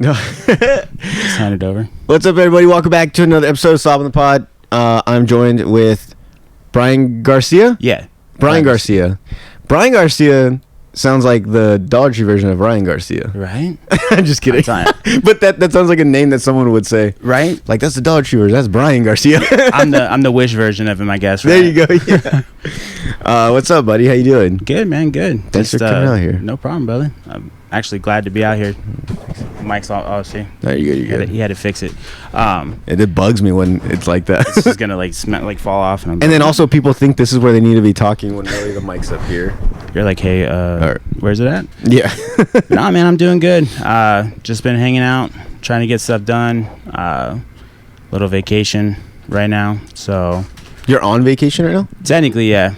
Just hand it over. What's up, everybody? Welcome back to another episode of Solving the Pod. I'm joined with Brian Garcia. Yeah. Brian Garcia. Brian Garcia sounds like the Dollar Tree version of Ryan Garcia. Right? I'm just kidding. But that sounds like a name that someone would say. Right? Like, that's the Dollar Tree version. That's Brian Garcia. I'm the Wish version of him, I guess. Right? There you go. Yeah. What's up, buddy? How you doing? Good, man. Good. Thanks for coming out here. No problem, brother. I'm actually glad to be out here. Mike's all see. No, you're good. He had to fix it. It bugs me when it's like that. It's just gonna fall off. And then also people think this is where they need to be talking when really the mic's up here. You're like, hey, where's it at? Yeah. Nah, man, I'm doing good. Just been hanging out, trying to get stuff done. Little vacation right now. So You're on vacation right now? technically, yeah.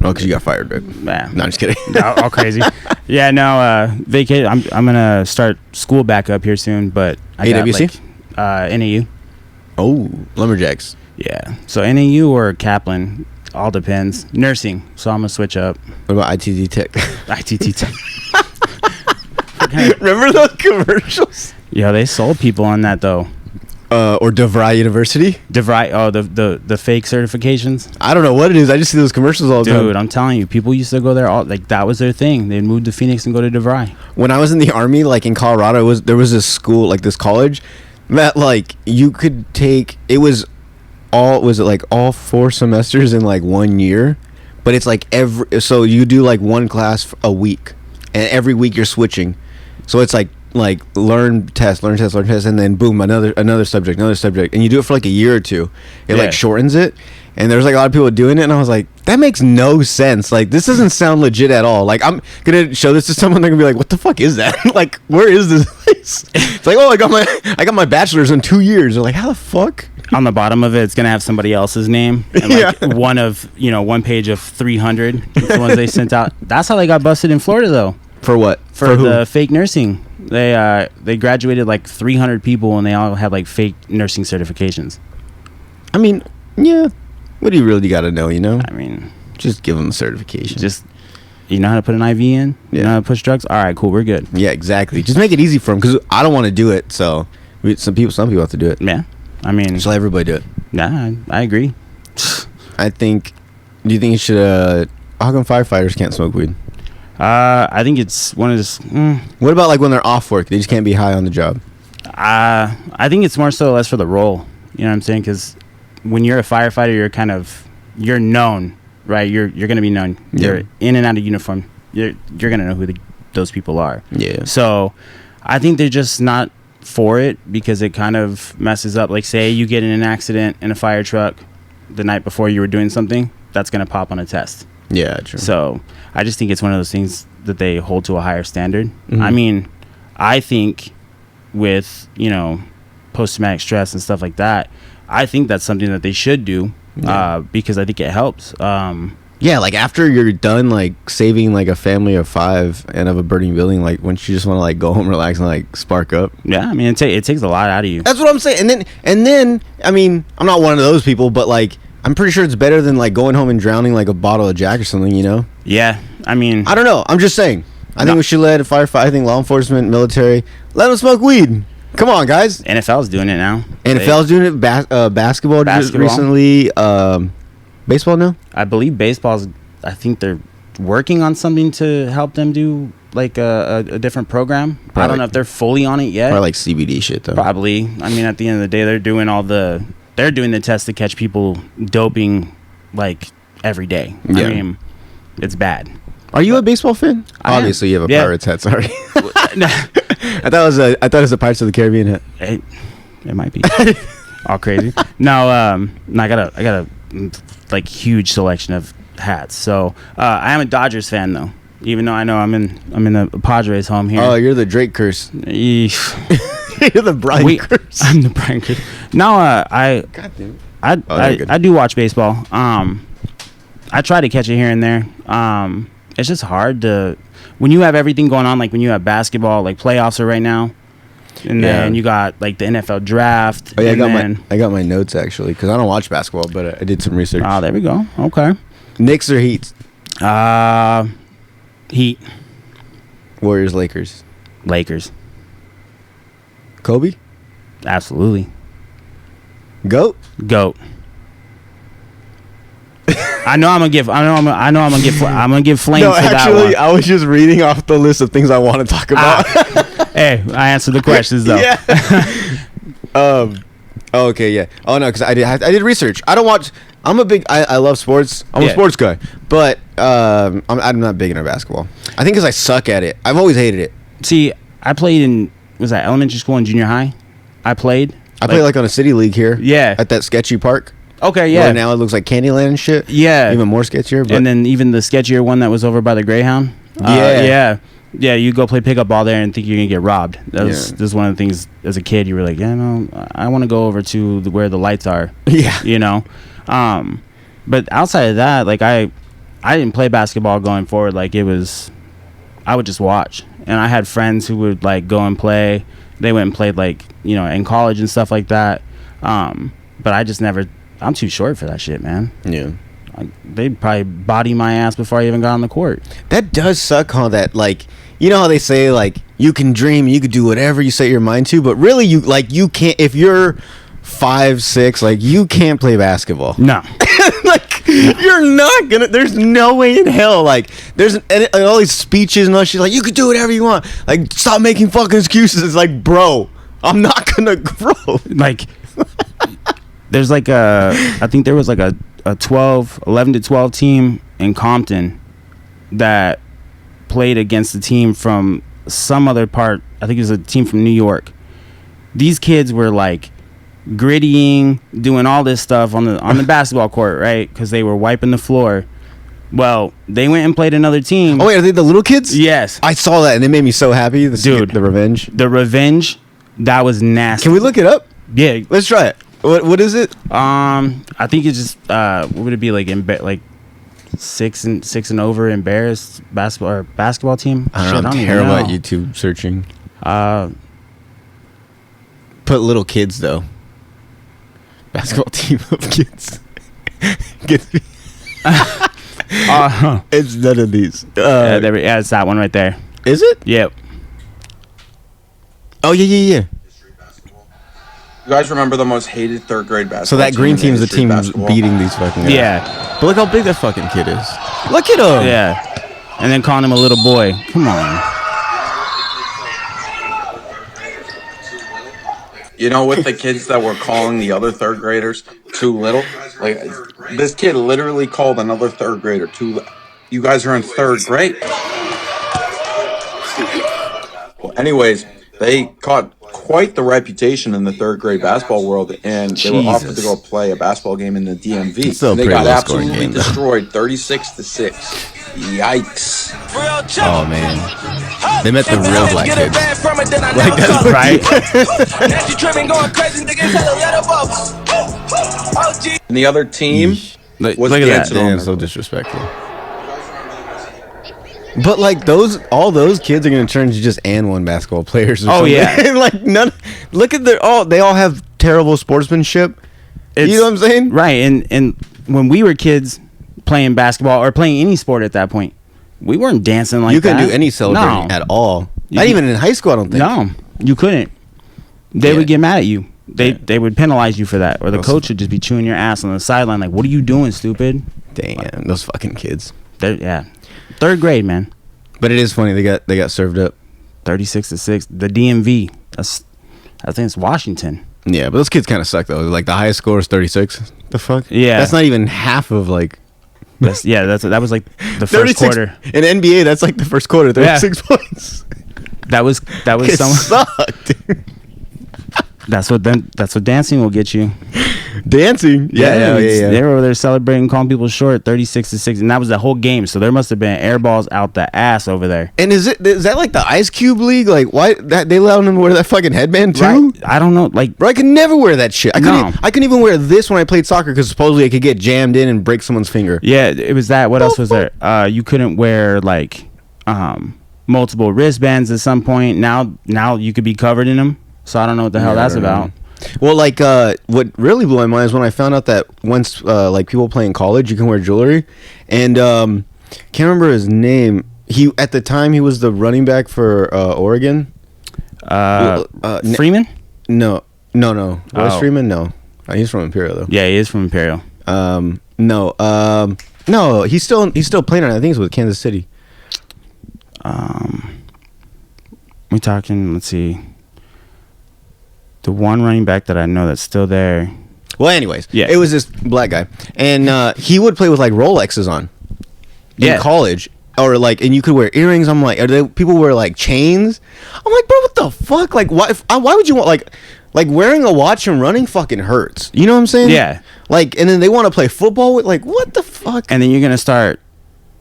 Oh, because you got fired, right? Nah. No, I'm just kidding. all crazy. Yeah, no, vacation. I'm gonna start school back up here soon, but I AWC? got NAU. Oh, Lumberjacks. Yeah, so NAU or Kaplan, all depends. Nursing, so I'm gonna switch up. What about ITT Tech? ITT Tech. Remember those commercials? Yeah, they sold people on that though. Or DeVry University? DeVry, the fake certifications. I don't know what it is. I just see those commercials all the time. Dude, I'm telling you, people used to go there that was their thing. They'd move to Phoenix and go to DeVry. When I was in the Army, like in Colorado, there was this school, like this college, that like you could take. It was all 4 semesters in like 1 year, but it's like so you do like one class a week, and every week you're switching. So it's like learn test, and then boom, another subject, and you do it for like a year or two. It like shortens it, and there's like a lot of people doing it, and I was like, that makes no sense. Like, this doesn't sound legit at all. Like, I'm gonna show this to someone, they're gonna be like, what the fuck is that? Like, where is this place? It's like, oh, I got my bachelor's in 2 years. They're like, how the fuck? On the bottom of it, it's gonna have somebody else's name, and like one page of 300 the ones they sent out. That's how they got busted in Florida, though. For what? For the fake nursing. They graduated like 300 people, and they all had like fake nursing certifications. I mean, yeah. What do you really got to know? You know? I mean, just give them a certification. Just, you know how to put an IV in? Yeah. You know how to push drugs? All right, cool, we're good. Yeah, exactly. Just make it easy for them, because I don't want to do it. So some people have to do it. Yeah, I mean, just let everybody do it. Nah, I agree. Do you think it should? How come firefighters can't smoke weed? I think it's one of those. What about like when they're off work? They just can't be high on the job. I think it's more so less for the role. You know what I'm saying? Because when you're a firefighter, you're known, right? You're gonna be known. Yeah. You're in and out of uniform. You're gonna know who those people are. Yeah. So I think they're just not for it, because it kind of messes up. Like, say you get in an accident in a fire truck the night before you were doing something, that's gonna pop on a test. Yeah, true. So I just think it's one of those things that they hold to a higher standard. Mm-hmm. I mean, I think with, post-traumatic stress and stuff like that, I think that's something that they should do, because I think it helps. Yeah, like after you're done like saving like a family of 5 and of a burning building, like once you just want to like go home, relax, and like spark up. Yeah, I mean, it takes a lot out of you. That's what I'm saying. And then I mean, I'm not one of those people, but like I'm pretty sure it's better than like going home and drowning like a bottle of Jack or something, you know? Yeah, I mean, I don't know. I'm just saying. I think we should let firefighting, I think law enforcement, military, let them smoke weed. Come on, guys. NFL's doing it now. NFL's doing it. Basketball just recently. Baseball now? I believe baseball's. I think they're working on something to help them do like a different program. Probably. I don't know if they're fully on it yet. Probably like CBD shit though. Probably. I mean, at the end of the day, they're doing the tests to catch people doping like every day. Yeah. I mean, it's bad. Are you a baseball fan? Obviously, you have a Pirates hat. Sorry. I thought it was a Pirates of the Caribbean hat. It might be all crazy. No, I got a like huge selection of hats. So I am a Dodgers fan though. Even though I know I'm in the Padres home here. Oh, you're the Drake curse. You're the Brian curse. I'm the Brian curse. No, I do watch baseball. I try to catch it here and there. It's just hard to when you have everything going on, like when you have basketball, like playoffs are right now, and then you got like the NFL draft. Oh yeah, I got my notes actually because I don't watch basketball, but I did some research. Oh, there we go. Okay. Knicks or Heat? Heat. Warriors, Lakers. Lakers. Kobe? Absolutely. GOAT? GOAT. I know I'm gonna give flame No, for that actually, one. I was just reading off the list of things I want to talk about. Hey, I answered the questions though. Yeah. Okay, yeah. Oh no, because I did research. I don't watch. I love sports. I'm a sports guy, but I'm not big into basketball. I think because I suck at it. I've always hated it. See, I played in elementary school and junior high. I played like on a city league here. Yeah. At that sketchy park. Okay, yeah. Where now it looks like Candyland and shit. Yeah. Even more sketchier. But and then even the sketchier one that was over by the Greyhound. Yeah. You go play pickup ball there and think you're gonna get robbed. This is one of the things as a kid you were like, yeah, no, I want to go over to where the lights are. Yeah. You know, but outside of that, like I didn't play basketball going forward. Like I would just watch, and I had friends who would like go and play. They went and played like in college and stuff like that. But I just never. I'm too short for that shit, man. Yeah. They'd probably body my ass before I even got on the court. That does suck, huh? That like, how they say like you can dream, you could do whatever you set your mind to, but really you can't. If you're 5'6", like you can't play basketball. No. Like you're not gonna. There's no way in hell. Like there's all these speeches and all shit. Like you could do whatever you want. Like stop making fucking excuses. It's like, bro, I'm not gonna grow. Like. There's like I think there was like a 11 to 12 team in Compton that played against a team from some other part. I think it was a team from New York. These kids were like grittying, doing all this stuff on the basketball court, right? Because they were wiping the floor. Well, they went and played another team. Oh wait, are they the little kids? Yes. I saw that and it made me so happy. Dude, the revenge. The revenge, that was nasty. Can we look it up? Yeah, let's try it. What is it? I think it's just what would it be like like 6 and over embarrassed basketball team. I don't care about YouTube searching. Put little kids though. Basketball team of kids. It's none of these. Yeah, it's that one right there. Is it? Yep. Oh yeah. You guys remember the most hated third grade basketball? So that green team is the team beating these fucking guys. Yeah. But look how big that fucking kid is. Look at him. Yeah. And then calling him a little boy. Come on. With the kids that were calling the other third graders too little, like this kid literally called another third grader too little. You guys are in third grade. Well, anyways, they caught quite the reputation in the third grade basketball world, and they were offered to go play a basketball game in the DMV. They got absolutely destroyed, 36-6. Yikes! Oh man, they met the real black kids. Like that's right. And the other team was look at that. Damn, so disrespectful. But like all those kids are gonna turn to just one basketball players. Oh yeah, and like none. Look at they all have terrible sportsmanship. You know what I'm saying? Right. And when we were kids playing basketball or playing any sport at that point, we weren't dancing like that. You couldn't do any celebrating at all. Not even in high school, I don't think. No, you couldn't. They would get mad at you. They would penalize you for that, or the coach would just be chewing your ass on the sideline like, "What are you doing, stupid?" Damn, those fucking kids. Third grade, man. But it is funny they got served up 36-6. The DMV. I think it's Washington. Yeah, but those kids kind of suck though. Like the highest score is 36. The fuck? Yeah, that's not even half of like. That was like the first quarter. In NBA, that's like the first quarter. 36 points. That was it sucked. Dude. That's what dancing will get you. Dancing, yeah. They were over there celebrating, calling people short, 36-6, and that was the whole game. So there must have been air balls out the ass over there. And is that like the Ice Cube League? Like, why they allowed him to wear that fucking headband too? Right. I don't know. Like, bro, I could never wear that shit. I couldn't even wear this when I played soccer because supposedly I could get jammed in and break someone's finger. Yeah, it was that. What else was there? You couldn't wear like multiple wristbands at some point. Now you could be covered in them. So I don't know what the hell that's about. Well, like, what really blew my mind is when I found out that once, like, people play in college, you can wear jewelry. And, can't remember his name. At the time, he was the running back for, Oregon. Freeman? No. Royce Freeman, no. He's from Imperial though. Yeah, he is from Imperial. No. He's still playing on it. I think it's with Kansas City. We talking. Let's see. The one running back that I know that's still there. Well, anyways, yeah, it was this black guy, and he would play with like Rolexes on in college, or like, and you could wear earrings. I'm like, people wear like chains? I'm like, bro, what the fuck? Like, why would you want like wearing a watch and running fucking hurts? You know what I'm saying? Yeah. Like, and then they want to play football with, like, what the fuck? And then you're gonna start,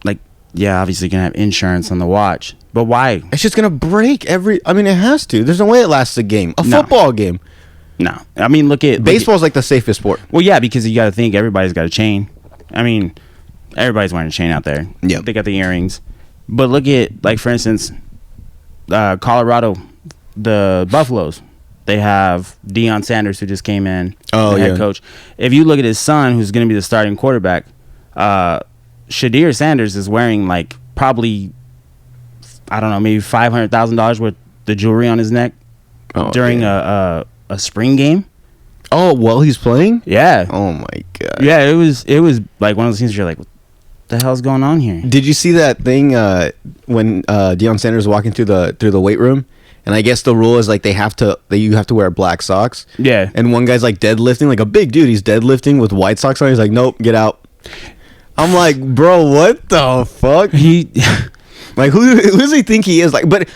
like, yeah, obviously you're gonna have insurance on the watch, but why? It's just gonna break I mean, it has to. There's no way it lasts a game, football game. No, I mean, baseball's like the safest sport. Well, yeah, because you got to think everybody's got a chain. I mean, everybody's wearing a chain out there. Yeah, they got the earrings. But look at, like, for instance, Colorado, the Buffaloes. They have Deion Sanders, who just came in, the head coach. If you look at his son, who's going to be the starting quarterback, Shadir Sanders is wearing, like, probably, I don't know, maybe $500,000 worth of jewelry on his neck during a spring game. Oh, well, he's playing? Yeah. Oh my god. Yeah, it was like one of those things where you're like, what the hell's going on here? Did you see that thing when Deion Sanders was walking through the weight room? And I guess the rule is like you have to wear black socks. Yeah. And one guy's like deadlifting, like a big dude, he's deadlifting with white socks on. He's like, nope, get out. I'm like, bro, what the fuck? Like, who does he think he is? Like, but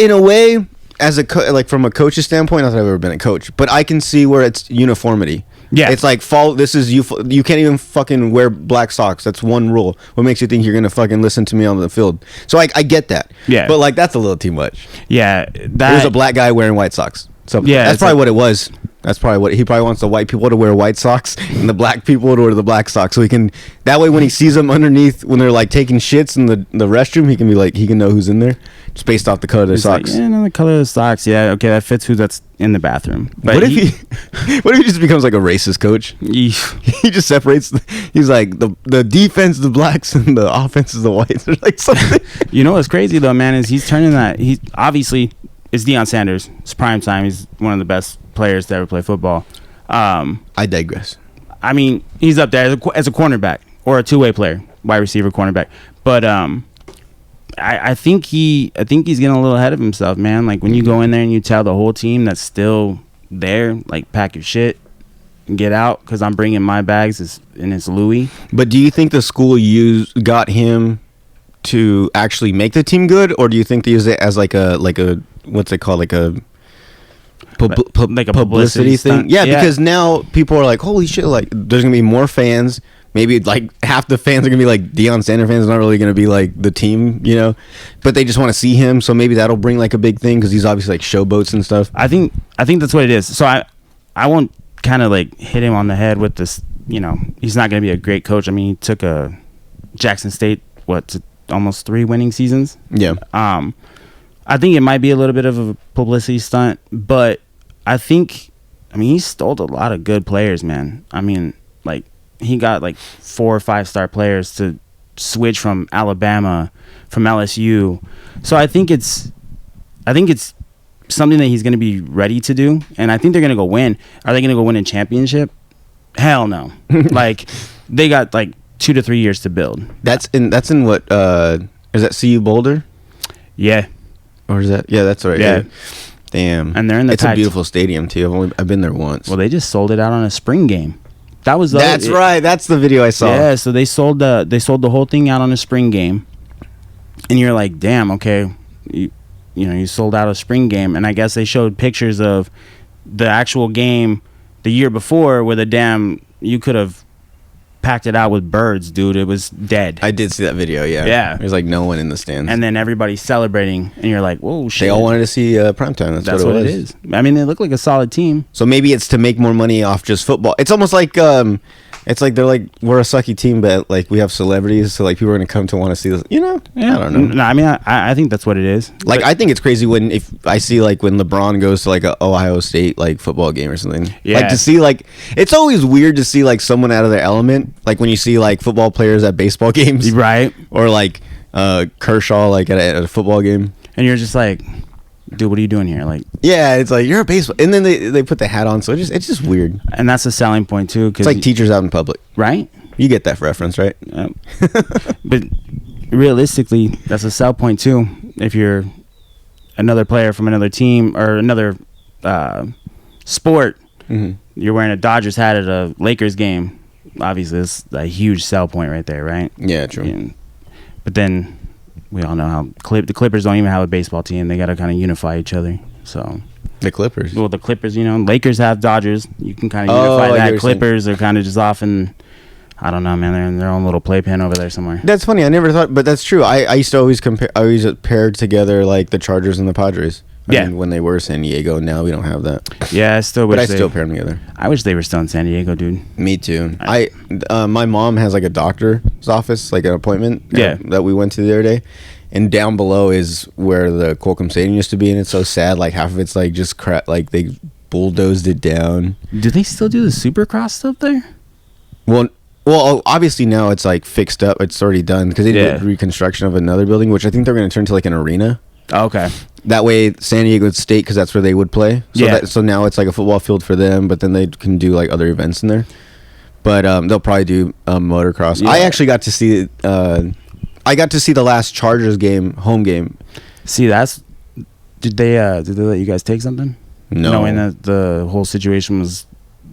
in a way, as like from a coach's standpoint, not that I've ever been a coach, but I can see where it's uniformity. Yeah, it's like this is you can't even fucking wear black socks. That's one rule. What makes you think you're gonna fucking listen to me on the field? So I get that. Yeah, but like that's a little too much. Yeah, there's a black guy wearing white socks. So yeah, that's probably what it was. That's probably what he probably wants the white people to wear white socks and the black people to wear the black socks. So he can that way when he sees them underneath when they're like taking shits in the restroom, he can be like he can know who's in there just based off the color of their socks. Like, yeah, no, the color of the socks. Yeah, okay, that fits who that's in the bathroom. But what if he just becomes like a racist coach? He just separates. He's like the defense the blacks and the offense is the whites or like something. You know what's crazy though, man, is he's turning that. He obviously it's Deion Sanders. It's prime time. He's one of the best players to ever play football. I digress. I mean, he's up there as a cornerback or a two-way player, wide receiver, cornerback. But I think he's getting a little ahead of himself, man. Like when you go in there and you tell the whole team that's still there, like pack your shit and get out because I'm bringing my bags and it's Louis. But do you think the school got him to actually make the team good, or do you think they use it as like a what's it called, like a publicity thing? Yeah, because now people are like, holy shit, like there's gonna be more fans. Maybe like half the fans are gonna be like Deion Sanders fans, not really gonna be like the team, you know, but they just want to see him. So maybe that'll bring like a big thing because he's obviously like showboats and stuff. I think that's what it is. So I won't kind of like hit him on the head with this. You know, he's not gonna be a great coach. I mean, he took a Jackson State to almost 3 winning seasons. Yeah. I think it might be a little bit of a publicity stunt, but I mean, he stole a lot of good players, man. I mean, like, he got, like, 4 or 5-star players to switch from Alabama, from LSU. So I think it's something that he's going to be ready to do, and I think they're going to go win. Are they going to go win a championship? Hell no. Like, they got, like, 2 to 3 years to build. That's in what, is that CU Boulder? Yeah. Or is that? Yeah, that's right. Yeah. Damn. And they're in the It's a beautiful stadium too. I've been there once. Well, they just sold it out on a spring game. That's right. That's the video I saw. Yeah, so they sold the whole thing out on a spring game. And you're like, "Damn, okay. You sold out a spring game." And I guess they showed pictures of the actual game the year before where you could have packed it out with birds, dude. It was dead. I did see that video. Yeah. There's like no one in the stands, and then everybody's celebrating, and you're like, "Whoa, shit!" They all wanted to see primetime. That's what it is. I mean, they look like a solid team. So maybe it's to make more money off just football. It's almost like it's like they're like, we're a sucky team, but like we have celebrities, so like people are gonna come to want to see this. You know? Yeah. I don't know. No, I mean, I think that's what it is. Like, I think it's crazy if I see like when LeBron goes to like a Ohio State like football game or something. Yeah. Like to see like, it's always weird to see like someone out of their element. Like when you see like football players at baseball games, right? Or like Kershaw like at a football game, and you're just like, dude, what are you doing here? Like, yeah, it's like you're a baseball, and then they put the hat on, so it's just weird. And that's a selling point too. It's like teachers out in public, right? You get that reference, right? But realistically, that's a sell point too. If you're another player from another team or another sport, you're wearing a Dodgers hat at a Lakers game. Obviously, it's a huge sell point right there, right? Yeah, true. But then we all know how the Clippers don't even have a baseball team. They got to kind of unify each other. So the Clippers. Well, the Clippers, Lakers have Dodgers. You can kind of unify that. Clippers are kind of just off in, I don't know, man. They're in their own little playpen over there somewhere. That's funny. I never thought, but that's true. I used to always compare. I always paired together like the Chargers and the Padres. I mean, when they were San Diego, now we don't have that. Yeah, I still wish. But I still pair them together. I wish they were still in San Diego, dude. Me too. My mom has like a doctor's office, like an appointment. That we went to the other day, and down below is where the Qualcomm Stadium used to be, and it's so sad. Like half of it's like just crap. Like they bulldozed it down. Do they still do the Supercross stuff there? Well, obviously now it's like fixed up. It's already done because they did reconstruction of another building, which I think they're going to turn to like an arena. Oh, okay. That way, San Diego State, because that's where they would play. So so now it's like a football field for them, but then they can do like other events in there. But they'll probably do motocross. Yeah. I actually got to see. I got to see the last Chargers game, home game. See, did they let you guys take something? No, knowing that the whole situation was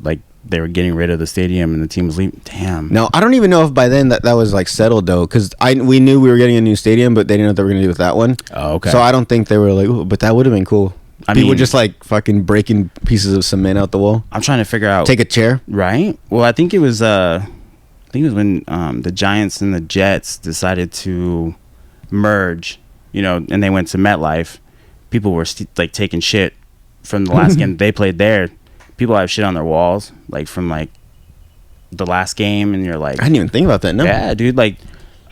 like they were getting rid of the stadium and the team was leaving. Damn. No, I don't even know if by then that was like settled though, because we knew we were getting a new stadium, but they didn't know what they were gonna do with that one. Oh, okay. So I don't think they were like, ooh, but that would have been cool. People just like fucking breaking pieces of cement out the wall. I'm trying to figure out. Take a chair. Right. Well, I think it was when the Giants and the Jets decided to merge, and they went to MetLife. People were like taking shit from the last game they played there. People have shit on their walls, like from like the last game, and you're like, I didn't even think about that. No, yeah, dude, like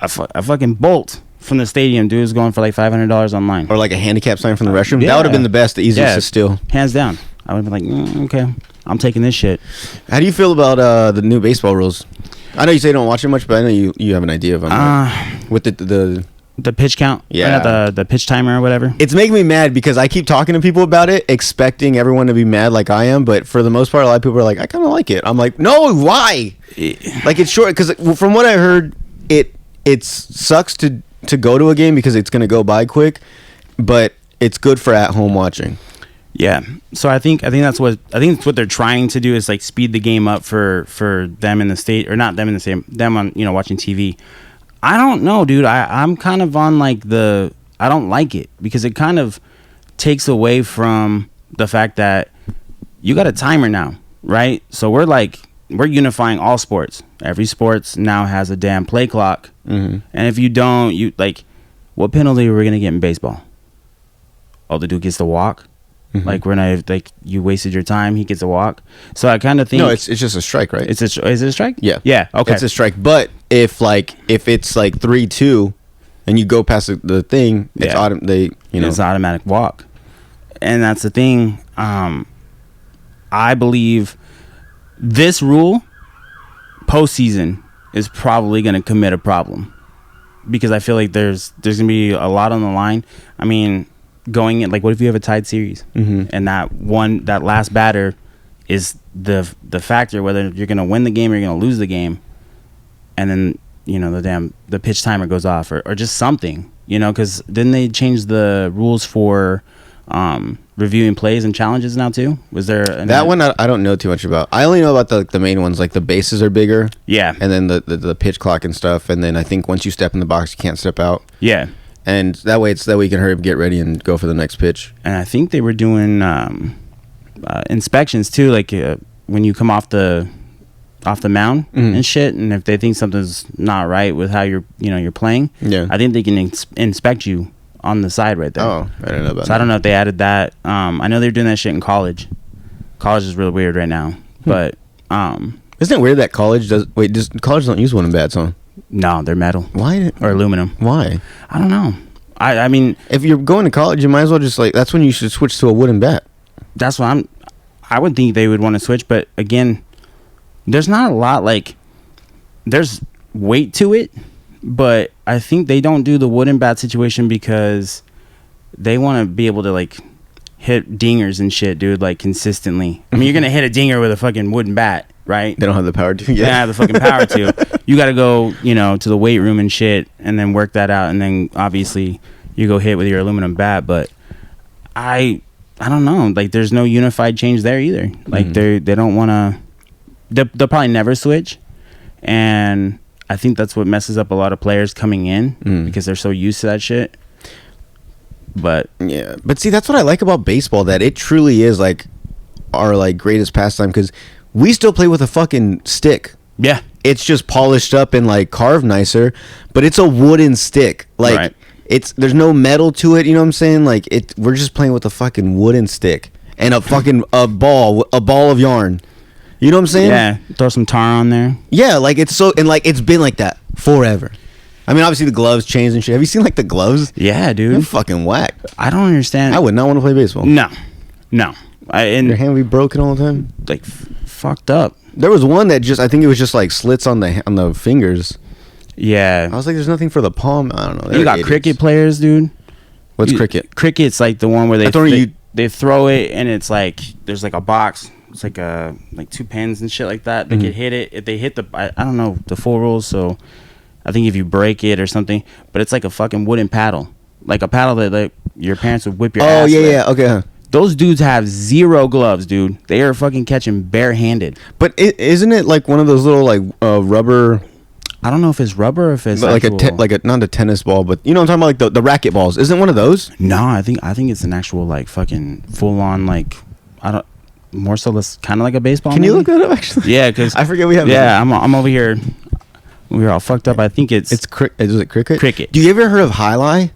a fucking bolt from the stadium, dude, is going for like $500 online, or like a handicap sign from the restroom. That would have been the best, the easiest to steal, hands down. I would have been like, okay, I'm taking this shit. How do you feel about the new baseball rules? I know you say you don't watch it much, but I know you have an idea of them. With the pitch count, the pitch timer or whatever. It's making me mad because I keep talking to people about it, expecting everyone to be mad like I am. But for the most part, a lot of people are like, I kind of like it. I'm like, no, why? Like it's short because from what I heard, it sucks to go to a game because it's going to go by quick, but it's good for at home watching. Yeah, so I think that's what they're trying to do is like speed the game up for them in the state, or not them in the same, them on watching TV. I don't know, dude. I'm kind of on like I don't like it because it kind of takes away from the fact that you got a timer now, right? So we're unifying all sports. Every sports now has a damn play clock, and if you don't, what penalty are we gonna get in baseball? Oh, the dude gets to walk. Like we're not you wasted your time. He gets a walk. So I kind of think no, it's just a strike, right? Is it a strike? Yeah. Okay, it's a strike. But if it's like 3-2, and you go past the thing, it's it's automatic walk, and that's the thing. I believe this rule postseason is probably going to commit a problem because I feel like there's going to be a lot on the line. I mean, going in, like, what if you have a tied series and that last batter is the factor whether you're going to win the game or you're going to lose the game, and then the pitch timer goes off or just something, because didn't they change the rules for reviewing plays and challenges now too? Was there that one? I don't know too much about. I only know about the main ones, like the bases are bigger, and then the pitch clock and stuff, and then I think once you step in the box you can't step out, and that way you can hurry up, get ready, and go for the next pitch. And I think they were doing inspections too, like when you come off the mound and shit, and if they think something's not right with how you're playing, I think they can inspect you on the side right there. Oh, I don't know about that. So I don't know if they added that. I know they're doing that shit in college. College is really weird right now, but isn't it weird that college college don't use wooden bats, huh? No, they're metal. Why? Or aluminum. Why? I don't know. I mean, if you're going to college, you might as well just that's when you should switch to a wooden bat. That's what I would think they would want to switch, but again, there's not a lot, there's weight to it, but I think they don't do the wooden bat situation because they want to be able to hit dingers and shit, dude, like consistently. I mean, you're gonna hit a dinger with a fucking wooden bat, right? They don't have the power to. They don't have the fucking power to. You got to go, to the weight room and shit, and then work that out, and then obviously you go hit with your aluminum bat. But I don't know. Like, there's no unified change there either. Like, they don't want to. They'll probably never switch, and I think that's what messes up a lot of players coming in because they're so used to that shit. But yeah, but see, that's what I like about baseball, that it truly is like our like greatest pastime, because we still play with a fucking stick. Yeah, it's just polished up and like carved nicer, but it's a wooden stick. Like right. There's no metal to it. You know what I'm saying? Like we're just playing with a fucking wooden stick and a fucking a ball of yarn. You know what I'm saying? Yeah, throw some tar on there. Yeah, like it's been like that forever. I mean, obviously the gloves changed and shit. Have you seen like the gloves? Yeah, dude. They're fucking whack. I don't understand. I would not want to play baseball. No. And your hand would be broken all the time. Like fucked up. There was one that I think it was just like slits on the fingers. Yeah. I was like, there's nothing for the palm. I don't know. You got idiots. Cricket players, dude. What's cricket? Cricket's like the one where they throw it and it's like there's like a box. It's like two pins and shit like that. They could hit it if they hit I don't know the full rules, so I think if you break it or something, but it's like a fucking wooden paddle, like a paddle that like your parents would whip your ass with. Yeah, okay. Those dudes have zero gloves, dude. They are fucking catching barehanded. But isn't it like one of those little like rubber? I don't know if it's rubber or if it's like not a tennis ball, but you know what I'm talking about, like the racket balls. Isn't one of those? No, I think it's an actual like fucking full on like more so less kind of like a baseball. Can you look that up actually? Yeah, because I forget we have. Yeah, I'm over here. We're all fucked up. I think is it cricket? Cricket. Do you ever heard of highlight?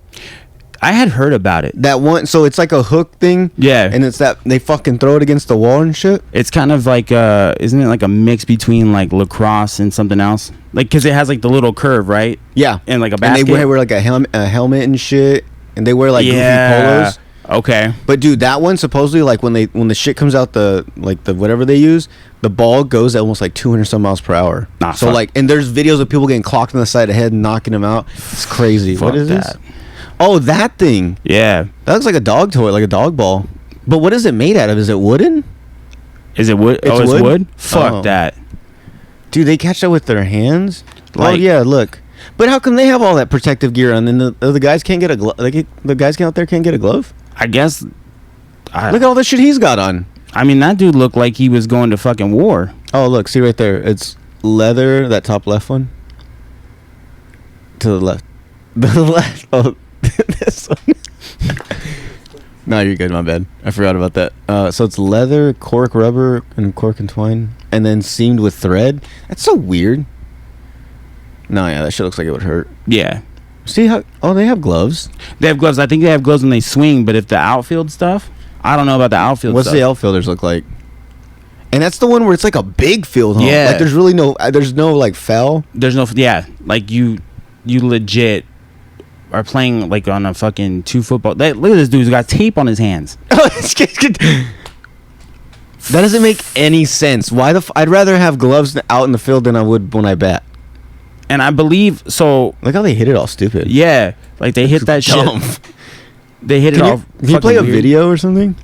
I had heard about it. That one, so it's like a hook thing. Yeah. And it's that they fucking throw it against the wall and shit. It's kind of like isn't it like a mix between like lacrosse and something else? Like, because it has like the little curve, right? Yeah. And like a basket. And they wear like a helmet and shit, and they wear like goofy polos. Okay. But dude, that one supposedly, like when the shit comes out the whatever they use, the ball goes at almost like 200 some miles per hour. So like, and there's videos of people getting clocked on the side of the head and knocking them out. It's crazy. What is this? Oh, that thing. Yeah. That looks like a dog toy, like a dog ball. But what is it made out of? Is it wooden? Is it wood? It's wood? Fuck that. Dude, they catch that with their hands? Like, oh, yeah, look. But how come they have all that protective gear on and the guys can't get a glove? Like, the guys out there can't get a glove? I guess. Look at all the shit he's got on. I mean, that dude looked like he was going to fucking war. Oh, look. See right there. It's leather, that top left one. To the left. The left. Oh, this one. No, you're good. My bad. I forgot about that. So it's leather, cork rubber, and cork and twine, and then seamed with thread. That's so weird. No, yeah, that shit looks like it would hurt. Yeah. See how? Oh, they have gloves. They have gloves. I think they have gloves when they swing, but if the outfield stuff, I don't know about the outfield What's stuff. the outfielders look like? And that's the one where it's like a big field, huh? Yeah. Like there's really there's no like foul. There's no, yeah. Like you legit are playing like on a fucking 2 football. Look at this dude who's got tape on his hands. That doesn't make any sense. Why I'd rather have gloves out in the field than I would when I bat. And I believe so. Look how they hit it all stupid. Yeah, like they hit that dumb. shit. They hit Can it all. Can you play a weird. video or something?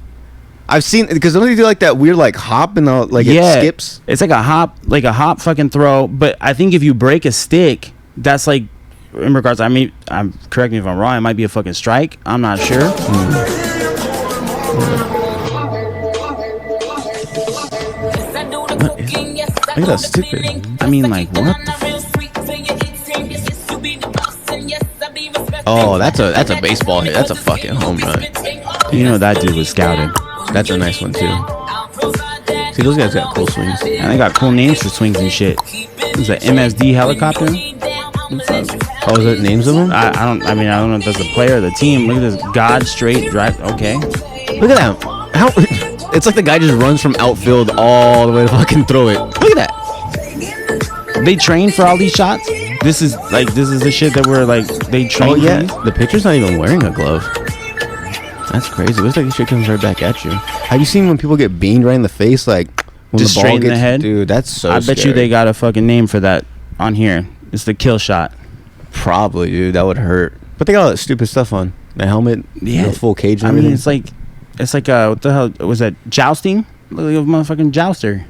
I've seen, because don't they do like that weird like hop and like it skips? It's like a hop fucking throw. But I think if you break a stick, that's like, in regards, correct me if I'm wrong, it might be a fucking strike. I'm not sure. Look at that stupid. I mean, like, what the Oh, that's a baseball hit. That's a fucking home run. You know that dude was scouted. That's a nice one too. See, those guys got cool swings. And they got cool names for swings and shit. It's an MSD helicopter. Oh, is that names of them? I don't know if that's a player or the team. Look at this God straight drive. Okay. Look at that. How? It's like the guy just runs from outfield all the way to fucking throw it. Look at that. They train for all these shots. This is the shit that we're like they train. Oh yeah. The pitcher's not even wearing a glove. That's crazy. Looks like this shit comes right back at you. Have you seen when people get beamed right in the face, like when just the ball straight gets in the head? Dude, that's so. I bet you they got a fucking name for that on here. It's the kill shot. Probably, dude. That would hurt. But they got all that stupid stuff on the helmet. Yeah, the full cage. I mean, it's like It's like what the hell was that? Jousting? Look like a motherfucking jouster.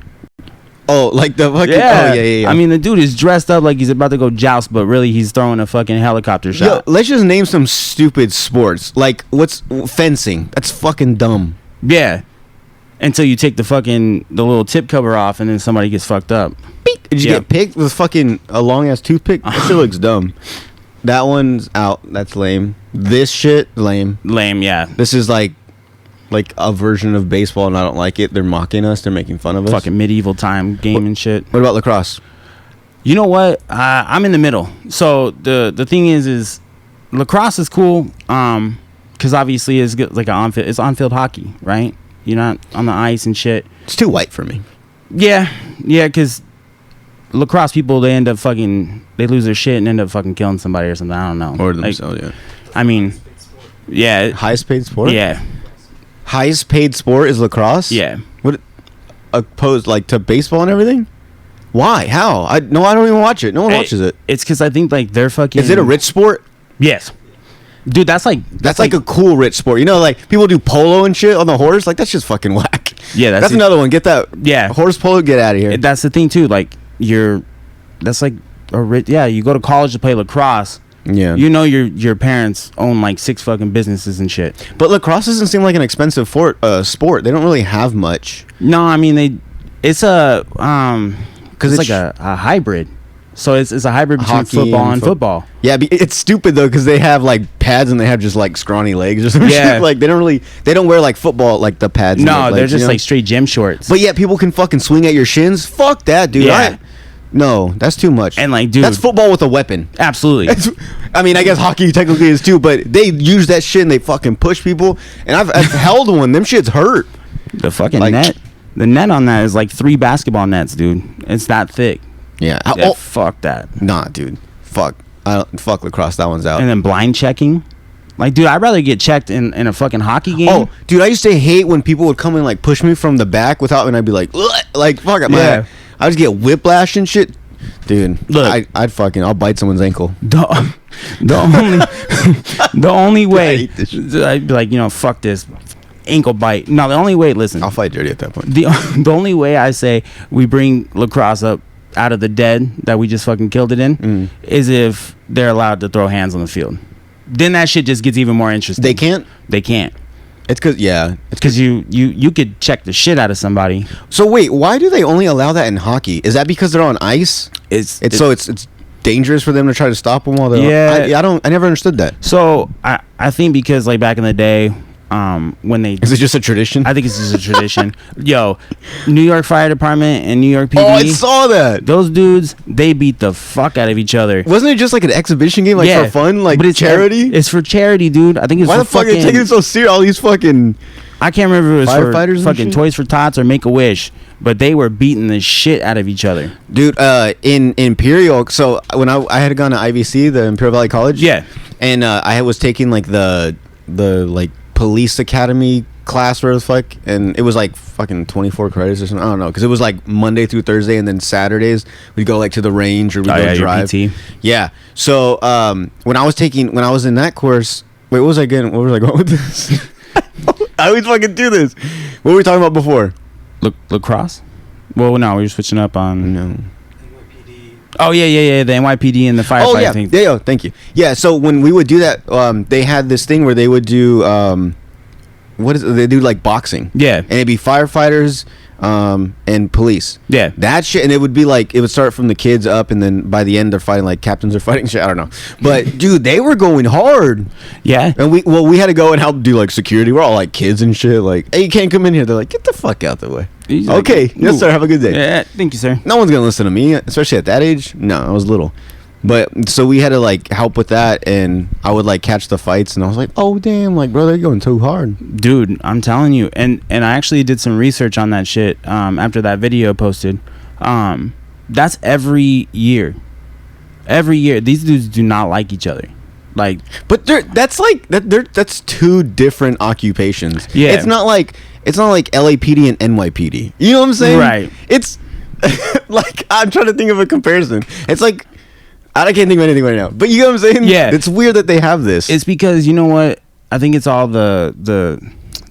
Oh, like the fucking... Yeah. Oh, yeah. I mean, the dude is dressed up like he's about to go joust, but really he's throwing a fucking helicopter shot. Yo, let's just name some stupid sports. Like, what's fencing? That's fucking dumb. Yeah. Until you take the little tip cover off and then somebody gets fucked up. Beep. Did you get picked with fucking a long-ass toothpick? That shit looks dumb. That one's out. That's lame. This shit, lame. Lame, yeah. This is like a version of baseball, and I don't like it. They're mocking us. They're making fun of us. Fucking medieval time game and shit. What about lacrosse? You know what? I'm in the middle. So the thing is lacrosse is cool. Because obviously it's like it's on-field hockey, right? You're not on the ice and shit. It's too white for me. Yeah, because lacrosse people, they lose their shit and end up fucking killing somebody or something. I don't know. Or themselves, yeah. I mean, yeah. Highest paid sport? Yeah. Highest paid sport is lacrosse? Yeah. What, opposed like to baseball and everything? Why? How? I don't even watch it. No one watches it. It's because I think like they're fucking... Is it a rich sport? Yes. Dude, that's like a cool rich sport. You know, like people do polo and shit on the horse. Like that's just fucking whack. Yeah, that's another one. Get that. Yeah, horse polo. Get out of here. That's the thing too. Like that's like a rich. Yeah, you go to college to play lacrosse. Yeah, you know your parents own like 6 fucking businesses and shit. But lacrosse doesn't seem like an expensive sport. They don't really have much. No, I mean it's a because it's like a hybrid. So it's a hybrid between football and football. Yeah, it's stupid though because they have like pads and they have just like scrawny legs or something. Yeah, like they don't wear like football like the pads. No, they're just like straight gym shorts. But yeah, people can fucking swing at your shins. Fuck that, dude. Yeah. No, that's too much. And like, dude, that's football with a weapon. Absolutely. I mean, I guess hockey technically is too, but they use that shit and they fucking push people. And I've held one. Them shits hurt. The fucking net. The net on that is like 3 basketball nets, dude. It's that thick. Yeah. Fuck that. Nah, dude. Fuck lacrosse. That one's out. And then blind checking. Like, dude, I'd rather get checked in a fucking hockey game. Oh, dude, I used to hate when people would come and like push me from the back without, and I'd be like, ugh, like fuck it, man. I just get whiplash and shit. Dude, look, I'll bite someone's ankle. The only way I'd be like, fuck this. Ankle bite. No, the only way, listen. I'll fight dirty at that point. The only way I say we bring lacrosse up out of the dead that we just fucking killed it in is if they're allowed to throw hands on the field. Then that shit just gets even more interesting. They can't? They can't. It's because you could check the shit out of somebody. So wait, why do they only allow that in hockey? Is that because they're on ice? It's dangerous for them to try to stop them while they're I never understood that. So I think because like back in the day, when they... Is it just a tradition? I think it's just a tradition. Yo, New York Fire Department and New York PD. Oh, I saw that. Those dudes, they beat the fuck out of each other. Wasn't it just like an exhibition game, like for fun, like, but it's charity? It's for charity, dude. I think it's Why the fuck are you taking it so serious? All these fucking... I can't remember if it was firefighters for fucking Toys for Tots or Make-A-Wish, but they were beating the shit out of each other. Dude, in Imperial, so when I had gone to IVC, the Imperial Valley College. Yeah. And I was taking like the like police academy class or the fuck, and it was like fucking 24 credits or something. I don't know, because it was like Monday through Thursday, and then Saturdays we'd go like to the range or we'd go drive. Your PT. Yeah. So when I was in that course, wait, what was I going with this? I always fucking do this. What were we talking about before? Lacrosse? Well, no, we were switching up on... No. Oh, yeah, the NYPD and the firefighting thing. Yeah, thank you. Yeah, so when we would do that, they had this thing where they would do, they do like boxing. Yeah. And it'd be firefighters and police. Yeah. That shit, and it would be like, it would start from the kids up, and then by the end they're fighting, like captains are fighting shit, I don't know. But, dude, they were going hard. Yeah. And we had to go and help do like security. We're all like kids and shit, like, hey, you can't come in here. They're like, get the fuck out the way. He's okay, like, yes sir, have a good day. Yeah, thank you, sir. No one's gonna listen to me, especially at that age. No, I was little. But so we had to like help with that, and I would like catch the fights, and I was like, oh damn, like bro, they're going too hard. Dude, I'm telling you. And I actually did some research on that shit after that video posted. That's every year. Every year. These dudes do not like each other. Like, but that's two different occupations. Yeah. It's not like LAPD and NYPD. You know what I'm saying? Right. It's like, I'm trying to think of a comparison. It's like, I can't think of anything right now. But you know what I'm saying? Yeah. It's weird that they have this. It's because, you know what? I think it's all the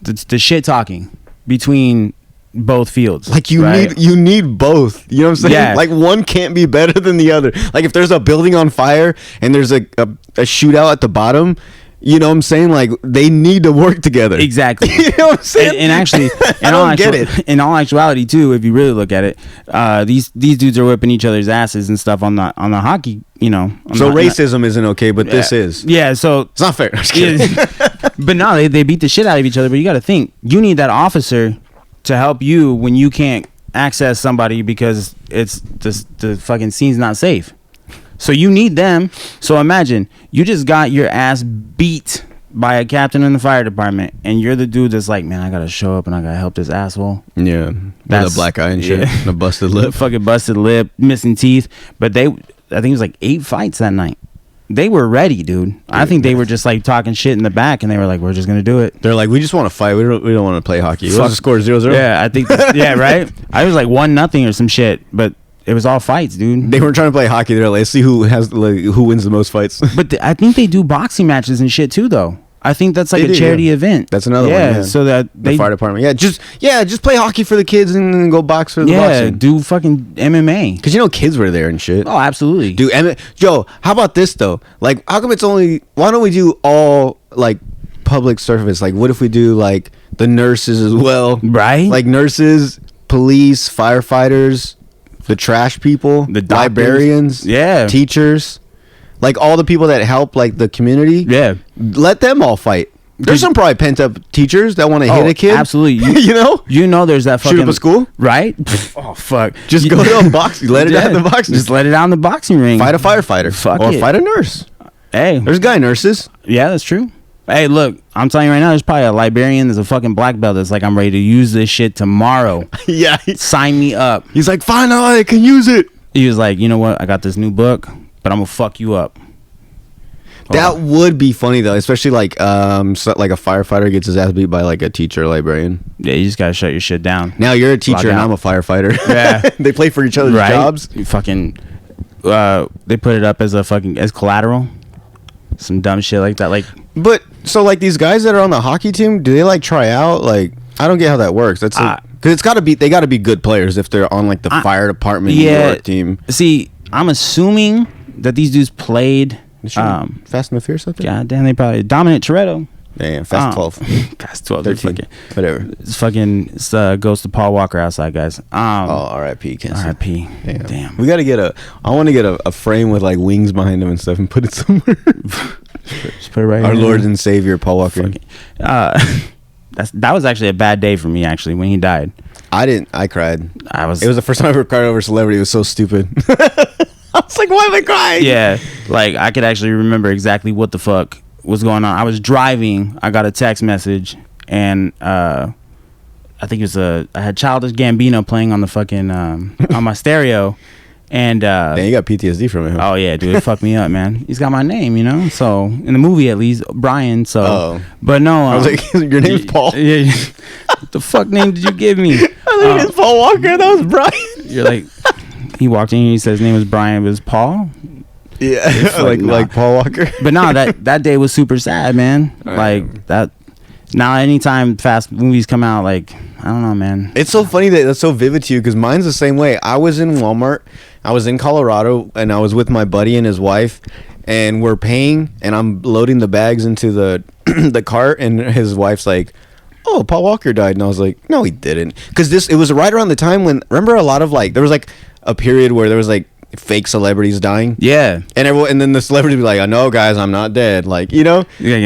the shit talking between both fields. Like you need both. You know what I'm saying? Yeah. Like one can't be better than the other. Like if there's a building on fire and there's a shootout at the bottom, you know what I'm saying? Like they need to work together. Exactly. You know what I'm saying? And actually, in all actuality too, if you really look at it, these dudes are whipping each other's asses and stuff on the hockey. You know. So racism isn't okay, but this is. Yeah. So it's not fair. I'm just kidding. But no, they beat the shit out of each other. But you got to think, you need that officer to help you when you can't access somebody because it's the fucking scene's not safe. So you need them. So imagine you just got your ass beat by a captain in the fire department, and you're the dude that's like, man, I gotta show up and I gotta help this asshole. Yeah, with a black eye and shit, and a busted lip, fucking busted lip, missing teeth. But I think it was like 8 fights that night. They were ready, dude. I think they were just like talking shit in the back, and they were like, "We're just gonna do it." They're like, "We just want to fight. We don't want to play hockey." What's the score? 0-0. Yeah, I think. Yeah, right. I was like 1-0 or some shit, but it was all fights, dude. They weren't trying to play hockey. They're like, let's see who wins the most fights. But I think they do boxing matches and shit too, though. I think that's like a charity event. That's another one. Yeah, so that the fire department. Just play hockey for the kids and then go box for the boxing. Yeah, do fucking MMA. Because kids were there and shit. Oh, absolutely. Joe, how about this though? Like, how come it's only? Why don't we do all like public service? Like, what if we do like the nurses as well? Right. Like nurses, police, firefighters, the trash people, the librarians, teachers. Like all the people that help like the community, let them all fight. There's some probably pent up teachers that want to hit a kid. Absolutely, there's that fucking shoot up a school, right? Oh fuck! Just go to a boxing. Let it out in the boxing. Just let it out in the boxing ring. Fight a firefighter, fight a nurse. Hey, there's guy nurses. Yeah, that's true. Hey, look, I'm telling you right now, there's probably a librarian. There's a fucking black belt that's like, I'm ready to use this shit tomorrow. Yeah, sign me up. He's like, fine, I can use it. He was like, you know what? I got this new book. But I'm gonna fuck you up. That would be funny though, especially like like a firefighter gets his ass beat by like a teacher or librarian. Yeah, you just gotta shut your shit down. Now you're a teacher and I'm a firefighter. Yeah, they play for each other's jobs. You fucking, they put it up as as collateral, some dumb shit like that. Like, but so like these guys that are on the hockey team, do they like try out? Like, I don't get how that works. That's because they gotta be good players if they're on like the fire department New York team. See, I'm assuming that these dudes played Fast and the Furious. God damn, they probably Dominic Toretto. Damn, Fast 12. Fast 12. 13. Whatever. It's goes to Paul Walker outside, guys. R.I.P. R.I.P. Damn. We got to get I want to get a frame with like wings behind him and stuff and put it somewhere. Just put it right. Our Lord and Savior, Paul Walker. That was actually a bad day for me. Actually, when he died, I cried. It was the first time I ever cried over a celebrity. It was so stupid. I was like, why am I crying? Yeah, like I could actually remember exactly what the fuck was going on. I was driving. I got a text message, and I think it was I had Childish Gambino playing on the fucking on my stereo, and Dang, you got PTSD from it. Huh? Oh yeah, dude, it fucked me up, man. He's got my name, So in the movie, at least, Brian. So, but no, I was like, your name's Paul. Yeah. What the fuck name did you give me? I think it's Paul Walker. That was Brian. You're like. He walked in. He said his name was Brian. It was Paul. Yeah, like Paul Walker. But no, that day was super sad, man. Like that. Now, anytime fast movies come out, like I don't know, man. It's so funny that's so vivid to you because mine's the same way. I was in Walmart. I was in Colorado, and I was with my buddy and his wife, and we're paying, and I'm loading the bags into the the cart, and his wife's like, oh, Paul Walker died. And I was like, no, he didn't. Because it was right around the time when, remember a lot of like, there was like a period where there was like fake celebrities dying. Yeah. And then the celebrities would be like, I know, guys, I'm not dead. Like, Yeah,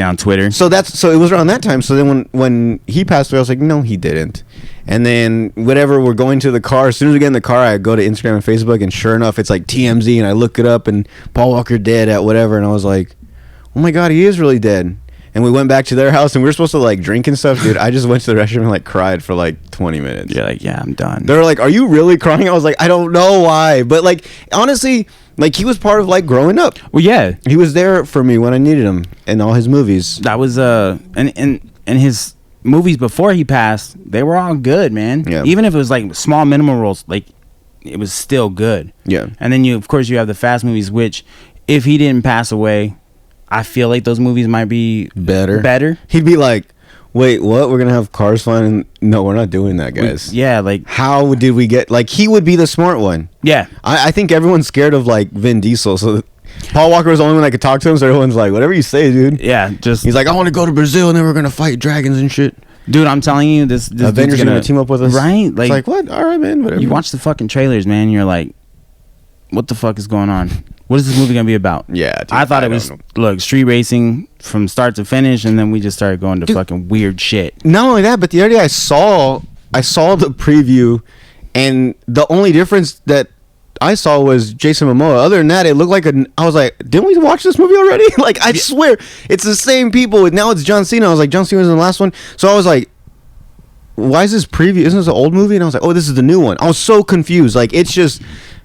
on Twitter. So it was around that time. So then when he passed away, I was like, no, he didn't. And then whatever, we're going to the car. As soon as we get in the car, I go to Instagram and Facebook, and sure enough, it's like TMZ, and I look it up, and Paul Walker dead at whatever. And I was like, oh my God, he is really dead. And we went back to their house, and we were supposed to like drink and stuff, dude. I just went to the restroom and like cried for like 20 minutes. You're like, yeah, I'm done. They were like, are you really crying? I was like, I don't know why, but like honestly, like he was part of like growing up. Well, yeah, he was there for me when I needed him in all his movies. That was and his movies before he passed, they were all good, man. Yeah. Even if it was like small minimal roles, like it was still good. Yeah. And then you have the Fast movies, which if he didn't pass away, I feel like those movies might be better. He'd be like, Wait, what? We're gonna have cars flying? No, we're not doing that, guys. Yeah, like how did we get? Like he would be the smart one. Yeah, I think everyone's scared of like Vin Diesel. So Paul Walker was the only one that could talk to him. So everyone's like, whatever you say, dude. Yeah, he's like, I want to go to Brazil and then we're gonna fight dragons and shit. Dude, I'm telling you, this Avengers gonna team up with us, right? Like, it's like what? All right, man. Whatever. You watch the fucking trailers, man. You're like, what the fuck is going on? What is this movie gonna be about? Yeah, dude, I thought it was look street racing from start to finish, and then we just started going to fucking weird shit. Not only that, but the other day I saw the preview, and the only difference that I saw was Jason Momoa. Other than that, it looked like I was like, didn't we watch this movie already? Like, I swear, it's the same people. Now it's John Cena. I was like, John Cena was in the last one, so I was like, why is this preview? Isn't this an old movie? And I was like, oh, this is the new one. I was so confused. Like, it's just.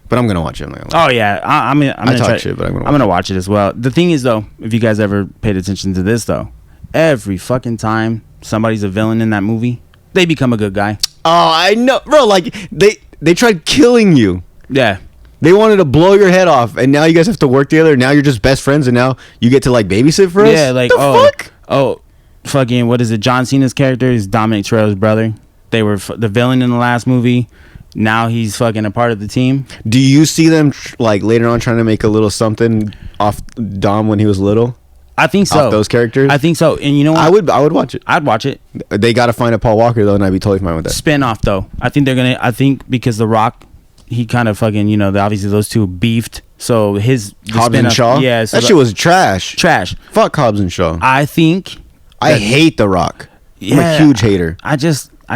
But I'm gonna watch it. Oh yeah, I'm gonna talk shit, but I'm gonna watch it as well. The thing is though, if you guys ever paid attention to this though, every fucking time somebody's a villain in that movie, they become a good guy. Oh, I know, bro. Like they tried killing you. Yeah. They wanted to blow your head off, and now you guys have to work together. Now you're just best friends, and now you get to like babysit for us. Yeah, like fuck? Fucking what is it? John Cena's character is Dominic Toretto's brother. They were the villain in the last movie. Now he's fucking a part of the team. Do you see them like later on trying to make a little something off Dom when he was little? I think so. Off those characters? I think so. And you know what? I would watch it. I'd watch it. They got to find a Paul Walker though, and I'd be totally fine with that. Spin-off though. I think because The Rock, he kind of fucking, obviously those two beefed. So Hobbs and Shaw? Yeah. So that shit was trash. Trash. Fuck Hobbs and Shaw. I think. I hate The Rock. Yeah, I'm a huge hater. I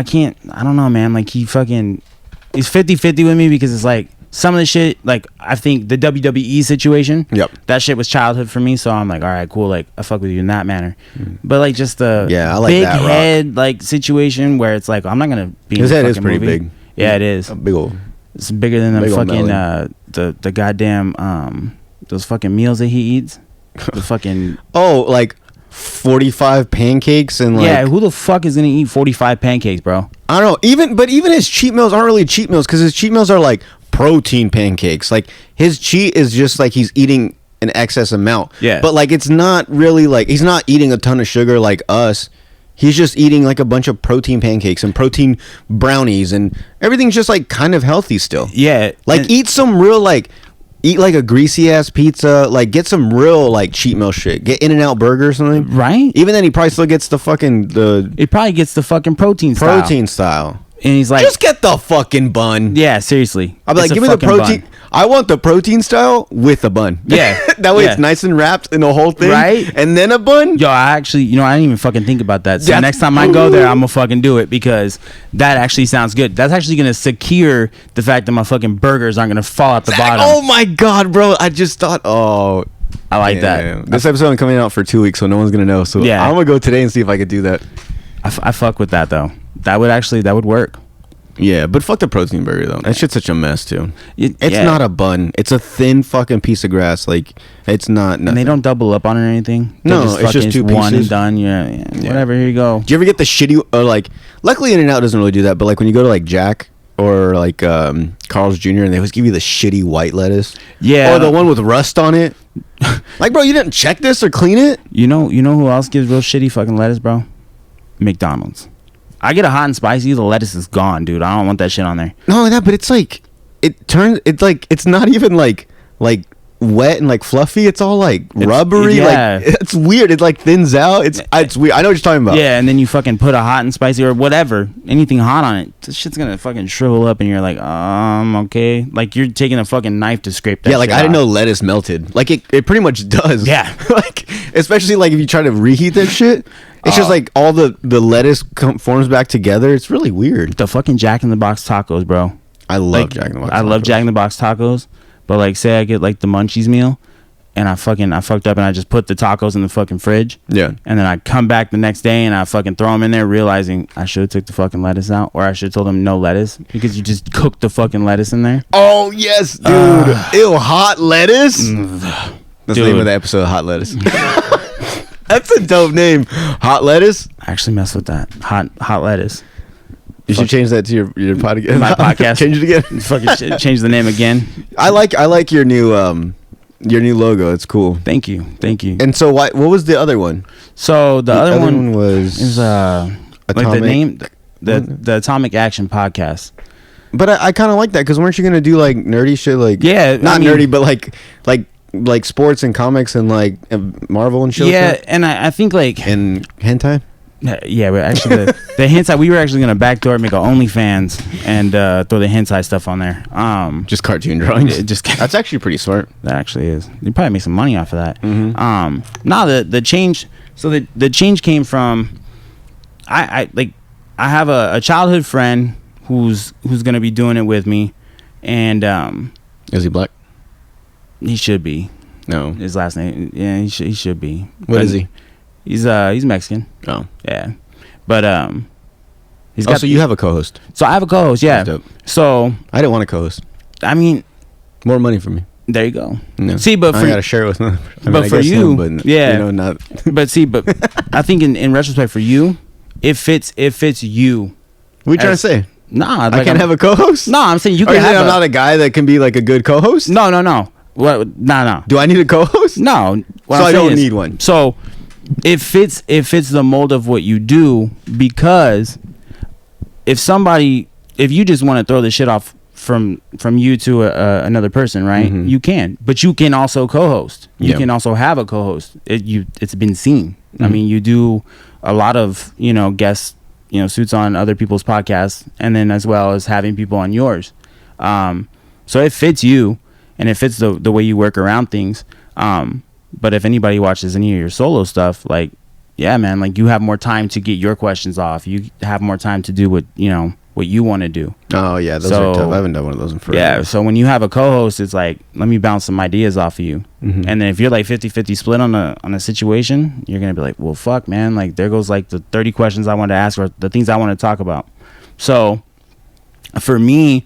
can't. I don't know, man. Like he's 50-50 with me because it's like some of the shit, like I think the WWE situation, that shit was childhood for me, so I'm like, all right, cool, like I fuck with you in that manner. But like just the I like big that head Rock. like situation where it's like I'm not gonna be in his the head fucking is pretty movie. big. Yeah, it is. A big old. It's bigger than the fucking the goddamn those fucking meals that he eats. The fucking like 45 pancakes and like who the fuck is gonna eat 45 pancakes, bro? I don't know. But even his cheat meals aren't really cheat meals because his cheat meals are like protein pancakes. Like his cheat is just like he's eating an excess amount. Yeah. But like it's not really like he's not eating a ton of sugar like us. He's just eating like a bunch of protein pancakes and protein brownies and everything's just like kind of healthy still. Yeah. Like eat some real like. Eat like a greasy ass pizza. Like get some real like cheat meal shit. Get In-N-Out burger or something. Right. Even then, he probably still gets the fucking It probably gets the fucking protein style. And he's like, just get the fucking bun. Yeah, seriously. I'll be like, give me the protein. Bun. I want the protein style with a bun. Yeah. That way it's nice and wrapped in the whole thing. Right. And then a bun. Yo, I actually, I didn't even fucking think about that. So next time I go there, I'm gonna fucking do it because that actually sounds good. That's actually gonna secure the fact that my fucking burgers aren't gonna fall out the bottom. Oh my God, bro. I just thought, I like that. This episode is coming out for 2 weeks, so no one's gonna know. So I'm gonna go today and see if I could do that. I fuck with that though. That would work. Yeah, but fuck the protein burger though. That shit's such a mess too. It's Yeah. not a bun. It's a thin fucking piece of grass. Like it's not. Nothing. And they don't double up on it or anything. No, it's just two pieces. One and done. Yeah. Whatever. Here you go. Do you ever get the shitty or like? Luckily, In-N-Out doesn't really do that. But like when you go to like Jack or like Carl's Jr. and they always give you the shitty white lettuce. Yeah. Or the one with rust on it. Like, bro, you didn't check this or clean it? You know who else gives real shitty fucking lettuce, bro? McDonald's. I get a hot and spicy. The lettuce is gone, dude. I don't want that shit on there. No, but it's like it's not even like wet and like fluffy. It's all like rubbery. Like it's weird. It like thins out. It's weird. I know what you're talking about. Yeah, and then you fucking put a hot and spicy or whatever, anything hot on it. This shit's gonna fucking shrivel up, and you're like, okay. Like you're taking a fucking knife to scrape that. Yeah, like shit I didn't off. know lettuce melted. Like it pretty much does. Yeah. Like especially like if you try to reheat that shit. It's just like all the lettuce forms back together. It's really weird. The fucking Jack in the Box tacos, bro. I love Jack in the Box. I love Jack in the Box tacos, but like say I get like the Munchies meal, and I fucked up and I just put the tacos in the fucking fridge. Yeah. And then I come back the next day and I fucking throw them in there, realizing I should have took the fucking lettuce out, or I should have told them no lettuce because you just cooked the fucking lettuce in there. Oh yes, dude. Ew, hot lettuce. That's the name of the episode. Hot lettuce. That's a dope name. Hot lettuce. I actually mess with that. Hot lettuce. You should change that to your podcast. My podcast. Change it again. Fucking change the name again. I like your new Your new logo. It's cool. Thank you. And so what was the other one? So the other one was like the name, the Atomic Action Podcast. But I kind of like that because weren't you gonna do like nerdy shit like nerdy but like sports and comics and like Marvel and shit? Yeah, like and I think like and hentai. Yeah, but actually the hentai, we were actually gonna backdoor make a OnlyFans and throw the hentai stuff on there. Just cartoon drawings. That's actually pretty smart. That actually is. You probably make some money off of that. Mm-hmm. The change. So the change came from I have a childhood friend who's gonna be doing it with me, and is he black? He should be. No, his last name. Yeah, he should be. What is he? He's Mexican. Oh yeah, but he's got. So you have a co-host. So I have a co-host. Yeah. So I didn't want a co-host. I mean, more money for me. There you go. No. See, but I gotta share it with him. But for you, yeah, not. But see, but I think in retrospect, for you, it fits you. What are you trying to say? Nah, I can't have a co-host. No, I'm saying you can. I'm not a guy that can be like a good co-host. No. What? No. Do I need a co-host? No. So I don't need one. So it fits the mold of what you do, because if you just want to throw the shit off from you to another person, right? Mm-hmm. You can, but you can also co-host. You can also have a co-host. It's been seen. Mm-hmm. I mean, you do a lot of guest suits on other people's podcasts, and then as well as having people on yours. So it fits you, and it fits the way you work around things. But if anybody watches any of your solo stuff, like, yeah, man, like you have more time to get your questions off. You have more time to do what you want to do. Oh yeah, those are tough. I haven't done one of those in forever. Yeah, so when you have a co-host, it's like, let me bounce some ideas off of you. Mm-hmm. And then if you're like 50-50 split on a situation, you're gonna be like, well, fuck, man, like there goes like the 30 questions I wanted to ask or the things I want to talk about. So for me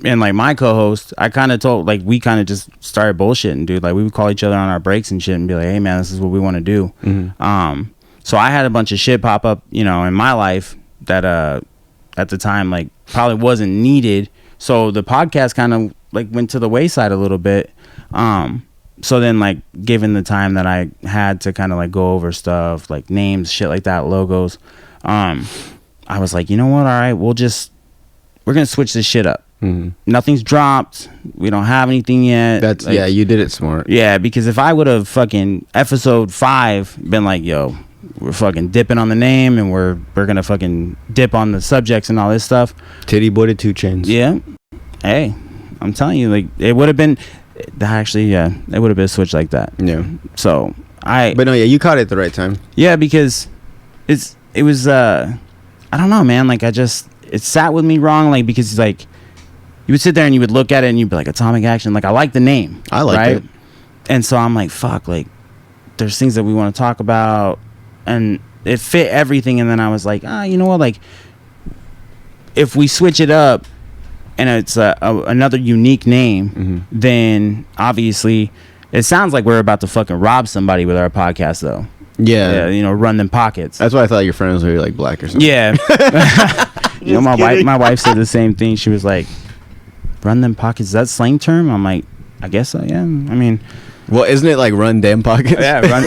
and like my co-host, I kind of told, like, we kind of just started bullshitting, dude. Like we would call each other on our breaks and shit and be like, hey man, this is what we want to do. Mm-hmm. So I had a bunch of shit pop up, in my life that at the time like probably wasn't needed. So the podcast kind of like went to the wayside a little bit. So then, like, given the time that I had to kind of like go over stuff like names, shit like that, logos, I was like, you know what? All right, we're gonna switch this shit up. Mm-hmm. Nothing's dropped. We don't have anything yet. That's like, yeah, you did it smart. Yeah, because if I would have fucking episode 5 been like, yo, we're fucking dipping on the name and we're gonna fucking dip on the subjects and all this stuff. Titty boy to 2 Chains. Yeah. Hey, I'm telling you, like, it would have been actually, yeah, it would have been a switch like that. Yeah. So but no, yeah, you caught it at the right time. Yeah, because it was I don't know, man, like it sat with me wrong, like, because it's like you would sit there and you would look at it and you'd be like, Atomic Action, like, I like the name. I like it. And so I'm like, fuck, like there's things that we want to talk about, and it fit everything. And then I was like, you know what, like if we switch it up and it's another unique name, mm-hmm. then obviously it sounds like we're about to fucking rob somebody with our podcast, though. Yeah. Run them pockets. That's why I thought your friend was really like black or something. Yeah. My wife said the same thing. She was like, run them pockets, is that slang term? I'm like, I guess so, yeah. I mean, well, isn't it like run damn pockets? Yeah, run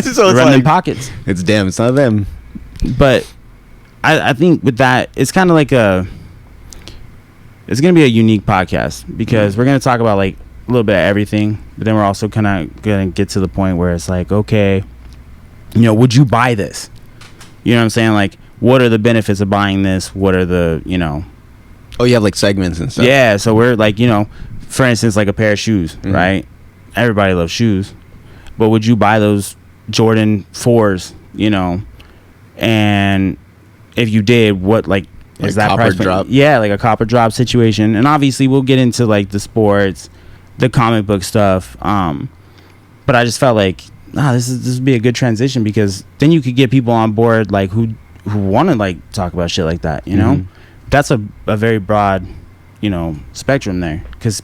so run them pockets. It's damn, it's not them. But I think with that, it's kind of like it's going to be a unique podcast, because we're going to talk about like a little bit of everything, but then we're also kind of going to get to the point where it's like, okay, would you buy this? You know what I'm saying? Like, what are the benefits of buying this? What are the, Oh, you have like segments and stuff. Yeah, so we're like, for instance, like a pair of shoes, mm-hmm. right? Everybody loves shoes, but would you buy those Jordan 4s, and if you did, what, like is that copper price drop? Yeah, like a copper drop situation. And obviously we'll get into like the sports, the comic book stuff, but I just felt like this would be a good transition, because then you could get people on board like who want to like talk about shit like that, Mm-hmm. That's a very broad spectrum there, because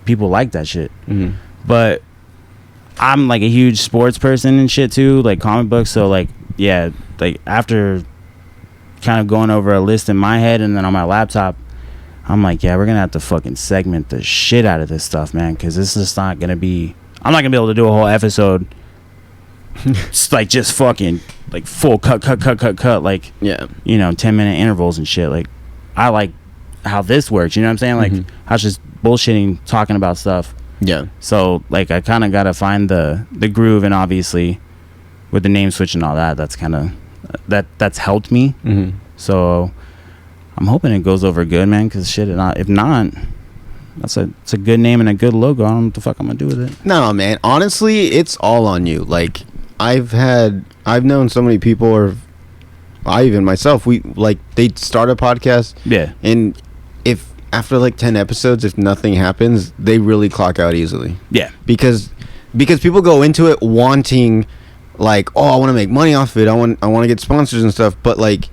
people like that shit. Mm-hmm. But I'm like a huge sports person and shit too, like comic books. So like, yeah, like after kind of going over a list in my head and then on my laptop, I'm like, yeah, we're gonna have to fucking segment the shit out of this stuff, man, because this is not gonna be I'm not gonna be able to do a whole episode. It's like just fucking like full cut, like 10-minute intervals and shit. Like I like how this works. You know what I'm saying? Like I was just bullshitting, talking about stuff. Yeah. So like I kind of gotta find the groove, and obviously with the name switch and all that, that's kind of that's helped me. So I'm hoping it goes over good, man. Because shit, if not, it's a good name and a good logo. I don't know what the fuck I'm gonna do with it. No, man. Honestly, it's all on you. Like I've known so many people, or I even myself, they start a podcast. Yeah. And if after like 10 episodes, if nothing happens, they really clock out easily. Yeah. Because people go into it wanting like, oh, I want to make money off of it. I want to get sponsors and stuff, but like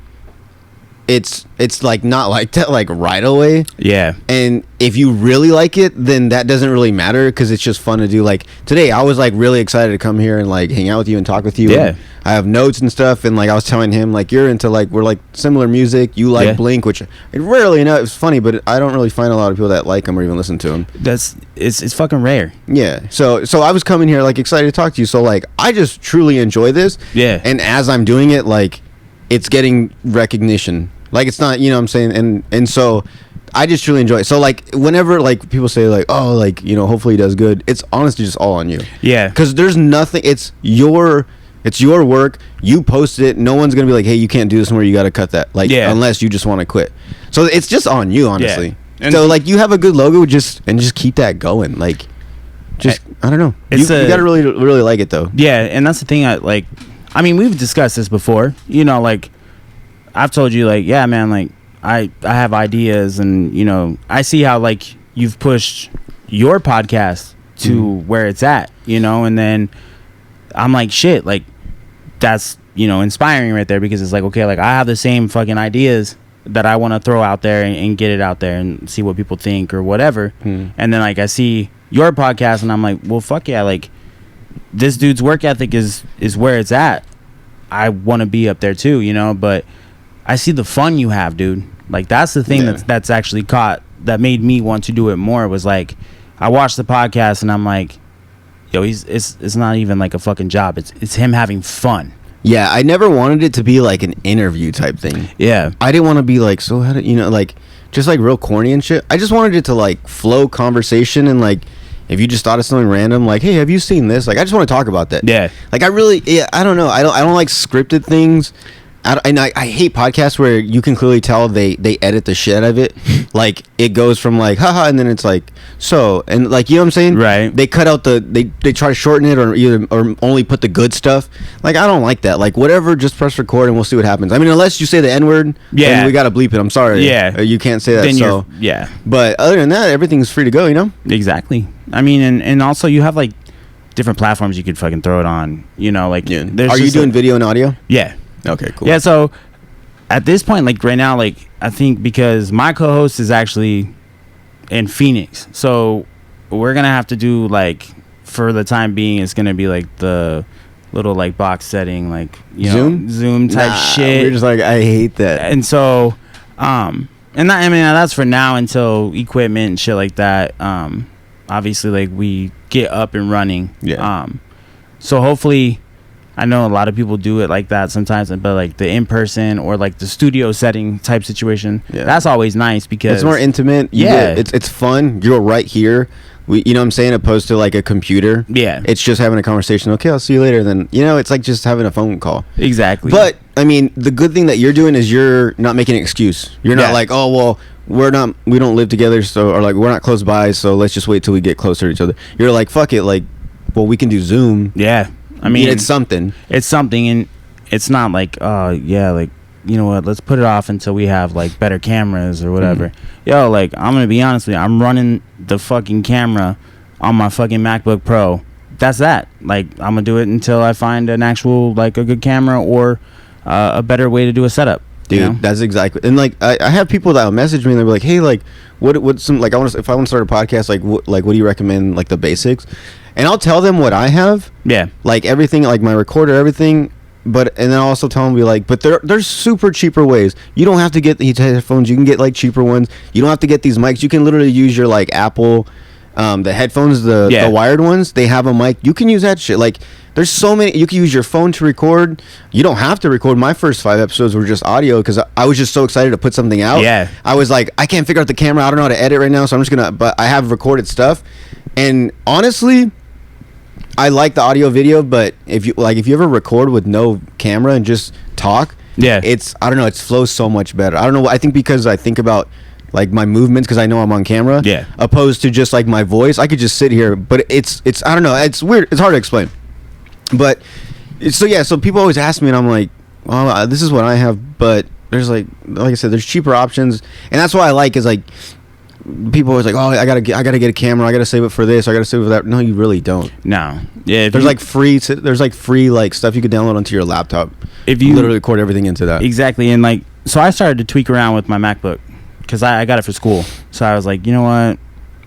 it's like not like that like right away. Yeah. And if you really like it, then that doesn't really matter, because it's just fun to do. Like today I was like really excited to come here and like hang out with you and talk with you. Yeah. I have notes and stuff, and like I was telling him like you're into like we're like similar music. You like Blink, which I rarely know. It's funny, but I don't really find a lot of people that like them or even listen to them. It's fucking rare. Yeah. So I was coming here like excited to talk to you. So like I just truly enjoy this. Yeah. And as I'm doing it, like it's getting recognition. Like it's not, you know what I'm saying? And so I just truly enjoy it. So like whenever like people say like, oh, like, you know, hopefully he does good, it's honestly just all on you. Yeah. Because there's nothing, it's your work. You post it. No one's gonna be like, hey, you can't do this more, you gotta cut that. Like unless you just want to quit. So it's just on you, honestly. Yeah. So like you have a good logo, just keep that going. Like just I don't know. You gotta really really like it though. Yeah, and that's the thing. I mean, we've discussed this before. You know, like I've told you, like, yeah, man, like I have ideas, and you know, I see how like you've pushed your podcast to where it's at, you know, and then I'm like, shit, like that's, you know, inspiring right there, because it's like, okay, like I have the same fucking ideas that I want to throw out there and get it out there and see what people think or whatever. And then like I see your podcast and I'm like, well, fuck yeah, like this dude's work ethic is where it's at. I want to be up there too, you know, but I see the fun you have, dude. Like that's the thing that's actually that made me want to do it more, was like I watched the podcast and I'm like, yo, it's not even like a fucking job. It's him having fun. Yeah, I never wanted it to be like an interview type thing. Yeah. I didn't want to be like, so how did, you know, like just like real corny and shit. I just wanted it to like flow conversation, and like if you just thought of something random, like, hey, have you seen this? Like I just want to talk about that. Yeah. Like I don't know. I don't like scripted things. I hate podcasts where you can clearly tell they edit the shit out of it. Like it goes from like haha, and then it's like so, and like, you know what I'm saying? Right. They cut out they try to shorten it, or only put the good stuff. Like I don't like that. Like whatever, just press record and we'll see what happens. I mean, unless you say the N-word, then we gotta bleep it. I'm sorry. Yeah. You can't say that. Then yeah. But other than that, everything's free to go. You know? Exactly. I mean, and also you have like different platforms you could fucking throw it on. You know, like are you doing video and audio? Yeah. Okay, cool. Yeah, so at this point, like right now, like I think because my co-host is actually in Phoenix, so we're gonna have to do like, for the time being, it's gonna be like the little like box setting, like, you know, Zoom type shit. We're just like, I hate that. And so, and that, I mean, that's for now until equipment and shit like that. Obviously, like we get up and running. Yeah. So hopefully. I know a lot of people do it like that sometimes, but like the in-person or like the studio setting type situation, that's always nice because it's more intimate. It's fun. You're right here. You know what I'm saying? Opposed to like a computer. Yeah. It's just having a conversation. Okay, I'll see you later. Then, you know, it's like just having a phone call. Exactly. But I mean, the good thing that you're doing is you're not making an excuse. You're not like, oh, well, we don't live together, so, or like we're not close by, so let's just wait till we get closer to each other. You're like, fuck it. Like, well, we can do Zoom. Yeah. I mean, it's something. It's something, and it's not like, like, you know what, let's put it off until we have like better cameras or whatever. Yo, like, I'm gonna be honest with you, I'm running the fucking camera on my fucking MacBook Pro. That's that. Like, I'm gonna do it until I find an actual, like, a good camera or a better way to do a setup. Dude, you know? That's exactly. And like, I have people that will message me and they'll be like, hey, like, what's some, like, if I want to start a podcast, like, what do you recommend, like the basics? And I'll tell them what I have. Yeah. Like everything, like my recorder, everything. And then I'll also tell them, be like, but there's super cheaper ways. You don't have to get these headphones. You can get like cheaper ones. You don't have to get these mics. You can literally use your like Apple The headphones, the wired ones, they have a mic. You can use that shit. Like, there's so many. You can use your phone to record. You don't have to record. My first 5 episodes were just audio because I was just so excited to put something out. Yeah. I was like, I can't figure out the camera. I don't know how to edit right now, so I'm just gonna. But I have recorded stuff, and honestly, I like the audio video. But if you ever record with no camera and just talk, I don't know. It flows so much better. I don't know. I think because I think about like my movements because I know I'm on camera. Yeah. Opposed to just like my voice, I could just sit here. But it's I don't know. It's weird. It's hard to explain. But so people always ask me, and I'm like, well, this is what I have. But there's like I said, there's cheaper options, and that's what I like is like people always like, oh, I gotta get a camera, I gotta save it for this, I gotta save it for that. No, you really don't. No. Yeah. There's like free like stuff you could download onto your laptop. If you literally record everything into that. Exactly, and like so I started to tweak around with my MacBook because I got it for school. So I was like, you know what,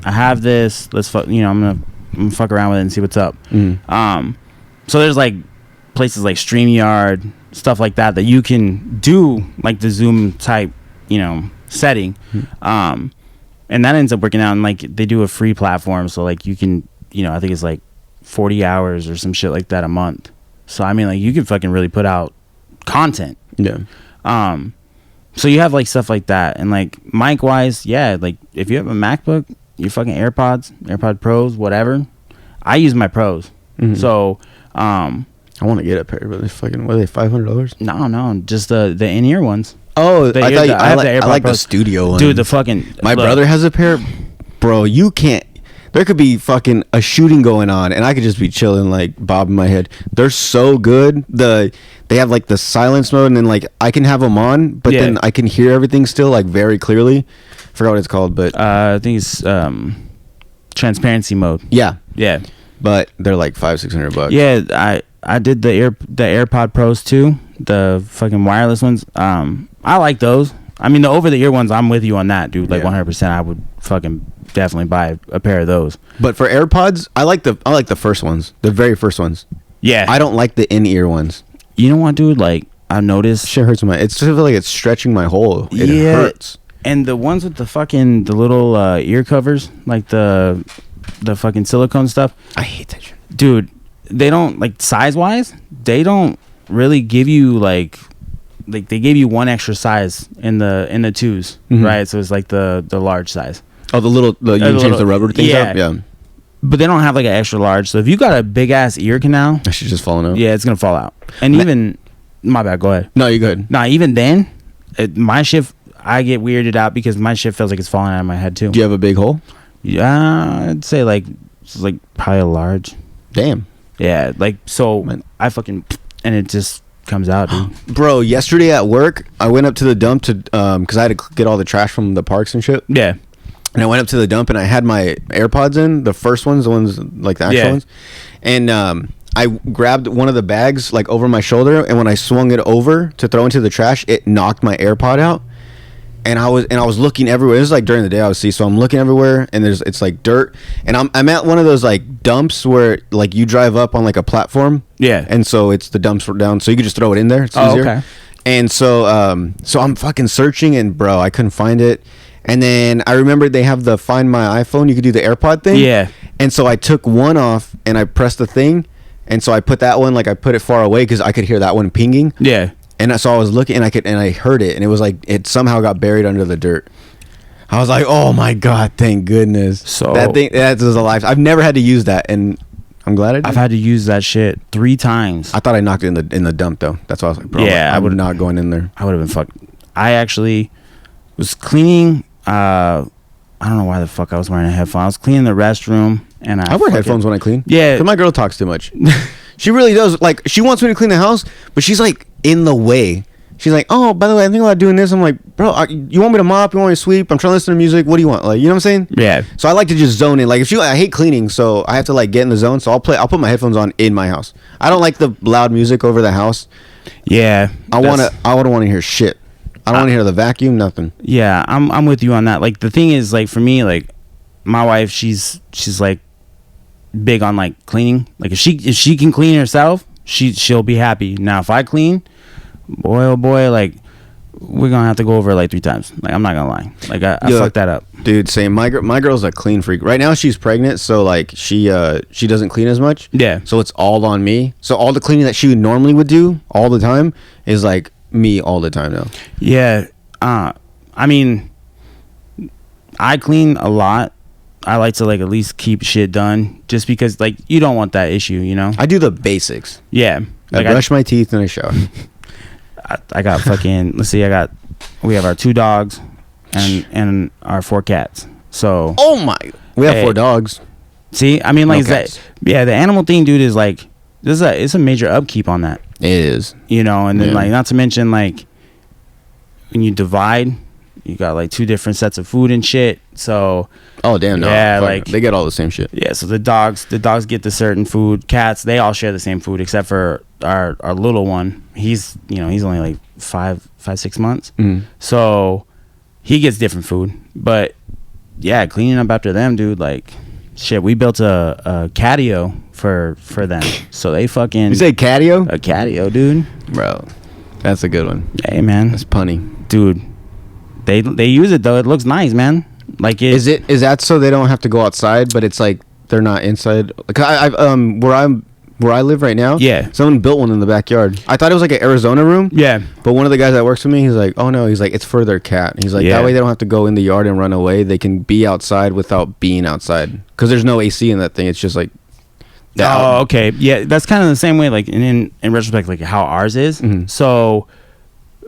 I have this. Let's I'm gonna fuck around with it and see what's up. So there's like places like StreamYard, stuff like that you can do like the Zoom type, setting. And that ends up working out, and like they do a free platform, so like you can, I think it's like 40 hours or some shit like that a month. So I mean, like you can fucking really put out content. Yeah. So you have like stuff like that, and like mic wise, like if you have a MacBook, your fucking AirPod Pros, whatever. I use my Pros. So I want to get a pair, but they're fucking, what are they, $500? No, just the in-ear ones. Oh, I like the studio one. Dude, the fucking... My brother has a pair. Bro, you can't... There could be fucking a shooting going on, and I could just be chilling, like, bobbing my head. They're so good. They have, like, the silence mode, and then, like, I can have them on, but then I can hear everything still, like, very clearly. Forgot what it's called, but... I think it's transparency mode. Yeah. Yeah. But they're, like, $500-$600. Yeah, I did the AirPod Pros, too. The fucking wireless ones. I like those. I mean, the over-the-ear ones, I'm with you on that, dude. Like 100%, I would fucking definitely buy a pair of those. But for AirPods, I like the first ones, the very first ones. Yeah, I don't like the in-ear ones. You know what, dude? Like I noticed, shit hurts my. It's just like it's stretching my hole. It hurts. And the ones with the little ear covers, like the fucking silicone stuff. I hate that shit, dude. They don't like size-wise. They don't really give you like they gave you one extra size in the twos, right? So it's like the large size. Oh, you can change the rubber things up? Yeah. But they don't have like an extra large. So if you got a big ass ear canal, that shit's just falling out. Yeah, it's gonna fall out. And even my bad, go ahead. No, you're good. Nah, even then, my shit, I get weirded out because my shit feels like it's falling out of my head too. Do you have a big hole? Yeah, I'd say like it's like probably a large. Damn. Yeah, like so I fucking and it just comes out, dude. Bro, yesterday at work, I went up to the dump to because I had to get all the trash from the parks and shit. Yeah. And I went up to the dump and I had my AirPods in, the first ones, the ones like the actual ones. And I grabbed one of the bags like over my shoulder, and when I swung it over to throw into the trash, it knocked my AirPod out. And I was looking everywhere. This is like during the day, obviously, so I'm looking everywhere, and it's like dirt. And I'm at one of those like dumps where like you drive up on like a platform. Yeah. And so it's the dumps down, so you can just throw it in there. It's easier. Okay. And so I'm fucking searching, and bro, I couldn't find it. And then I remembered they have the Find My iPhone. You could do the AirPod thing. Yeah. And so I took one off and I pressed the thing, and so I put that one I put it far away because I could hear that one pinging. Yeah. And so I was looking, and I heard it, and it was like it somehow got buried under the dirt. I was like, oh my god, thank goodness. So that was a life. I've never had to use that, and I'm glad I did. I've had to use that shit 3 times. I thought I knocked it in the dump though. That's why I was like, bro, yeah, I would not going in there. I would have been fucked. I actually was cleaning. I don't know why the fuck I was wearing a headphone. I was cleaning the restroom, and I wear headphones when I clean. Yeah, because my girl talks too much. She really does. Like, she wants me to clean the house, but she's like in the way. She's like, oh, by the way, I think about doing this. I'm like, bro, you want me to mop? You want me to sweep? I'm trying to listen to music. What do you want? Like, you know what I'm saying? Yeah. So I like to just zone in. Like, I hate cleaning, so I have to like get in the zone. So I'll put my headphones on in my house. I don't like the loud music over the house. Yeah. I wouldn't want to hear shit. I don't want to hear the vacuum, nothing. Yeah, I'm with you on that. Like, the thing is, like, for me, like, my wife, she's like big on like cleaning. Like, if she can clean herself, she'll be happy. Now, if I clean, boy, oh boy, like, we're gonna have to go over it like 3 times. Like, I'm not gonna lie. Like, I fucked that up, dude. Same. My girl's a clean freak. Right now she's pregnant, so like she doesn't clean as much. Yeah. So it's all on me. So all the cleaning that she normally would do all the time is like me all the time now. Yeah. I mean, I clean a lot. I like to like at least keep shit done, just because like you don't want that issue, you know. I do the basics. Yeah. Like I brush my teeth and I shower. I got fucking. Let's see. We have our 2 dogs, and our 4 cats. So. Oh my! We have 4 dogs. See, I mean, like that. Yeah, the animal thing, dude, is like it's a major upkeep on that. It is. You know, and then like not to mention like when you divide, you got like 2 different sets of food and shit. So. Oh damn! No. Yeah, like they get all the same shit. Yeah, so the dogs get the certain food. Cats, they all share the same food except for our little one. He's only like 5-6 months. So he gets different food. But yeah, cleaning up after them, dude. Like shit, we built a catio for them. So they fucking. You say catio? A catio, dude. Bro, that's a good one. Hey man, that's punny, dude. They use it though. It looks nice, man. Like is that so they don't have to go outside, but it's like they're not inside? Like where I live right now. Yeah. Someone built one in the backyard. I thought it was like an Arizona room. Yeah. But one of the guys that works with me, he's like, oh no, he's like, it's for their cat. He's like, that way they don't have to go in the yard and run away. They can be outside without being outside because there's no AC in that thing. It's just like. Oh, okay. Yeah, that's kind of the same way. Like in retrospect, like how ours is. So.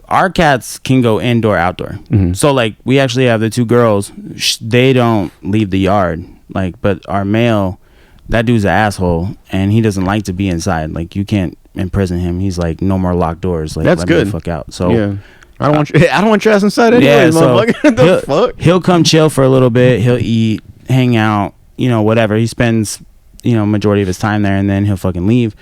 Our cats can go indoor, outdoor. So like we actually have the 2 girls. They don't leave the yard. Like, but our male, that dude's an asshole, and he doesn't like to be inside. Like you can't imprison him. He's like, no more locked doors. Like that's let good. Me the fuck out. So yeah, I don't want your ass inside anyway. Yeah, so the fuck? He'll come chill for a little bit. He'll eat, hang out, whatever. He spends majority of his time there, and then he'll fucking leave.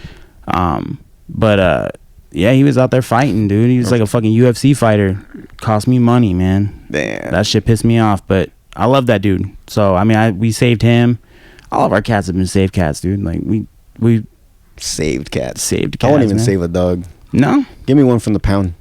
Yeah, he was out there fighting, dude. He was like a fucking UFC fighter. Cost me money, man. Damn. That shit pissed me off, but I love that dude. So, I mean, we saved him. All of our cats have been saved cats, dude. Like, we saved cats. Saved cats, I won't even man. save a dog. No? Give me one from the pound.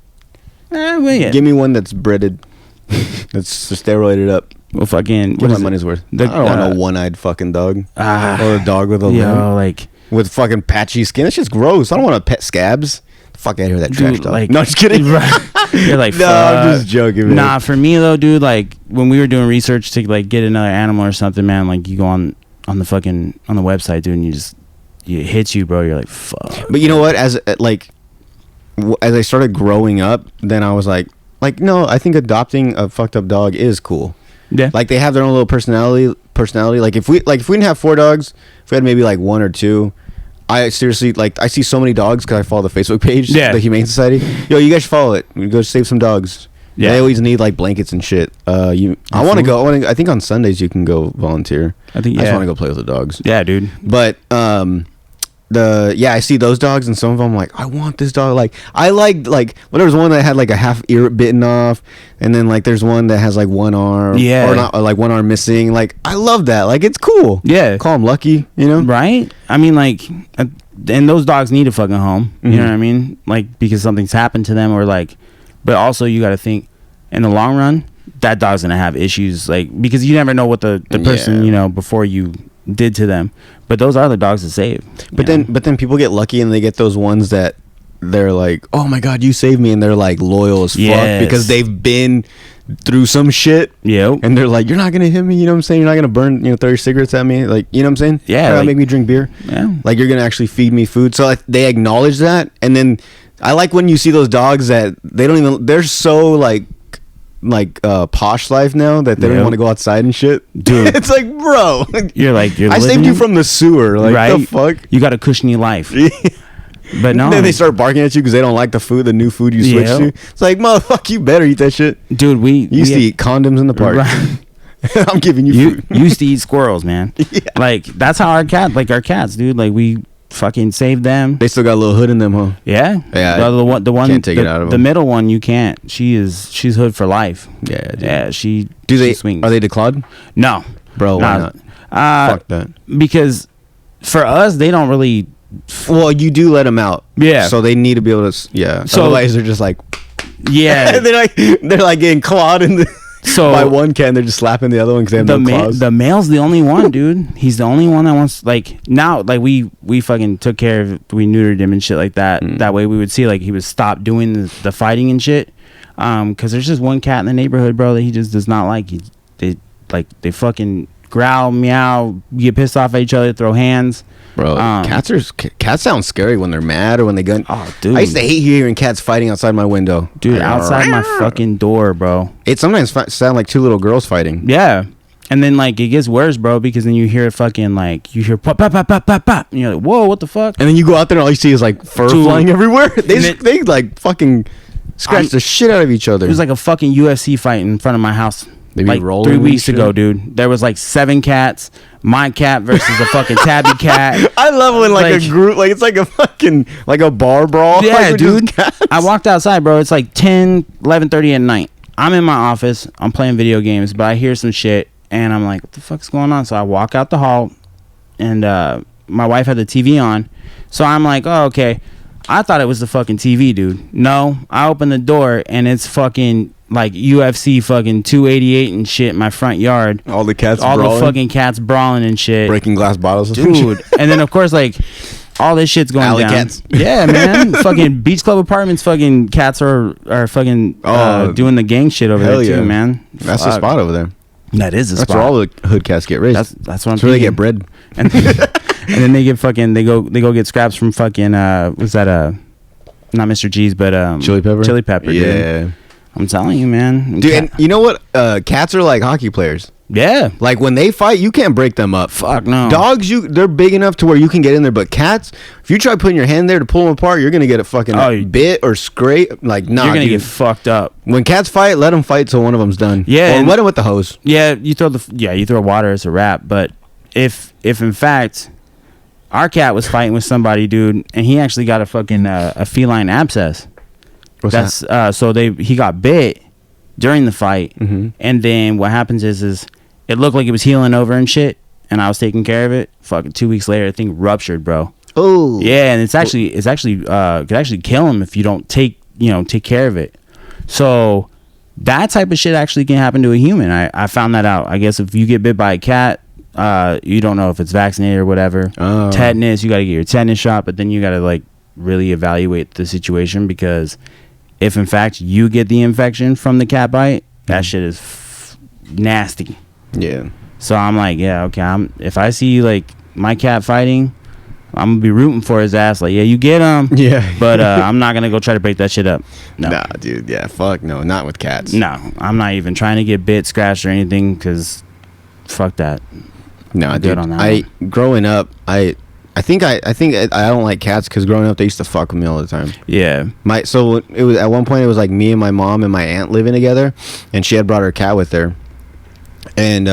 Give me one that's breaded. That's steroided up. Well, fucking... Get my money's worth. I don't want a one-eyed fucking dog. Or a dog with a limb. Like... With fucking patchy skin. That's just gross. I don't want to pet scabs. Fuck out of here, that trash dog. Like, no, just kidding. You're like, no, I'm just joking, man. Nah, for me though, dude, like when we were doing research to like get another animal or something, man, like you go on the website, dude, and it hits you, bro. You're like, fuck. But you know what? As I started growing up, then I was like, no, I think adopting a fucked up dog is cool. Yeah. Like they have their own little personality. Like if we didn't have 4 dogs, if we had maybe like 1 or 2. I seriously, like, I see so many dogs because I follow the Facebook page, the Humane Society. Yo, you guys should follow it. We go save some dogs. Yeah, they always need like blankets and shit. I want to go. I think on Sundays you can go volunteer. I just want to go play with the dogs. Yeah, dude. But I see those dogs and some of them I'm like, I want this dog. Like I like well, there was one that had like a half ear bitten off, and then like there's one that has like 1 arm, or not, or like 1 arm missing. Like I love that. Like it's cool. Yeah, call them lucky, right? I mean, like, and those dogs need a fucking home. You know what I mean? Like because something's happened to them, or like, but also you got to think in the long run that dog's gonna have issues, like because you never know what the person before you did to them. But those are the dogs to save. But then people get lucky and they get those ones that they're like, oh my god, you saved me, and they're like loyal as fuck because they've been through some shit. Yep. And they're like, you're not gonna hit me, you know what I'm saying? You're not gonna burn, throw your cigarettes at me, like, you know what I'm saying? Yeah. You're not gonna make me drink beer. Yeah. Like you're gonna actually feed me food. So they acknowledge that, and then I like when you see those dogs that they're so like posh life now that they don't want to go outside and shit, dude. It's like, bro, I saved you from the sewer, like, right? The fuck, you got a cushiony life. But no, then they start barking at you because they don't like the new food you switch to. It's like, motherfucker, you better eat that shit. Dude, we used to eat condoms in the park. Right. I'm giving you food. Used to eat squirrels, man. Yeah. Like that's how our cats, dude. Like we fucking saved them. They still got a little hood in them, huh? Yeah. The one can't take it out of them. The middle one you can't. She's hood for life. Yeah, dude. Yeah. She swings. Are they declawed? No, bro. Why not? Fuck that. Because for us, they don't really. Well, you do let them out. Yeah. So they need to be able to. Yeah. So otherwise, they're just like. Yeah. they're like getting clawed in the by one cat, and they're just slapping the other one because they have no claws. The male's the only one, dude. He's the only one that wants, like, now, like, we fucking took care of it. We neutered him and shit like that. That way we would see, like, he would stop doing the fighting and shit. Because there's just one cat in the neighborhood, bro, that he just does not like. They fucking growl, meow, get pissed off at each other, throw hands. Bro, cats sound scary when they're mad or when they gun. Oh, dude. I used to hate hearing cats fighting outside my window. Dude, outside my fucking door, bro. It sometimes sound like two little girls fighting. Yeah. And then, like, it gets worse, bro, because then you hear fucking, like, you hear pop, pop, pop, pop, pop, pop. And you're like, whoa, what the fuck? And then you go out there and all you see is, like, fur flying everywhere. They like, fucking scratch the shit out of each other. There's, like, a fucking UFC fight in front of my house. Like 3 weeks ago, dude. There was like 7 cats. My cat versus a fucking tabby cat. I love when like a group, like it's like a fucking like a bar brawl. Yeah, like, dude. I walked outside, bro. It's like 11:30 at night. I'm in my office. I'm playing video games, but I hear some shit, and I'm like, what the fuck's going on? So I walk out the hall, and my wife had the TV on. So I'm like, oh, okay. I thought it was the fucking TV, dude. No, I open the door, and it's fucking like UFC fucking 288 and shit in my front yard. All the cats the fucking cats brawling and shit. Breaking glass bottles. Dude. And then, of course, like, all this shit's going Alley down. Cats. Yeah, man. Fucking Beach Club Apartments fucking cats are fucking doing the gang shit over there, too, man. That's the spot over there. That is the spot. That's where all the hood cats get raised. That's what I'm That's where they get bread. And then they get fucking, they go get scraps from fucking, what's that, not Mr. G's, but Chili Pepper? Chili Pepper, yeah. Dude. I'm telling you, man. Dude, and you know what? Cats are like hockey players. Yeah. Like when they fight, you can't break them up. Fuck no. Dogs, they're big enough to where you can get in there, but cats, if you try putting your hand there to pull them apart, you're gonna get a fucking bit or scrape. Like, nah, you're gonna get fucked up. When cats fight, let them fight till one of them's done. Yeah, or let them with the hose. Yeah, you throw water, it's a wrap. But if in fact our cat was fighting with somebody, dude, and he actually got a fucking a feline abscess. What's that? So he got bit during the fight, and then what happens is it looked like it was healing over and shit, and I was taking care of it. Fucking 2 weeks later, the thing ruptured, bro. Oh yeah, and it's actually could actually kill him if you don't take care of it. So that type of shit actually can happen to a human. I found that out. I guess if you get bit by a cat, you don't know if it's vaccinated or whatever. Tetanus, you got to get your tetanus shot, but then you got to like really evaluate the situation, because if in fact you get the infection from the cat bite, that shit is nasty. Yeah. So I'm like, yeah, okay. If I see like my cat fighting, I'm gonna be rooting for his ass. Like, yeah, you get him. Yeah. But I'm not gonna go try to break that shit up. No. Nah, dude. Yeah, fuck no, not with cats. No, I'm not even trying to get bit, scratched, or anything, because fuck that. No, dude. On that growing up, I think I don't like cats because growing up they used to fuck with me all the time. Yeah. So it was at one point it was like me and my mom and my aunt living together, and she had brought her cat with her, and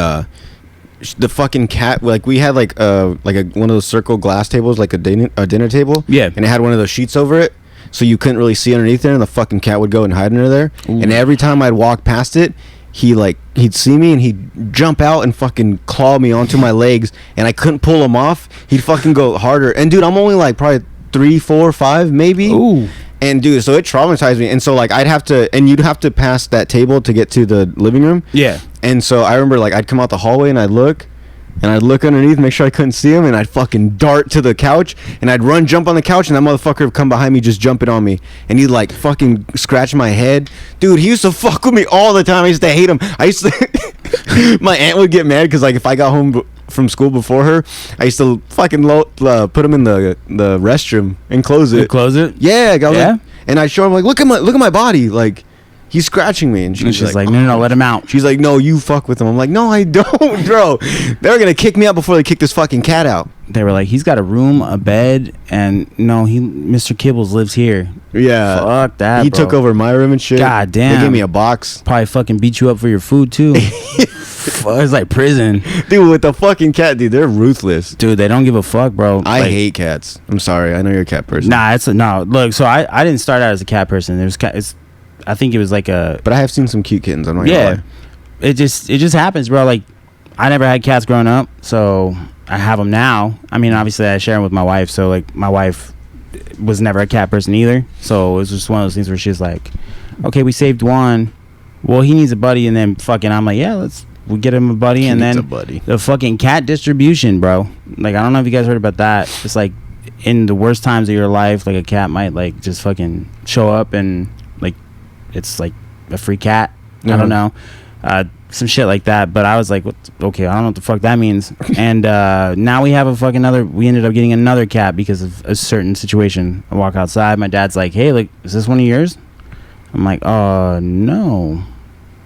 the fucking cat, like we had like one of those circle glass tables, like a dinner table. Yeah. And it had one of those sheets over it, so you couldn't really see underneath there, and the fucking cat would go and hide under there. Ooh. And every time I'd walk past it, he'd see me and he'd jump out and fucking claw me onto my legs, and I couldn't pull him off. He'd fucking go harder. And dude, I'm only like probably 3, 4, 5 maybe. Ooh. And dude, so it traumatized me. And so like you'd have to pass that table to get to the living room. Yeah. And so I remember like I'd come out the hallway and I'd look underneath, make sure I couldn't see him, and I'd fucking dart to the couch, and I'd jump on the couch, and that motherfucker would come behind me just jumping on me, and he'd like fucking scratch my head. Dude, he used to fuck with me all the time. I used to hate him. My aunt would get mad because like if I got home from school before her, I used to fucking put him in the restroom and close it. Close it? Yeah. Like, and I'd show him like, look at my body, like he's scratching me, and she's like, no, let him out. She's like, no, you fuck with him. I'm like, no, I don't, bro. They're gonna kick me out before they kick this fucking cat out. They were like, he's got a room, a bed, and no, Mr. Kibbles lives here. Yeah, fuck that. He bro. took over my room and shit. God damn. They gave me a box. Probably fucking beat you up for your food too. It's like prison, dude. With the fucking cat, dude, they're ruthless. Dude, they don't give a fuck, bro. I hate cats. I'm sorry. I know you're a cat person. Nah, no. Look, so I didn't start out as a cat person. I think it was like but I have seen some cute kittens. I'm not gonna lie. It just happens, bro. Like, I never had cats growing up, so I have them now. I mean, obviously I share them with my wife, so like my wife was never a cat person either. So it was just one of those things where she's like, okay, we saved one. Well, he needs a buddy, and then fucking I'm like, yeah, we'll get him a buddy, and then the fucking cat distribution, bro. Like, I don't know if you guys heard about that. It's like in the worst times of your life, like a cat might like just fucking show up and like it's like a free cat. I don't know. Some shit like that. But I was like, okay, I don't know what the fuck that means. And now we have we ended up getting another cat because of a certain situation. I walk outside, my dad's like, hey, like, is this one of yours? I'm like, no.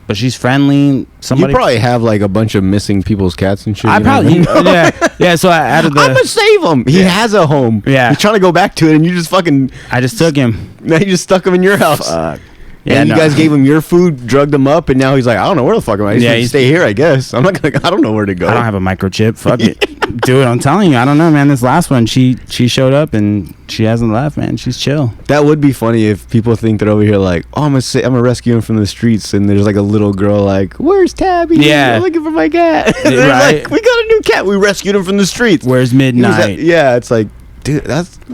But she's friendly. You probably have like a bunch of missing people's cats and shit. I probably, yeah. So I added I'm gonna save him. He has a home. Yeah, he's trying to go back to it, and you just fucking. I just took him. Now you just stuck him in your house. Fuck. Yeah, and you guys gave him your food, drugged him up, and now he's like, I don't know where the fuck am I? He's stay here, I guess. I'm not gonna. I don't know where to go. I don't have a microchip. Fuck it, dude. I'm telling you, I don't know, man. This last one, she showed up and she hasn't left, man. She's chill. That would be funny if people think they're over here like, oh, I'm gonna rescue him from the streets, and there's like a little girl like, where's Tabby? Yeah, I'm looking for my cat. Right. Like, we got a new cat. We rescued him from the streets. Where's Midnight? Yeah, it's like. Dude, that's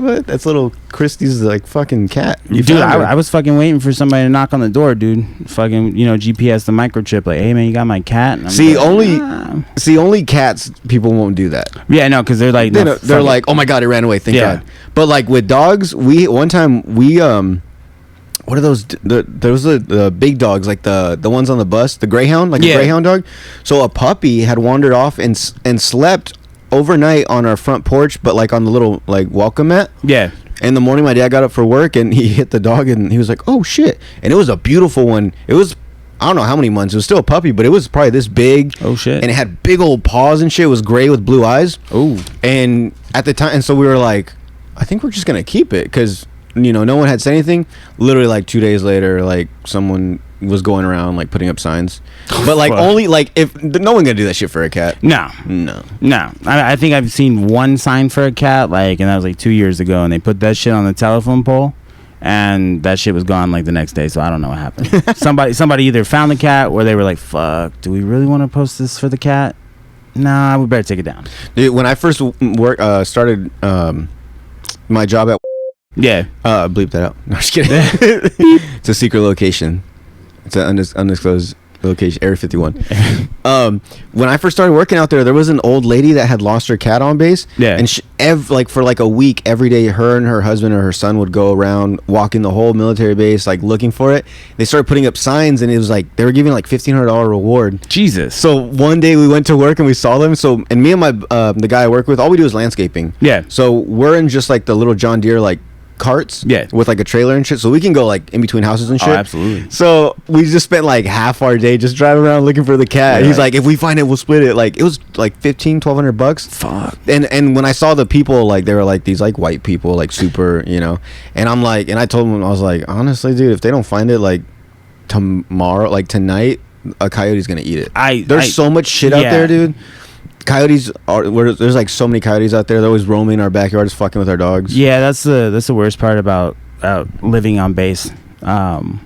little Christy's like fucking cat. Dude, I was fucking waiting for somebody to knock on the door, dude. Fucking, GPS the microchip, like, hey man, you got my cat. And only cats people won't do that. Yeah, no, because they're like, they're like, oh my god, it ran away. Thank God. But like with dogs, one time what are those? Those are the big dogs, like the ones on the bus, the Greyhound, like a Greyhound dog. So a puppy had wandered off and slept overnight on our front porch, but like on the little like welcome mat. Yeah. In the morning, my dad got up for work and he hit the dog and he was like, "Oh shit!" And it was a beautiful one. It was, I don't know how many months. It was still a puppy, but it was probably this big. Oh shit! And it had big old paws and shit. It was gray with blue eyes. Oh. And at the time, and so we were like, I think we're just gonna keep it because no one had said anything. Literally like 2 days later, like someone was going around like putting up signs, but like only like if no one gonna do that shit for a cat. No. I think I've seen one sign for a cat, like, and that was like 2 years ago, and they put that shit on the telephone pole, and that shit was gone like the next day. So I don't know what happened. somebody either found the cat or they were like, "Fuck, do we really want to post this for the cat? Nah, we better take it down." Dude, when I first started my job at bleep that out. No, just kidding. It's a secret location. It's an undisclosed location, Area 51. When I first started working out there was an old lady that had lost her cat on base. Yeah. And like for like a week, every day, her and her husband or her son would go around walking the whole military base, like looking for it. They started putting up signs, and it was like they were giving like $1,500 reward. Jesus. So one day we went to work and we saw them. So, and me and my the guy I work with, all we do is landscaping. Yeah. So we're in just like the little John Deere like carts with like a trailer and shit, so we can go like in between houses and shit. Oh, absolutely. So we just spent like half our day just driving around looking for the cat. Yeah. He's like, if we find it, we'll split it. Like it was like $1,200. Fuck. And when I saw the people, like they were like these like white people, like super, and I'm like, and I told them, I was like, honestly, dude, if they don't find it like tomorrow, like tonight, a coyote's gonna eat it. There's so much shit out there, dude. Coyotes there's like so many coyotes out there. They're always roaming our backyard, just fucking with our dogs. Yeah, that's the worst part about living on base. Like I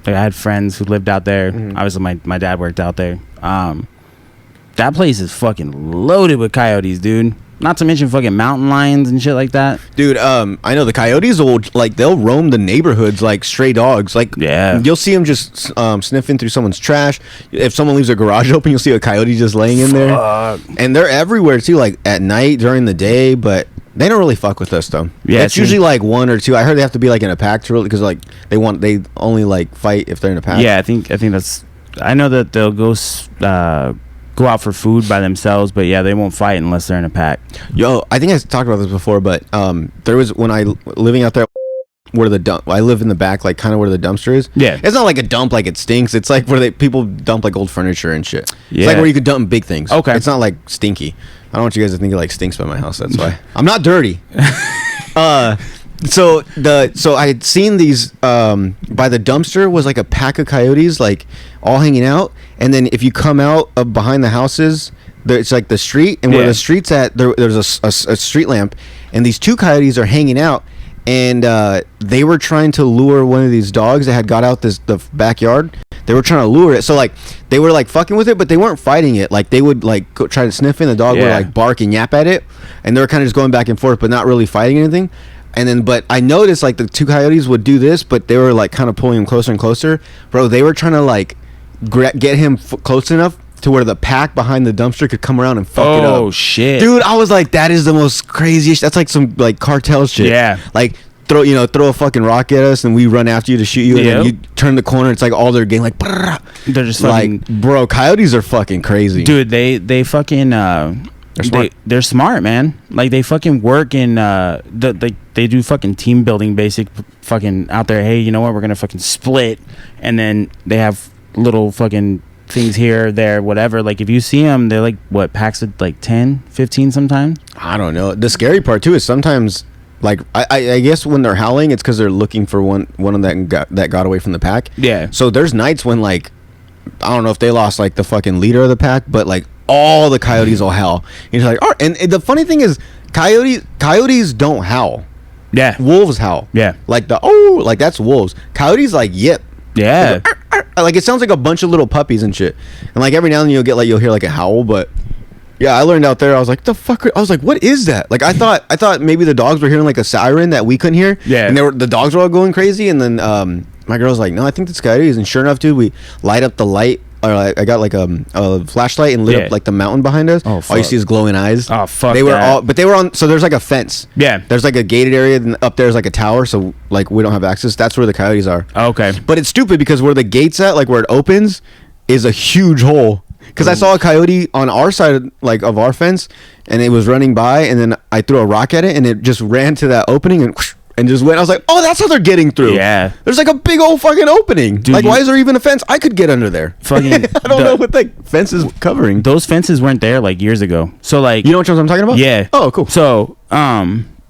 had friends who lived out there. Mm-hmm. Obviously my dad worked out there. That place is fucking loaded with coyotes, dude. Not to mention fucking mountain lions and shit like that. Dude, I know the coyotes will, like, they'll roam the neighborhoods like stray dogs. Like, you'll see them just sniffing through someone's trash. If someone leaves their garage open, you'll see a coyote just laying in there. And they're everywhere, too, like, at night, during the day, but they don't really fuck with us, though. Yeah, it's usually, like, one or two. I heard they have to be, like, in a pack to really, because, like, they only, like, fight if they're in a pack. Yeah, I think that's... I know that they'll go out for food by themselves, but yeah, they won't fight unless they're in a pack. Yo, I think I talked about this before, but there was, when I living out there where I live in the back, like kind of where the dumpster is. Yeah, it's not like a dump like it stinks. It's like where people dump like old furniture and shit. Yeah, it's like where you could dump big things. Okay, it's not like stinky. I don't want you guys to think it like stinks by my house. That's why I'm not dirty. So I had seen these by the dumpster was like a pack of coyotes like all hanging out, and then if you come out behind the houses, it's like the street, and where the street's at, there's a street lamp, and these two coyotes are hanging out, and they were trying to lure one of these dogs that had got out the backyard. They were trying to lure it, so like they were like fucking with it, but they weren't fighting it. Like they would like go try to sniff in, the dog would like bark and yap at it, and they were kind of just going back and forth, but not really fighting anything. And then, but I noticed like the 2 coyotes would do this, but they were like kind of pulling him closer and closer. Bro, they were trying to like get him close enough to where the pack behind the dumpster could come around and fuck it up. Oh shit, dude! I was like, that is the most craziest. That's like some like cartel shit. Yeah, like throw a fucking rock at us and we run after you to shoot you, and then you turn the corner. It's like all their gang like brrr. They're just fucking, like, bro. Coyotes are fucking crazy, dude. They fucking they're smart, man. Like they fucking work in they do fucking team building, basic fucking out there. Hey, you know what? We're gonna fucking split, and then they have little fucking things here, there, whatever. Like if you see them, they're like what, packs of like 10, 15 sometimes. I don't know. The scary part too is sometimes. Like I guess when they're howling, it's because they're looking for one of that got away from the pack. Yeah. So there's nights when like I don't know if they lost like the fucking leader of the pack, but like all the coyotes will howl. And you're like, oh, and the funny thing is, coyotes don't howl. Yeah. Wolves howl. Yeah. Like like that's wolves. Coyotes like yip. Yeah. Like it sounds like a bunch of little puppies and shit. And like every now and then you'll hear like a howl, but. Yeah, I learned out there. I was like, the fuck? I was like, what is that? Like, I thought maybe the dogs were hearing like a siren that we couldn't hear. Yeah. And the dogs were all going crazy. And then my girl's like, no, I think it's coyotes. And sure enough, dude, we light up the light. Or I got like a flashlight and lit up like the mountain behind us. Oh, fuck. All you see is glowing eyes. Oh, fuck. They were on. So there's like a fence. Yeah. There's like a gated area. And up there's like a tower. So like we don't have access. That's where the coyotes are. Okay. But it's stupid because where the gate's at, like where it opens, is a huge hole. Because I saw a coyote on our side of our fence, and it was running by, and then I threw a rock at it, and it just ran to that opening and just went. I was like, oh, that's how they're getting through. Yeah. There's like a big old fucking opening. Dude, like, why is there even a fence? I could get under there. Fucking, I don't know what the fence is covering. Those fences weren't there like years ago. So like, you know what I'm talking about? Yeah. Oh, cool. So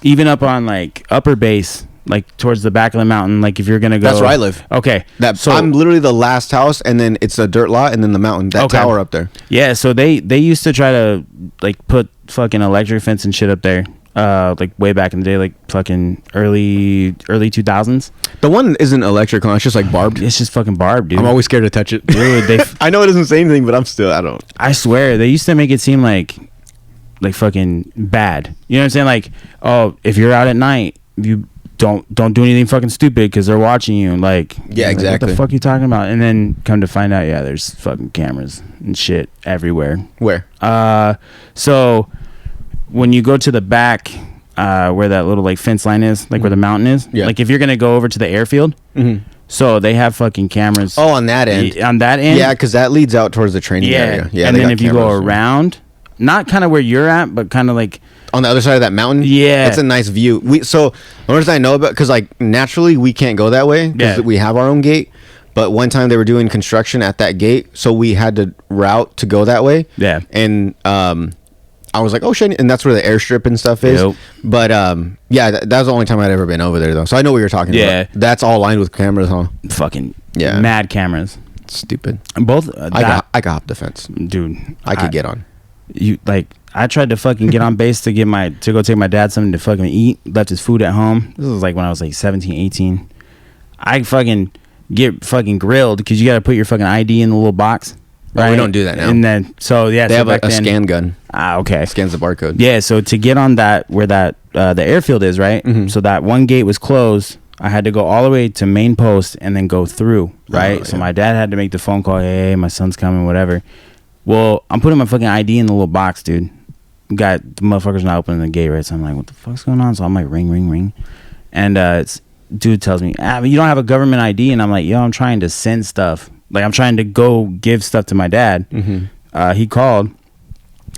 even up on like upper base, like towards the back of the mountain, like if you're gonna go, that's where I live. Okay, so I'm literally the last house, and then it's a dirt lot, and then the mountain, that tower up there. Yeah, so they used to try to like put fucking electric fence and shit up there, like way back in the day, like fucking early 2000s. The one isn't electric, huh? It's just like barbed. It's just fucking barbed, dude. I'm always scared to touch it, dude. I know it doesn't say anything, but I don't. I swear they used to make it seem like fucking bad. You know what I'm saying? Like, oh, if you're out at night, you don't do anything fucking stupid because they're watching you. Like, yeah, exactly. Like, what the fuck are you talking about? And then come to find out, yeah, there's fucking cameras and shit everywhere. Where? So when you go to the back, where that little like fence line is, like where the mountain is, like if you're gonna go over to the airfield, so they have fucking cameras. Oh, on that end. On that end. Yeah, because that leads out towards the training area. Yeah, and then if you go around, not kind of where you're at, but kind of like on the other side of that mountain. Yeah, it's a nice view. So the ones I know about, because like naturally we can't go that way because we have our own gate. But one time they were doing construction at that gate, so we had to route to go that way. Yeah, and I was like, oh shit, and that's where the airstrip and stuff is. Yep. But yeah, that was the only time I'd ever been over there though, so I know what you're talking about. Yeah, that's all lined with cameras, huh? Fucking mad cameras. Stupid. Both. I could hop the fence, dude. I could get on. You like. I tried to fucking get on base to go take my dad something to fucking eat. Left his food at home. This was like when I was like 17, 18. I fucking get fucking grilled because you got to put your fucking ID in the little box. Right? Oh, we don't do that now. And then they have a scan gun. Ah, okay. Scans the barcode. Yeah, so to get on that where that the airfield is, right? Mm-hmm. So that one gate was closed. I had to go all the way to main post and then go through, right? Oh, so my dad had to make the phone call. Hey, my son's coming, whatever. Well, I'm putting my fucking ID in the little box, dude. Got the motherfuckers not opening the gate, right? So I'm like, what the fuck's going on? So I'm like, ring, ring, ring. And dude tells me, you don't have a government ID. And I'm like, yo, I'm trying to send stuff. Like, I'm trying to go give stuff to my dad. Mm-hmm. He called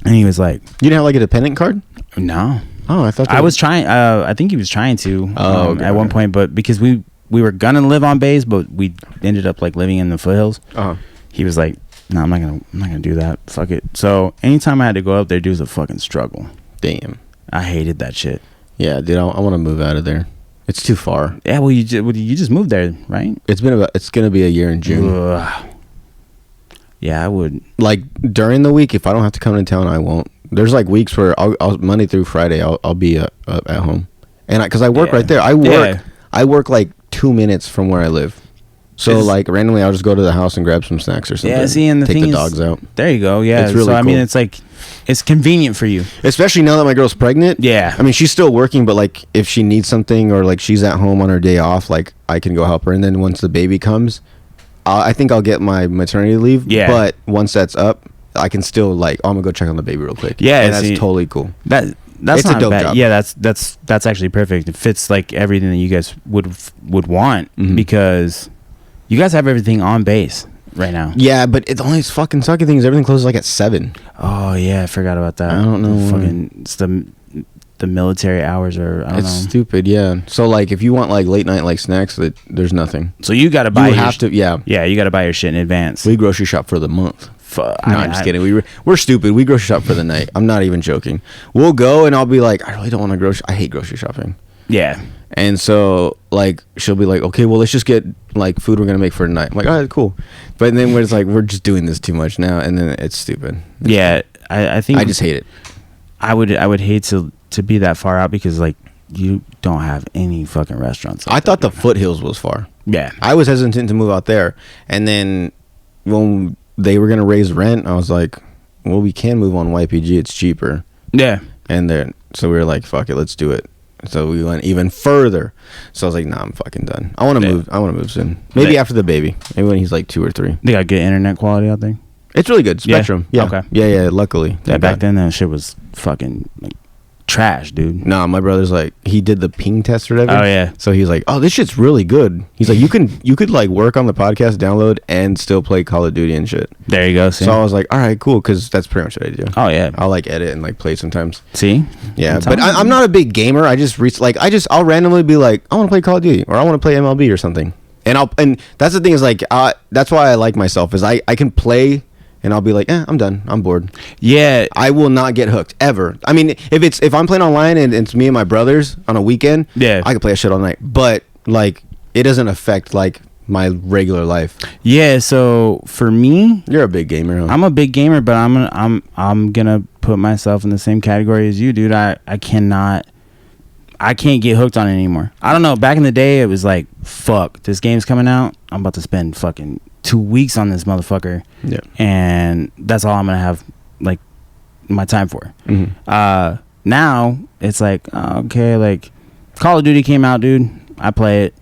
and he was like, you didn't have like a dependent card? No. Oh, I thought I was trying. I think he was trying to at one point, but because we were gonna live on base, but we ended up like living in the foothills. He was like, no, I'm not gonna do that. Fuck it. So anytime I had to go up there, dude, was a fucking struggle. Damn. I hated that shit. Yeah, dude, I want to move out of there. It's too far. Yeah, well, you just moved there, right? It's gonna be a year in June. Ugh. Yeah, I would. Like during the week, if I don't have to come to town, I won't. There's like weeks where I'll Monday through Friday I'll be at home, and because I work right there. I work like 2 minutes from where I live. So like randomly, I'll just go to the house and grab some snacks or something. Yeah, see, and the take the dogs out. There you go. Yeah, it's really so I cool. mean, it's like it's convenient for you, especially now that my girl's pregnant. Yeah, I mean, she's still working, but like if she needs something or like she's at home on her day off, like I can go help her. And then once the baby comes, I think I'll get my maternity leave. Yeah, but once that's up, I can still like, I'm gonna go check on the baby real quick. Yeah, and that's totally cool. That's it's not a dope bad. job. Yeah, that's actually perfect. It fits like everything that you guys would want, because you guys have everything on base right now. Yeah, but the only fucking sucky thing is everything closes like at 7. Oh yeah, I forgot about that. I don't know. Fucking it's the military hours, or I don't know. It's stupid. Yeah. So like if you want like late night like snacks, there's nothing. So you got to buy. You have to. Yeah. Yeah, you got to buy your shit in advance. We grocery shop for the month. I'm just kidding. We're stupid. We grocery shop for the night. I'm not even joking. We'll go and I'll be like, I really don't want to grocery. I hate grocery shopping. Yeah. And so like she'll be like, okay, well let's just get like food we're gonna make for tonight. I'm like, all right, cool. But then it's like we're just doing this too much now, and then it's stupid. Yeah, I think I just hate it. I would hate to be that far out, because like you don't have any fucking restaurants. I thought the foothills was far. Yeah, I was hesitant to move out there, and then when they were gonna raise rent, I was like, well, we can move on YPG. It's cheaper. Yeah, and then so we were like, fuck it, let's do it. So we went even further. So I was like, nah, I'm fucking done. I want to move. I want to move soon. Maybe after the baby. Maybe when he's like 2 or 3. They got good internet quality out there. It's really good. Spectrum. Yeah. Okay. Yeah. Luckily. Yeah. Back then, that shit was fucking like trash, dude. Nah, my brother's like, he did the ping test or whatever. Oh yeah. So he's like, oh, this shit's really good. He's like, you could like work on the podcast, download, and still play Call of Duty and shit. There you go. See? So I was like, all right, cool, because that's pretty much what I do. Oh yeah. I'll like edit and like play sometimes. See? Yeah, but I'm not a big gamer. I'll randomly be like, I want to play Call of Duty, or I want to play MLB or something. And that's the thing is like, that's why I like myself, is I can play. And I'll be like, I'm done. I'm bored. Yeah. I will not get hooked ever. I mean, if I'm playing online and it's me and my brothers on a weekend, yeah, I can play a shit all night. But like, it doesn't affect like my regular life. Yeah. So for me, you're a big gamer. Huh? I'm a big gamer, but I'm gonna put myself in the same category as you, dude. I can't get hooked on it anymore. I don't know. Back in the day, it was like, fuck, this game's coming out. I'm about to spend fucking 2 weeks on this motherfucker. Yeah. And that's all I'm gonna have like my time for. Now it's like, okay, like Call of Duty came out, dude. I play it.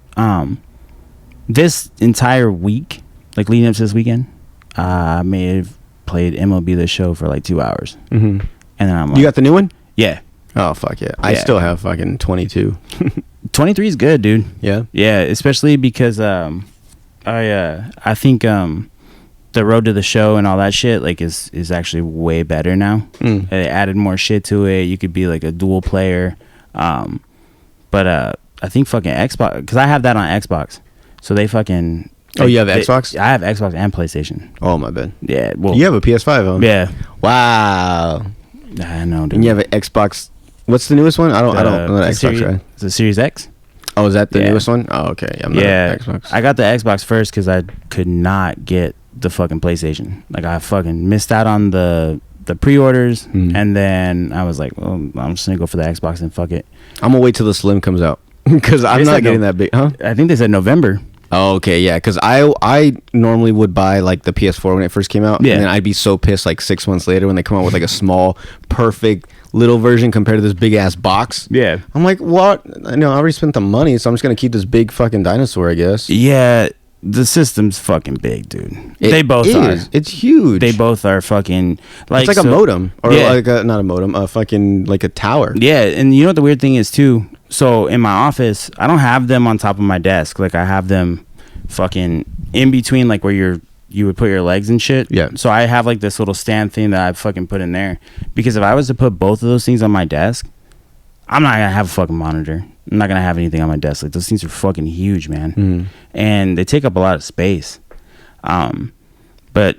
This entire week, like leading up to this weekend, I may have played MLB The Show for like 2 hours. And then I'm like, you got the new one? Yeah. Oh fuck yeah. I still have fucking 22. 23 is good, dude. Yeah. Yeah, especially because I think the road to the show and all that shit like is actually way better now. They added more shit to it. You could be like a dual player. But I think fucking Xbox, because I have that on Xbox. So they fucking... Oh, you have Xbox? I have Xbox and PlayStation. Oh, my bad. Yeah. Well, you have a PS5, huh? Yeah. Wow. I know, dude. And you have an Xbox... What's the newest one? I'm not Xbox, right? It's a Series X. Oh, is that the newest one? Oh, okay. I'm not Xbox. I got the Xbox first because I could not get the fucking PlayStation. Like, I fucking missed out on the pre-orders, and then I was like, well, I'm just gonna go for the Xbox and fuck it. I'm gonna wait till the Slim comes out because I'm not getting that big, huh? I think they said November. Oh, okay, yeah, because I normally would buy like the PS4 when it first came out, and then I'd be so pissed like 6 months later when they come out with like a small, perfect little version compared to this big ass box. Yeah, I'm like, what? I know I already spent the money, so I'm just gonna keep this big fucking dinosaur, I guess. Yeah, the system's fucking big, dude. They both are. It's huge. They both are fucking like. It's like a modem, or like not a modem, a fucking like a tower. Yeah, and you know what the weird thing is too. So in my office, I don't have them on top of my desk. Like I have them fucking in between, like where you would put your legs and shit. Yeah. So I have like this little stand thing that I fucking put in there, because if I was to put both of those things on my desk, I'm not gonna have a fucking monitor. I'm not gonna have anything on my desk. Like those things are fucking huge, man, and they take up a lot of space. But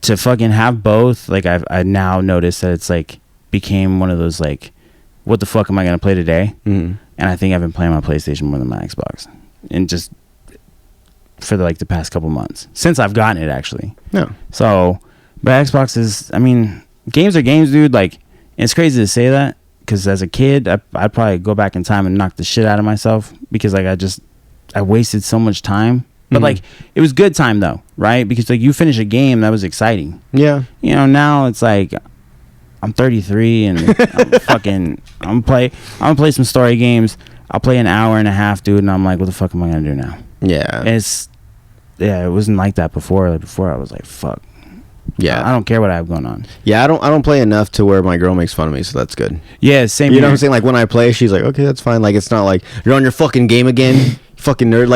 to fucking have both, like I now noticed that it's like became one of those like, what the fuck am I gonna play today? And I think I've been playing my PlayStation more than my Xbox, and just for the past couple months since I've gotten it, actually. Yeah. So, but Xbox is, I mean, games are games, dude. Like, it's crazy to say that, because as a kid, I'd probably go back in time and knock the shit out of myself, because like I wasted so much time. But like, it was good time though, right? Because like you finish a game that was exciting. Yeah. You know, now it's like I'm 33 and I'm gonna play some story games. I'll play an hour and a half, dude, and I'm like, what the fuck am I gonna do now? Yeah. It wasn't like that before. Like before I was like, fuck. Yeah. I don't care what I have going on. Yeah, I don't play enough to where my girl makes fun of me, so that's good. Yeah, same. You know what I'm saying? Like when I play, she's like, okay, that's fine. Like it's not like you're on your fucking game again, fucking nerd.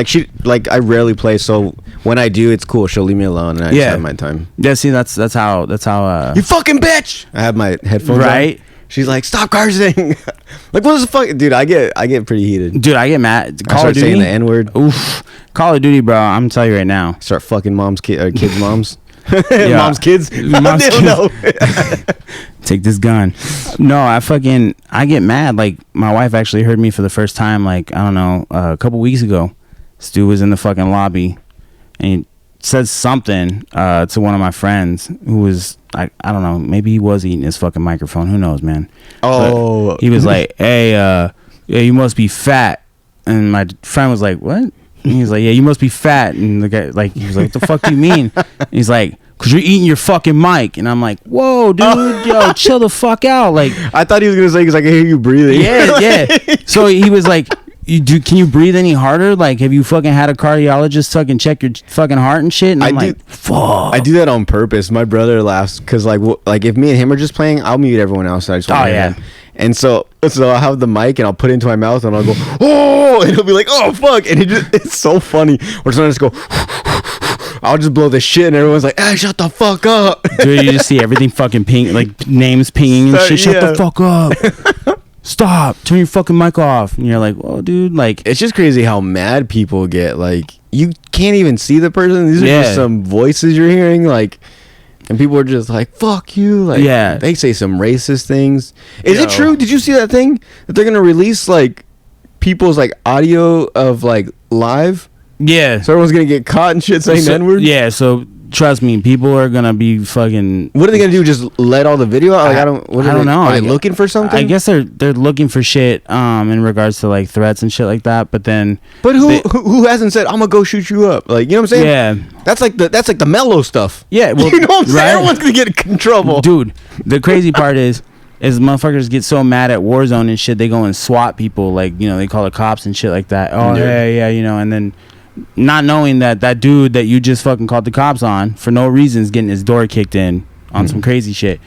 Like I rarely play, so when I do, it's cool. She'll leave me alone, and I just have my time. Yeah, see, that's how. You fucking bitch! I have my headphones right. on. She's like, stop cursing. Like, what is the fuck, dude? I get pretty heated. Dude, I get mad. Call of Duty, saying the N-word. Oof, Call of Duty, bro. I'm telling you right now. Start fucking kids' moms. Yeah. Mom's kids. Mom's kids. No. Take this gun. No, I get mad. Like my wife actually heard me for the first time. Like I don't know, a couple weeks ago. Stu was in the fucking lobby, and he said something to one of my friends who was I don't know. Maybe he was eating his fucking microphone. Who knows, man? Oh, but he was like, "Hey, yeah, you must be fat." And my friend was like, "What?" And he was like, "Yeah, you must be fat." And the guy, like, he was like, "What the fuck do you mean?" And he's like, "Cause you're eating your fucking mic." And I'm like, "Whoa, dude, yo, chill the fuck out." Like, I thought he was gonna say because I can hear you breathing. Yeah. So he was like, can you breathe any harder? Like, have you fucking had a cardiologist fucking check your fucking heart and shit? And I'm like, fuck. I do that on purpose. My brother laughs because like if me and him are just playing, I'll mute everyone else. And I just want to hear him. And so I'll have the mic and I'll put it into my mouth and I'll go, oh, and he'll be like, oh fuck, and it's so funny. Or sometimes I just go, I'll just blow the shit and everyone's like, hey, shut the fuck up. Dude, you just see everything fucking ping, like names pinging and shit. Shut the fuck up. Stop. Turn your fucking mic off. And you're like, well, dude, like, it's just crazy how mad people get. Like, you can't even see the person. These are just some voices you're hearing, like, and people are just like, fuck you. Like, they say some racist things. Is it true? Did you see that thing that they're gonna release like people's like audio of like live? Yeah. So everyone's gonna get caught and shit saying the N-word? Yeah, so trust me, people are gonna be fucking. What are they gonna do? Just let all the video out? Like, I don't know. Are they looking for something? I guess they're looking for shit in regards to like threats and shit like that. But who hasn't said I'm gonna go shoot you up? Like, you know what I'm saying? Yeah. That's like the mellow stuff. Yeah. Well, you know what I'm saying? Everyone's gonna get in trouble, dude. The crazy part is motherfuckers get so mad at Warzone and shit, they go and swat people. Like, you know, they call the cops and shit like that. Oh yeah, you know, and then. Not knowing that dude that you just fucking called the cops on for no reason is getting his door kicked in on some crazy shit.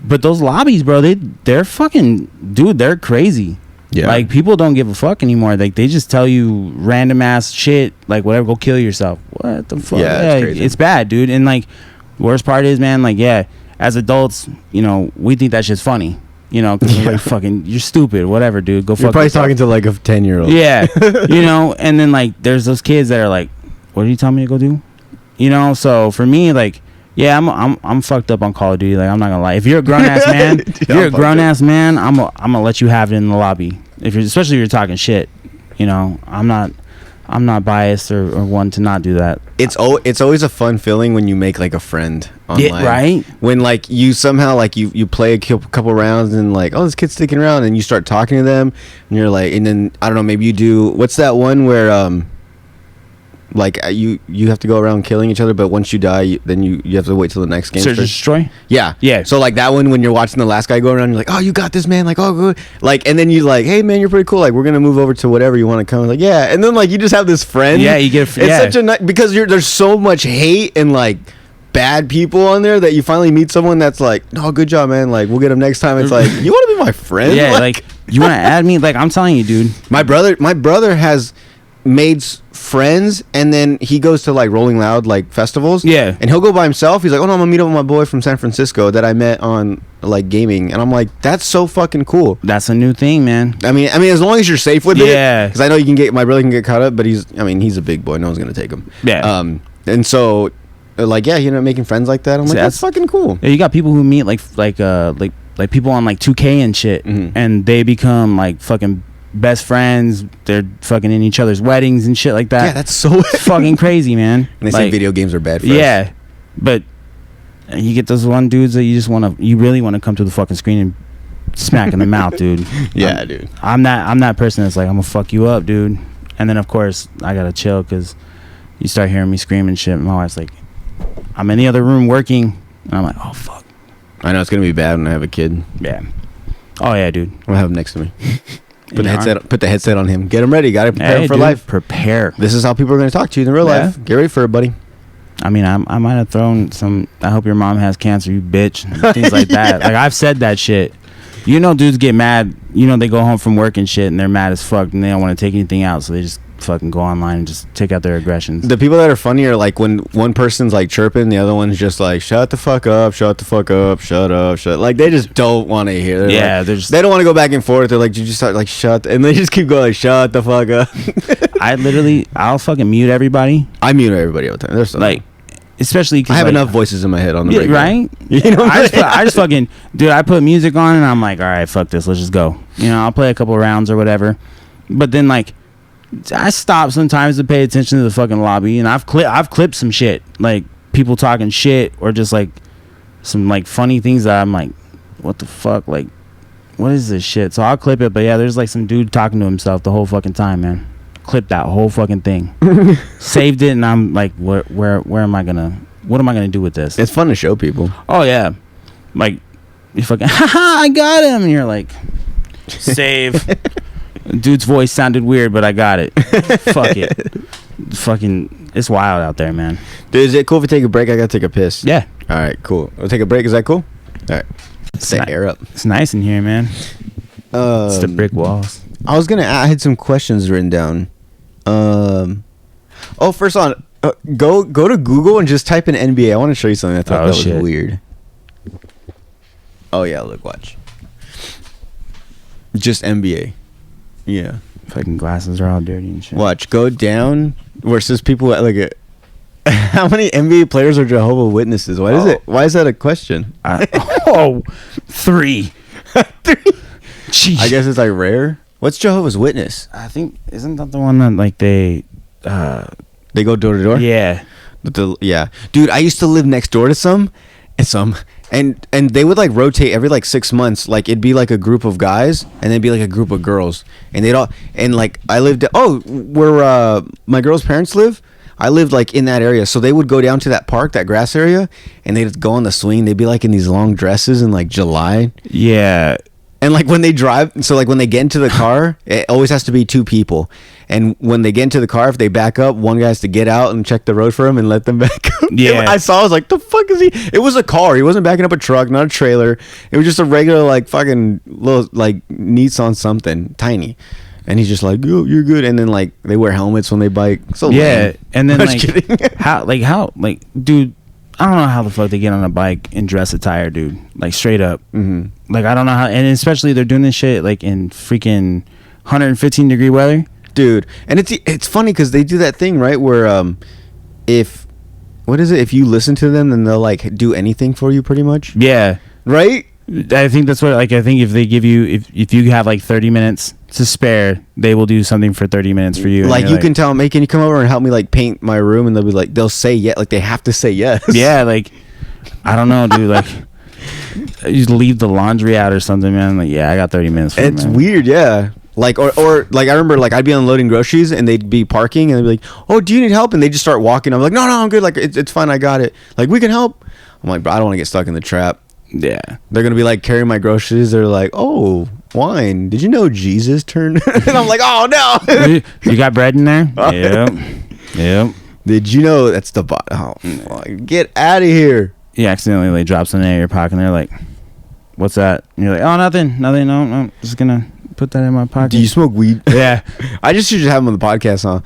But those lobbies, bro, they're fucking, dude, they're crazy. Yeah. Like, people don't give a fuck anymore. Like, they just tell you random ass shit, like, whatever, go kill yourself. What the fuck? Yeah, it's bad, dude. And, like, worst part is, man, like, yeah, as adults, you know, we think that shit's funny. You know, because like, fucking, you're stupid, whatever, dude. Go fuck You're probably yourself. talking to like a 10-year-old. Yeah, you know, and then like there's those kids that are like, "What are you telling me to go do?" You know, so for me, like, yeah, I'm fucked up on Call of Duty. Like, I'm not gonna lie. If you're a grown ass man, I'm gonna let you have it in the lobby. Especially if you're talking shit. You know, I'm not biased or one to not do that. It's always a fun feeling when you make like a friend online. Yeah, right? When like you somehow like you play a couple rounds and like, oh, this kid's sticking around, and you start talking to them and you're like, and then I don't know, maybe you do, what's that one where like you have to go around killing each other, but once you die, then you have to wait till the next game. Search and destroy? Yeah. So like that one, when you're watching the last guy go around, you're like, oh, you got this, man. Like, oh, good. Like, and then you like, hey, man, you're pretty cool. Like, we're gonna move over to whatever you want to come. Like, yeah. And then like you just have this friend. Yeah, you get. It's such a because there's so much hate and like bad people on there that you finally meet someone that's like, no, good job, man. Like, we'll get him next time. It's like, you want to be my friend? Yeah, like you want to add me? Like, I'm telling you, dude. My brother has made friends, and then he goes to like Rolling Loud like festivals, and he'll go by himself. He's like, oh no, I'm gonna meet up with my boy from San Francisco that I met on like gaming, and I'm like, that's so fucking cool. That's a new thing, man. I mean as long as you're safe with it, because I know my brother can get caught up, but he's a big boy, no one's gonna take him. And so like, yeah, you know, making friends like that, I'm like, that's fucking cool. Yeah, you got people who meet like people on like 2K and shit, and they become like fucking best friends. They're fucking in each other's weddings and shit like that. Yeah, that's so fucking crazy, man. And they say video games are bad for us. Yeah, but you get those one dudes that you really want to come to the fucking screen and smack in the mouth, dude. Yeah, dude. I'm that person that's like, I'm gonna fuck you up, dude. And then of course I gotta chill because you start hearing me screaming shit. My wife's like, I'm in the other room working, and I'm like, oh fuck. I know it's gonna be bad when I have a kid. Yeah. Oh yeah, dude. I'll have him next to me. Put the headset on him. Get him ready. Got to prepare him for life. Prepare. This is how people are going to talk to you in real life. Get ready for it, buddy. I mean, I might have thrown some. I hope your mom has cancer, you bitch. Things like that. Like I've said that shit. You know, dudes get mad. You know, they go home from work and shit, and they're mad as fuck, and they don't want to take anything out, so they just fucking go online and just take out their aggressions. The people that are funny are like when one person's like chirping, the other one's just like, shut the fuck up, shut the fuck up, shut up, shut. Like they just don't want to hear. They're they don't want to go back and forth. They're like, you just start like shut, and they just keep going like, shut the fuck up. I'll fucking mute everybody. I mute everybody all the time. There's like, especially because I have enough voices in my head on the radio. Right? You know, I just fucking, dude, I put music on and I'm like, all right, fuck this, let's just go. You know, I'll play a couple rounds or whatever, but then like I stop sometimes to pay attention to the fucking lobby, and I've clipped some shit, like people talking shit or just like some like funny things that I'm like, what the fuck, like what is this shit? So I'll clip it, but yeah, there's like some dude talking to himself the whole fucking time, man. Clip that whole fucking thing. Saved it, and I'm like, where am I gonna, what am I gonna do with this? It's fun to show people. Oh yeah, like you fucking haha, I got him, and you're like, save. Dude's voice sounded weird, but I got it. Fuck it. Fucking, it's wild out there, man. Dude, is it cool if we take a break? I gotta take a piss. Yeah. All right, cool. We'll take a break. Is that cool? All right. Set air up. It's nice in here, man. It's the brick walls. I had some questions written down. First on, go to Google and just type in NBA. I want to show you something. I thought that was weird. Oh yeah, look, watch. Just NBA. Yeah. Fucking glasses are all dirty and shit. Watch, go down where it says people like how many NBA players are Jehovah's Witnesses? Why is that a question? 3. 3. Jeez. I guess it's like rare. What's Jehovah's Witness? I think, isn't that the one that like they go door to door? Yeah. Yeah. Dude, I used to live next door to some and they would like rotate every like 6 months. Like it'd be like a group of guys and then be like a group of girls, and they'd all, and like I lived where my girl's parents live. I lived like in that area, so they would go down to that park, that grass area, and they'd go on the swing. They'd be like in these long dresses in like July. Yeah. And like when they drive, so like when they get into the car, it always has to be 2 people. And when they get into the car, if they back up, one guy has to get out and check the road for them and let them back up. Yeah. I was like, the fuck is he? It was a car. He wasn't backing up a truck, not a trailer. It was just a regular like fucking little like Nissan something, tiny. And he's just like, oh, you're good. And then like they wear helmets when they bike. So yeah. lame. And then like how dude, I don't know how the fuck they get on a bike in dress attire, dude. Like straight up. Mm-hmm. Like I don't know how, and especially they're doing this shit like in freaking 115-degree weather, dude. And it's funny because they do that thing right where if you listen to them, then they'll like do anything for you, pretty much. Yeah. Right. I think that's what, like, I think if they give you, if you have like 30 minutes to spare, they will do something for 30 minutes for you. Like you can tell them, hey, can you come over and help me like paint my room? And they'll be like, they'll say yeah, like they have to say yes. Yeah, like I don't know, dude. Like you leave the laundry out or something, man. Like yeah, I got 30 minutes. For it's weird, yeah. Like or like I remember like I'd be unloading groceries and they'd be parking and they'd be like, oh, do you need help? And they just start walking. I'm like, no, I'm good. Like it's fine, I got it. Like we can help. I'm like, bro, I don't want to get stuck in the trap. Yeah, they're gonna be like carrying my groceries. They're like, oh, wine. Did you know Jesus turned? And I'm like, oh no. You got bread in there? Yep. Did you know that's the oh, fuck. Get out of here. You accidentally like drop something in your pocket and they're like, what's that? And you're like, oh, nothing. No, just gonna put that in my pocket. Do you smoke weed? Yeah. I just should have him on the podcast, huh?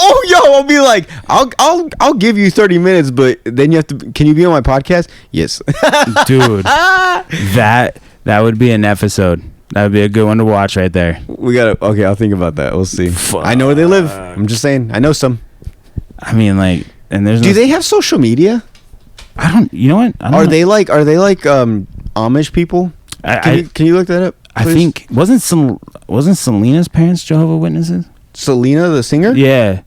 Oh, yo, I'll be like, I'll give you 30 minutes, but then you have to, can you be on my podcast? Yes. Dude, that would be an episode. That would be a good one to watch right there. Okay, I'll think about that. We'll see. Fuck. I know where they live. I'm just saying, I know some. I mean, like, and there's do they have social media? You know what? Are they like Amish people? Can you look that up, please? I think, wasn't Selena's parents Jehovah's Witnesses? Selena, the singer? Yeah.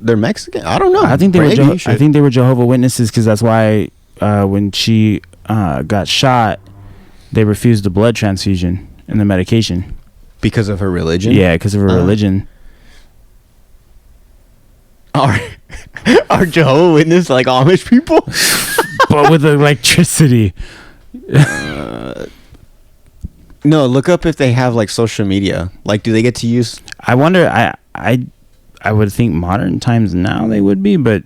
They're Mexican? I don't know. I think they were Jehovah's Witnesses because that's why when she got shot, they refused the blood transfusion and the medication. Because of her religion? Yeah, because of her religion. Are Jehovah's Witnesses like Amish people? But with electricity. No, look up if they have like social media. Like, do they get to use? I wonder. I would think modern times now they would be, but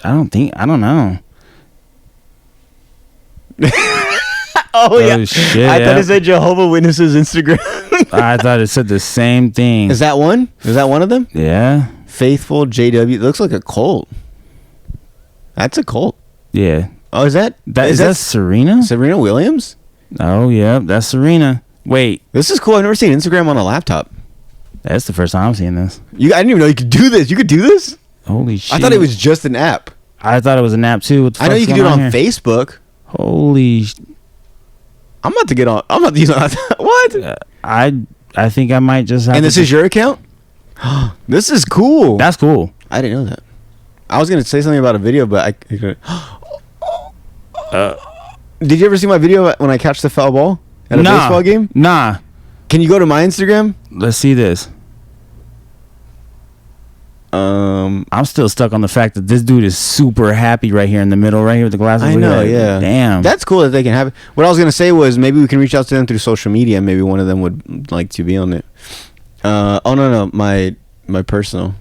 I don't know. Oh yeah, shit, I thought it said Jehovah's Witnesses Instagram. I thought it said the same thing. Is that one? Is that one of them? Yeah. Faithful JW. It looks like a cult. That's a cult. Yeah. Oh, is that Serena? Serena Williams? Oh yeah, that's Serena. Wait, this is cool. I've never seen Instagram on a laptop. That's the first time I'm seeing this. I didn't even know you could do this. You could do this? Holy shit! I thought it was just an app. I thought it was an app too. I know you can do it on Facebook. Holy. I'm about to get on. I'm about to use on. What? I think I might just have. And this is your account? This is cool. That's cool. I didn't know that. I was gonna say something about a video, but did you ever see my video when I catch the foul ball at a baseball game? Nah. Can you go to my Instagram? Let's see this. I'm still stuck on the fact that this dude is super happy right here in the middle, right here with the glasses. I know, yeah. Damn. That's cool that they can have it. What I was gonna say was maybe we can reach out to them through social media. Maybe one of them would like to be on it. Oh no, my personal.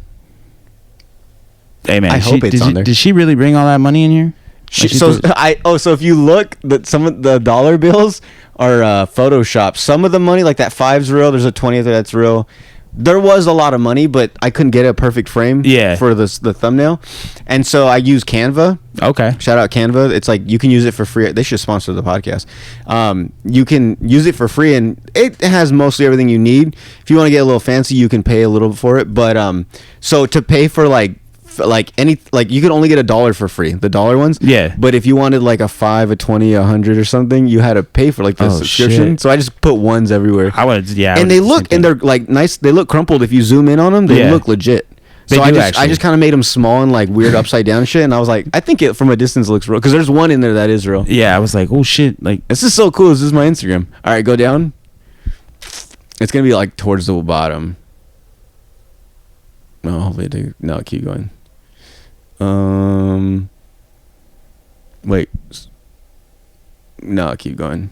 Hey man, I hope it's on there. Did she really bring all that money in here? So if you look, that some of the dollar bills are photoshopped. Some of the money, like that 5's real. There's a 20th that's real. There was a lot of money, but I couldn't get a perfect frame for the thumbnail, and so I use Canva. Okay, shout out Canva. It's like you can use it for free. They should sponsor the podcast. You can use it for free, and it has mostly everything you need. If you want to get a little fancy, you can pay a little for it. But so to pay for like you could only get $1 for free, the dollar ones. Yeah. But if you wanted like a 5, a 20, 100 or something, you had to pay for like the subscription. Shit. So I just put ones everywhere. And they look, and they're like nice. They look crumpled. If you zoom in on them, they look legit. So I just kind of made them small and like weird upside down shit. And I was like, I think it from a distance looks real, because there's one in there that is real. Yeah, I was like, oh shit, like this is so cool. This is my Instagram. All right, go down. It's gonna be like towards the bottom. No, hopefully no, keep going. Wait. No, keep going.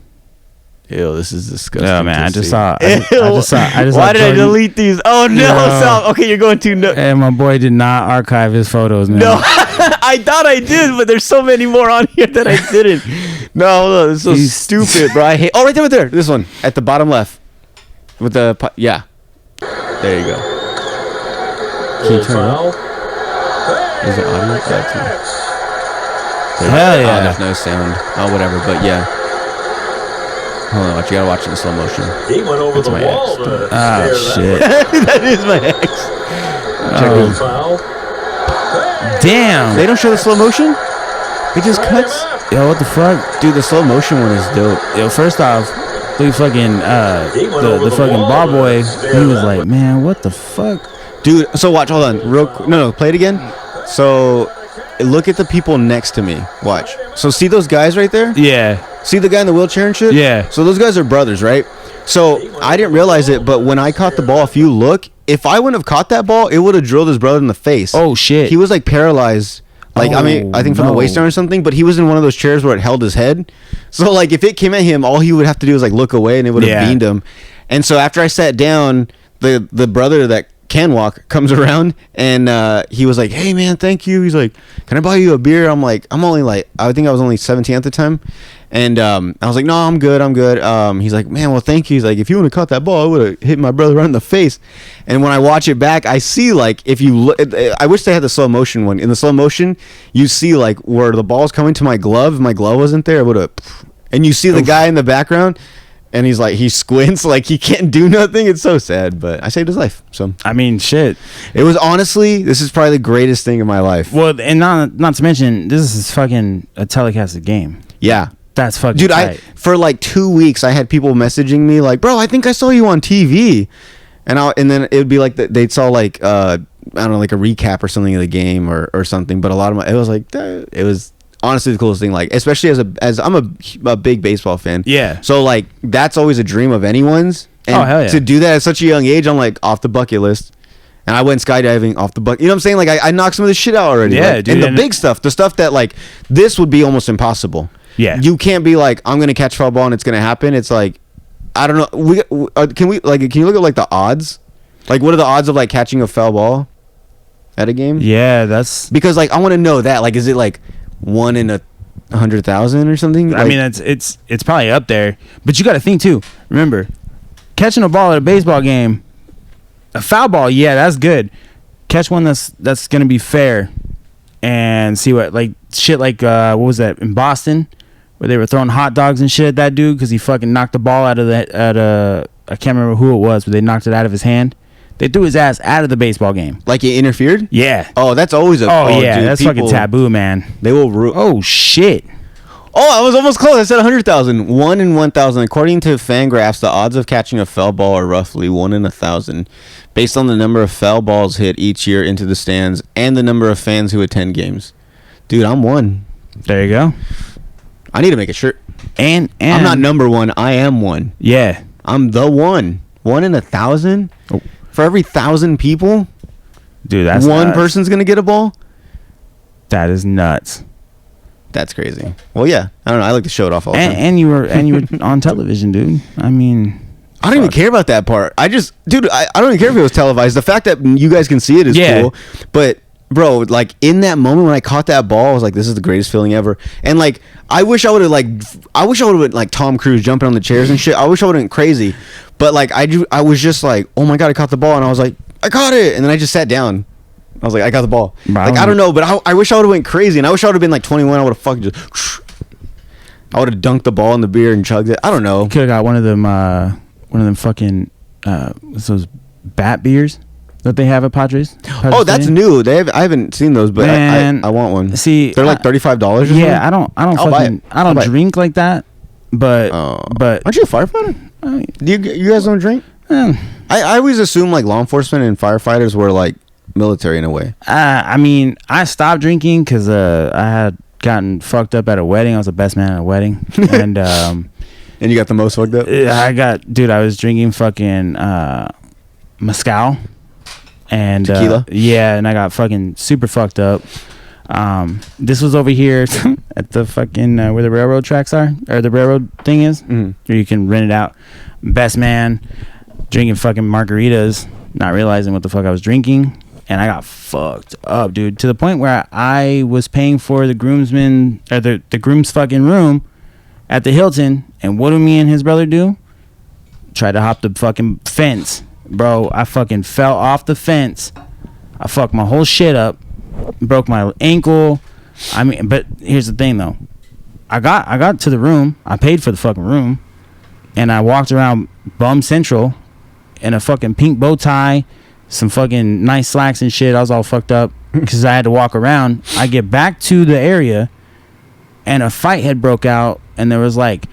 Ew, this is disgusting. Oh man, I just saw. Why did I delete these? Oh no, stop. Okay, you're going too nuts. And my boy did not archive his photos, man. No, I thought I did, but there's so many more on here that I didn't. No, hold on, this is so stupid, bro. I hate. Oh, right there. This one at the bottom left, with the yeah. There you go. Can you turn it up? Is it audio? Hell yeah. Oh, there's no sound. Oh, whatever. But yeah. Hold on, you gotta watch it in slow motion. He went over the wall. Oh shit. That is my ex. Foul. Damn. They don't show the slow motion? It just cuts. Yo, what the fuck? Dude, the slow motion one is dope. Yo, first off, the fucking the fucking ball boy, he was like, man, what the fuck? Dude, so watch, hold on. Real quick. No, play it again. So look at the people next to me. Watch. So see those guys right there? Yeah. See the guy in the wheelchair and shit? Yeah. So those guys are brothers, right? So I didn't realize it, but when I caught the ball, if you look, if I wouldn't have caught that ball, it would have drilled his brother in the face. Oh shit. He was like paralyzed. Like, I mean, I think from the waist down or something, but he was in one of those chairs where it held his head. So like if it came at him, all he would have to do was like look away and it would have beamed him. And so after I sat down, the brother that can walk comes around and he was like, hey man, thank you. He's like, can I buy you a beer? I'm like, I'm only like, I think I was only 17 at the time. And I was like, no, I'm good. He's like, man, well, thank you. He's like, if you would have caught that ball, I would have hit my brother right in the face. And when I watch it back, I see like, if you look, I wish they had the slow motion one. In the slow motion, you see like where the ball's coming to my glove. If my glove wasn't there, I would have. And you see the guy in the background, and he's like, he squints like he can't do nothing. It's so sad, but I saved his life. So I mean, shit. It was honestly, this is probably the greatest thing in my life. Well, and not to mention, this is fucking a telecasted game. Yeah. That's fucking dude, tight. For like 2 weeks, I had people messaging me like, bro, I think I saw you on TV. And then it would be like, they'd saw like, I don't know, like a recap or something of the game or something. But a lot of it was like, it was honestly the coolest thing. Like, especially as I'm a big baseball fan. Yeah. So like, that's always a dream of anyone's. And hell yeah. To do that at such a young age, I'm like off the bucket list. And I went skydiving off the bucket. You know what I'm saying? Like I knocked some of this shit out already. Yeah, like, dude. And the big stuff, the stuff that like this would be almost impossible. Yeah. You can't be like, I'm gonna catch foul ball and it's gonna happen. It's like, I don't know. Can you look at like the odds? Like, what are the odds of like catching a foul ball at a game? Yeah, that's because like I want to know that. Like, is it like 1 in 100,000 or something? I mean, it's probably up there. But you got to think too. Remember, catching a ball at a baseball game, a foul ball, yeah, that's good. Catch one that's gonna be fair, and see what like shit like what was that in Boston, where they were throwing hot dogs and shit at that dude because he fucking knocked the ball out of I can't remember who it was, but they knocked it out of his hand. They threw his ass out of the baseball game. Like it interfered? Yeah. Oh, that's always yeah, dude, that's fucking taboo, man. They will oh shit. Oh, I was almost close. I said 100,000. 1 in 1,000. According to Fangraphs, the odds of catching a foul ball are roughly 1 in 1,000, based on the number of foul balls hit each year into the stands and the number of fans who attend games. Dude, I'm one. There you go. I need to make a shirt. And I'm not number one. I am one. Yeah. I'm the one. 1 in 1,000? Oh. For every 1,000 people? Dude, that's one nuts. person's going to get a ball? That is nuts. That's crazy. Well, yeah. I don't know. I like to show it off all the time. And you were on television, dude. I mean, I don't even care about that part. I don't even care if it was televised. The fact that you guys can see it is cool. But bro, like in that moment when I caught that ball, I was like, this is the greatest feeling ever. And like, I wish I would have been like Tom Cruise jumping on the chairs and shit. I wish I would have went crazy. But like, I was just like, oh my God, I caught the ball. And I was like, I caught it. And then I just sat down. I was like, I got the ball. Like, I don't know, but I wish I would have went crazy. And I wish I would have been like 21. I would have fucking just, I would have dunked the ball in the beer and chugged it. I don't know. Could have got one of them fucking, those bat beers that they have at Padres. Oh, that's new. I haven't seen those, but I want one. See, they're like $35 or something? Yeah, I don't drink like that, but aren't you a firefighter? You guys don't drink? I always assume like law enforcement and firefighters were like military in a way. I mean, I stopped drinking because I had gotten fucked up at a wedding. I was the best man at a wedding, and and you got the most fucked up. I was drinking fucking mezcal and tequila. Yeah, and I got fucking super fucked up. This was over here at the fucking where the railroad tracks are, or the railroad thing is, where you can rent it out. Best man, drinking fucking margaritas, not realizing what the fuck I was drinking, and I got fucked up, dude, to the point where I was paying for the groomsman or the groom's fucking room at the Hilton, and what do me and his brother do? Try to hop the fucking fence, bro. I fucking fell off the fence. I fucked my whole shit up. Broke my ankle. I mean, but here's the thing though. I got to the room. I paid for the fucking room, and I walked around Bum Central in a fucking pink bow tie, some fucking nice slacks and shit. I was all fucked up because I had to walk around. I get back to the area, and a fight had broke out, and there was like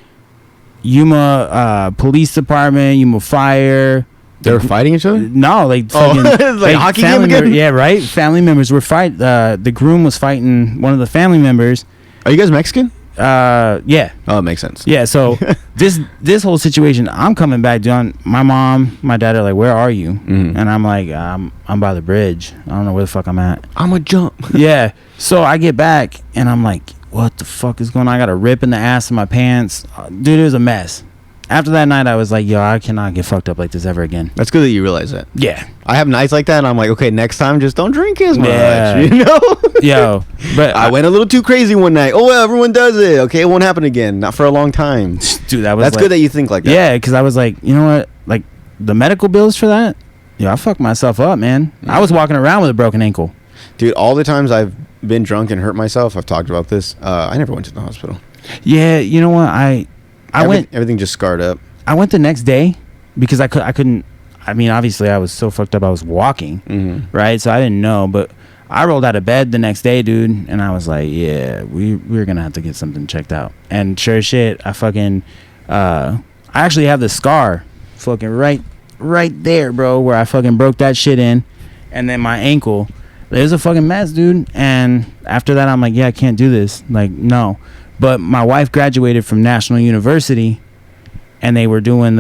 Yuma police department, Yuma fire. They were fighting each other? No, like fucking like hockey game again? Yeah, right. Family members were fight. The groom was fighting one of the family members. Are you guys Mexican? Yeah. Oh, it makes sense. Yeah. So this whole situation, I'm coming back, dude. My mom, my dad are like, "Where are you?" And I'm like, "I'm by the bridge. I don't know where the fuck I'm at. I'm a jump." Yeah. So I get back and I'm like, "What the fuck is going on?" I got a rip in the ass of my pants, dude. It was a mess. After that night, I was like, yo, I cannot get fucked up like this ever again. That's good that you realize that. Yeah. I have nights like that, and I'm like, okay, next time, just don't drink as much, you know? Yo. But I went a little too crazy one night. Oh, well, everyone does it. Okay, it won't happen again. Not for a long time. Dude, that's like, good that you think like that. Yeah, because I was like, you know what? Like, the medical bills for that? Yo, I fucked myself up, man. I was walking around with a broken ankle. Dude, all the times I've been drunk and hurt myself, I've talked about this. I never went to the hospital. Yeah, you know what? I went. Everything just scarred up. I went the next day because I couldn't. I mean, obviously, I was so fucked up. I was walking, right? So I didn't know, but I rolled out of bed the next day, dude, and I was like, "Yeah, we're gonna have to get something checked out." And sure as shit, I fucking, I actually have the scar, fucking right there, bro, where I fucking broke that shit in, and then my ankle. It was a fucking mess, dude. And after that, I'm like, "Yeah, I can't do this." Like, no. But my wife graduated from National University. And they were doing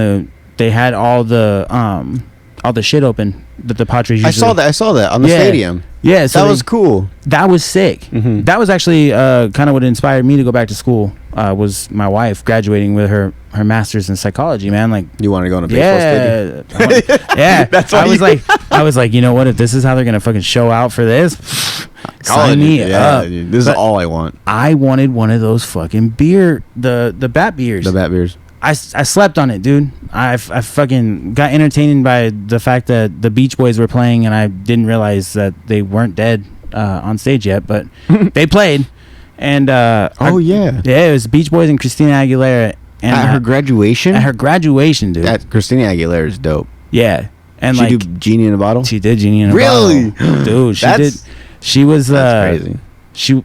they had all the shit open that the Padres usually. I saw that on the stadium. Yeah, so that was cool. That was sick. That was actually kind of what inspired me to go back to school. was my wife graduating with her master's in psychology, man. Like, you want to go on a baseball stadium? Yeah. That's I was like, you know what? If this is how they're gonna fucking show out for this, sign me up. Dude, this is all I want. I wanted one of those fucking beer, the bat beers. The bat beers. I slept on it, dude. I fucking got entertained by the fact that the Beach Boys were playing, and I didn't realize that they weren't dead on stage yet, but they played. And yeah, it was Beach Boys and Christina Aguilera. And at her graduation? At her graduation, dude. That Christina Aguilera is dope. Yeah. And she do Genie in a Bottle? She did Genie in a Bottle. Really? Dude, she did. She was that's crazy.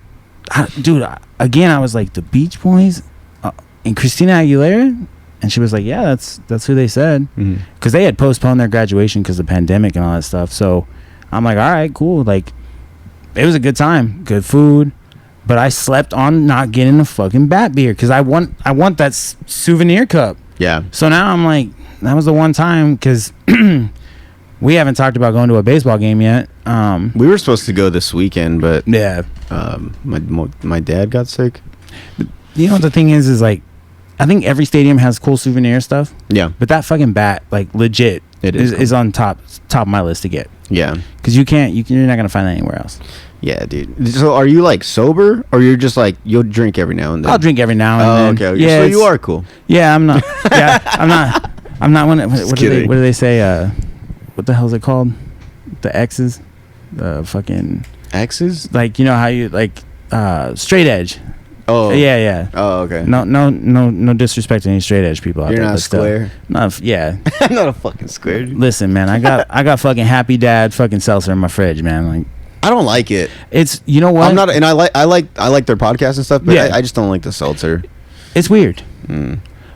Dude, again, I was like, the Beach Boys and Christina Aguilera? And she was like, yeah, that's who they said. Because they had postponed their graduation because of the pandemic and all that stuff. So I'm like, all right, cool. Like, it was a good time. Good food. But I slept on not getting a fucking bat beer because I want that souvenir cup. Yeah. So now I'm like, that was the one time because we haven't talked about going to a baseball game yet. We were supposed to go this weekend, but yeah, my dad got sick. You know what the thing is like, I think every stadium has cool souvenir stuff. Yeah. But that fucking bat, like, legit, is on top of my list to get. Yeah. Because you're not gonna find that anywhere else. Yeah, dude. So are you like sober, or you're just like you'll drink every now and then? I'll drink every now and then. Okay. Yeah, so you are cool. Yeah, I'm not. Yeah, I'm not. I'm not. What do they say? What the hell is it called? The X's, the fucking X's. Like, you know how you like straight edge. Oh yeah. Oh, okay. No disrespect to any straight edge people out there. You're not a square. Yeah. I'm not a fucking square. Listen, man, I got fucking Happy Dad fucking seltzer in my fridge, man. Like, I don't like it. It's, you know what? I'm not, and I like their podcast and stuff, but I just don't like the seltzer. It's weird.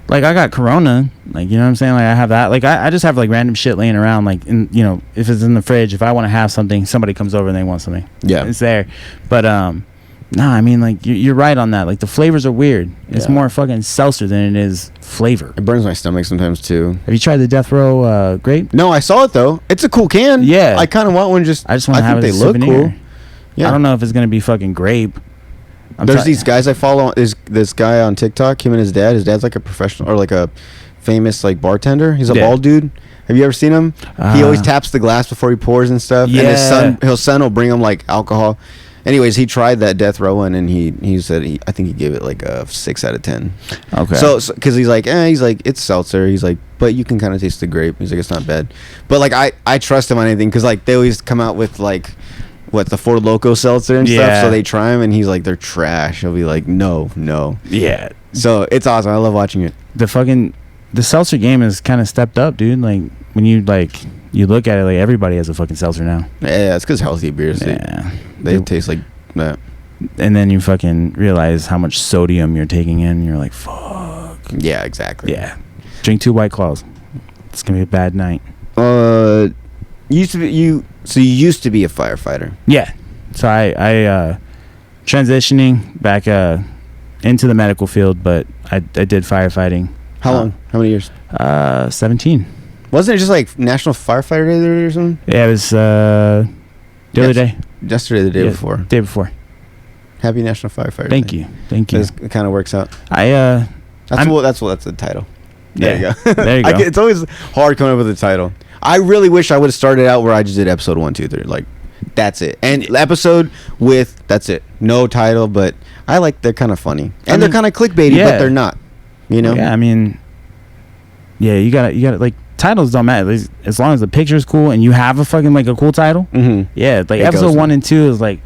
Like, I got Corona, like, you know what I'm saying? Like, I have that. Like, I just have like random shit laying around. Like, in, you know, if it's in the fridge, if I want to have something, somebody comes over and they want something. Yeah, it's there. But nah, I mean, like, you're right on that. Like, the flavors are weird. It's more fucking seltzer than it is flavor. It burns my stomach sometimes too. Have you tried the Death Row grape? No, I saw it though. It's a cool can. Yeah, I kind of want one. I just want to have it. They look cool. Yeah. I don't know if it's gonna be fucking grape. There's these guys I follow. This guy on TikTok. Him and his dad. His dad's like a professional or like a famous like bartender. He's a bald dude. Have you ever seen him? He always taps the glass before he pours and stuff. Yeah. And his son will bring him like alcohol. Anyways, he tried that Death Row one, and he said I think he gave it like a 6 out of 10. Okay. So because he's like it's seltzer. He's like, but you can kind of taste the grape. He's like, it's not bad. But like I trust him on anything because like they always come out with like the Four Loko seltzer and stuff. So they try him, and he's like, they're trash. He'll be like, no. Yeah. So it's awesome. I love watching it. The seltzer game has kind of stepped up, dude. Like, when you look at it, like, everybody has a fucking seltzer now. Yeah, it's because healthy beers. Yeah. They taste like that. And then you fucking realize how much sodium you're taking in. And you're like, fuck. Yeah, exactly. Yeah. Drink 2 White Claws. It's gonna be a bad night. You used to be a firefighter. Yeah. So I transitioning back into the medical field, but I did firefighting. How long? How many years? 17. Wasn't it just like National Firefighter Day or something? Yeah, it was the other day. Yesterday, the day before. Day before. Happy National Firefighter Thank Day. you. Thank you. It kind of works out. That's the title. There you go. There you go. It's always hard coming up with a title. I really wish I would have started out where I just did episode 1, 2, 3. Like, that's it. And episode with that's it. No title, but they're kind of funny and they're kind of clickbaity, but they're not. You know? Yeah, I mean, yeah, you gotta like, titles don't matter as long as the picture is cool and you have a fucking like a cool title. Mm-hmm. Yeah, like episode 1 and 2 is like,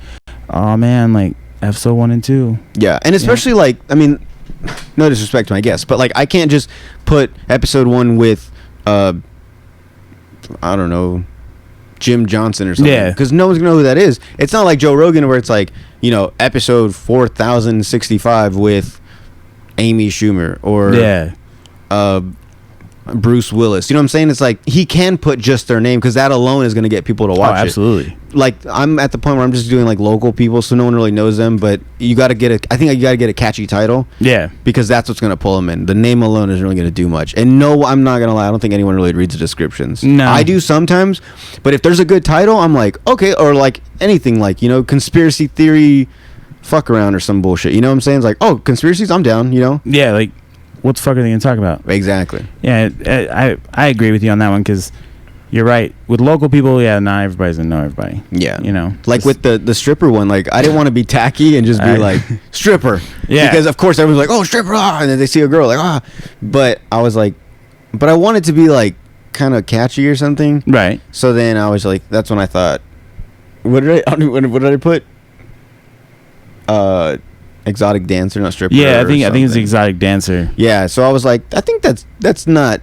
oh man, like episode 1 and 2. Yeah, and especially like, I mean, no disrespect to my guests, but like I can't just put episode 1 with I don't know, Jim Johnson or something. Yeah, because no one's gonna know who that is. It's not like Joe Rogan where it's like, you know, episode 4065 with Amy Schumer or Bruce Willis. You know what I'm saying? It's like he can put just their name because that alone is going to get people to watch it. Absolutely. Like I'm at the point where I'm just doing like local people, so no one really knows them. But you got to get I think you got to get a catchy title. Yeah. Because that's what's going to pull them in. The name alone isn't really going to do much. And no, I'm not going to lie. I don't think anyone really reads the descriptions. No. I do sometimes, but if there's a good title, I'm like, okay, or like anything like, you know, conspiracy theory fuck around or some bullshit. You know what I'm saying? It's like, oh, conspiracies, I'm down. You know? Yeah, like what the fuck are they gonna talk about? Exactly. Yeah, I agree with you on that one because you're right. With local people, yeah, not everybody's gonna know everybody. Yeah, you know, like with the stripper one. Like I didn't want to be tacky and just be like stripper. Yeah, because of course everyone's like, oh, stripper, and then they see a girl like But I was like, but I wanted to be like kind of catchy or something. Right. So then I was like, that's when I thought, what did I put? Exotic dancer, not stripper. Yeah, I think it's exotic dancer. Yeah, so I was like, I think that's not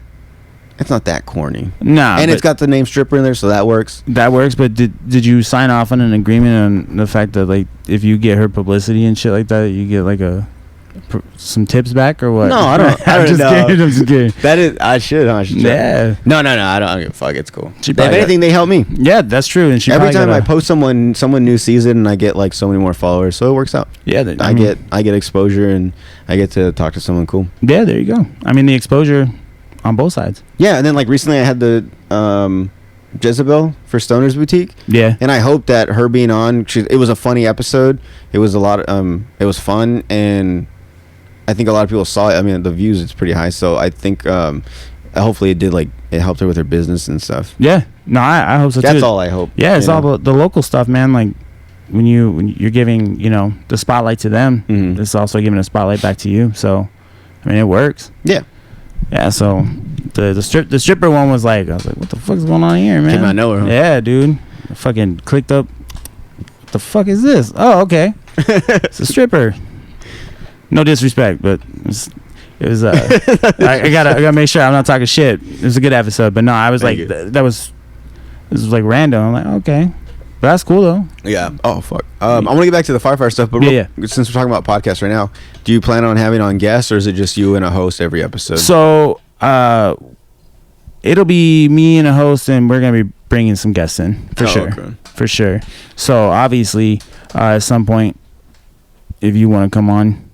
that corny. Nah, and it's got the name stripper in there, so that works. That works, but did you sign off on an agreement on the fact that like if you get her publicity and shit like that, you get like some tips back or what? No, I don't. I'm just kidding. That is, I should. Yeah. No. I don't give a fuck. It's cool. If anything, they help me. Yeah, that's true. And every time I post someone new season, and I get like so many more followers, so it works out. Yeah, I get exposure, and I get to talk to someone cool. Yeah, there you go. I mean, the exposure on both sides. Yeah, and then like recently, I had the Jezebel for Stoner's Boutique. Yeah, and I hope that her being on, it was a funny episode. It was a lot of it was fun, and I think a lot of people saw it. I mean, the views, it's pretty high. So I think hopefully it helped her with her business and stuff. Yeah. No, I hope so too. That's all I hope. Yeah, it's all about the local stuff, man. Like when you're giving, the spotlight to them, it's also giving a spotlight back to you. So, I mean, it works. Yeah. Yeah, so the stripper one was like, I was like, what the fuck is going on here, man? Came out of nowhere, huh? Yeah, dude. I fucking clicked up. What the fuck is this? Oh, okay. It's a stripper. No disrespect, but it was I gotta make sure I'm not talking shit. It was a good episode, but no, I was this was like random. I'm like, okay, but that's cool though. Yeah. Oh fuck. I want to get back to the firefighter stuff, but since we're talking about podcasts right now, do you plan on having on guests, or is it just you and a host every episode? So it'll be me and a host, and we're gonna be bringing some guests in for sure. Okay. For sure. So obviously, at some point, if you want to come on,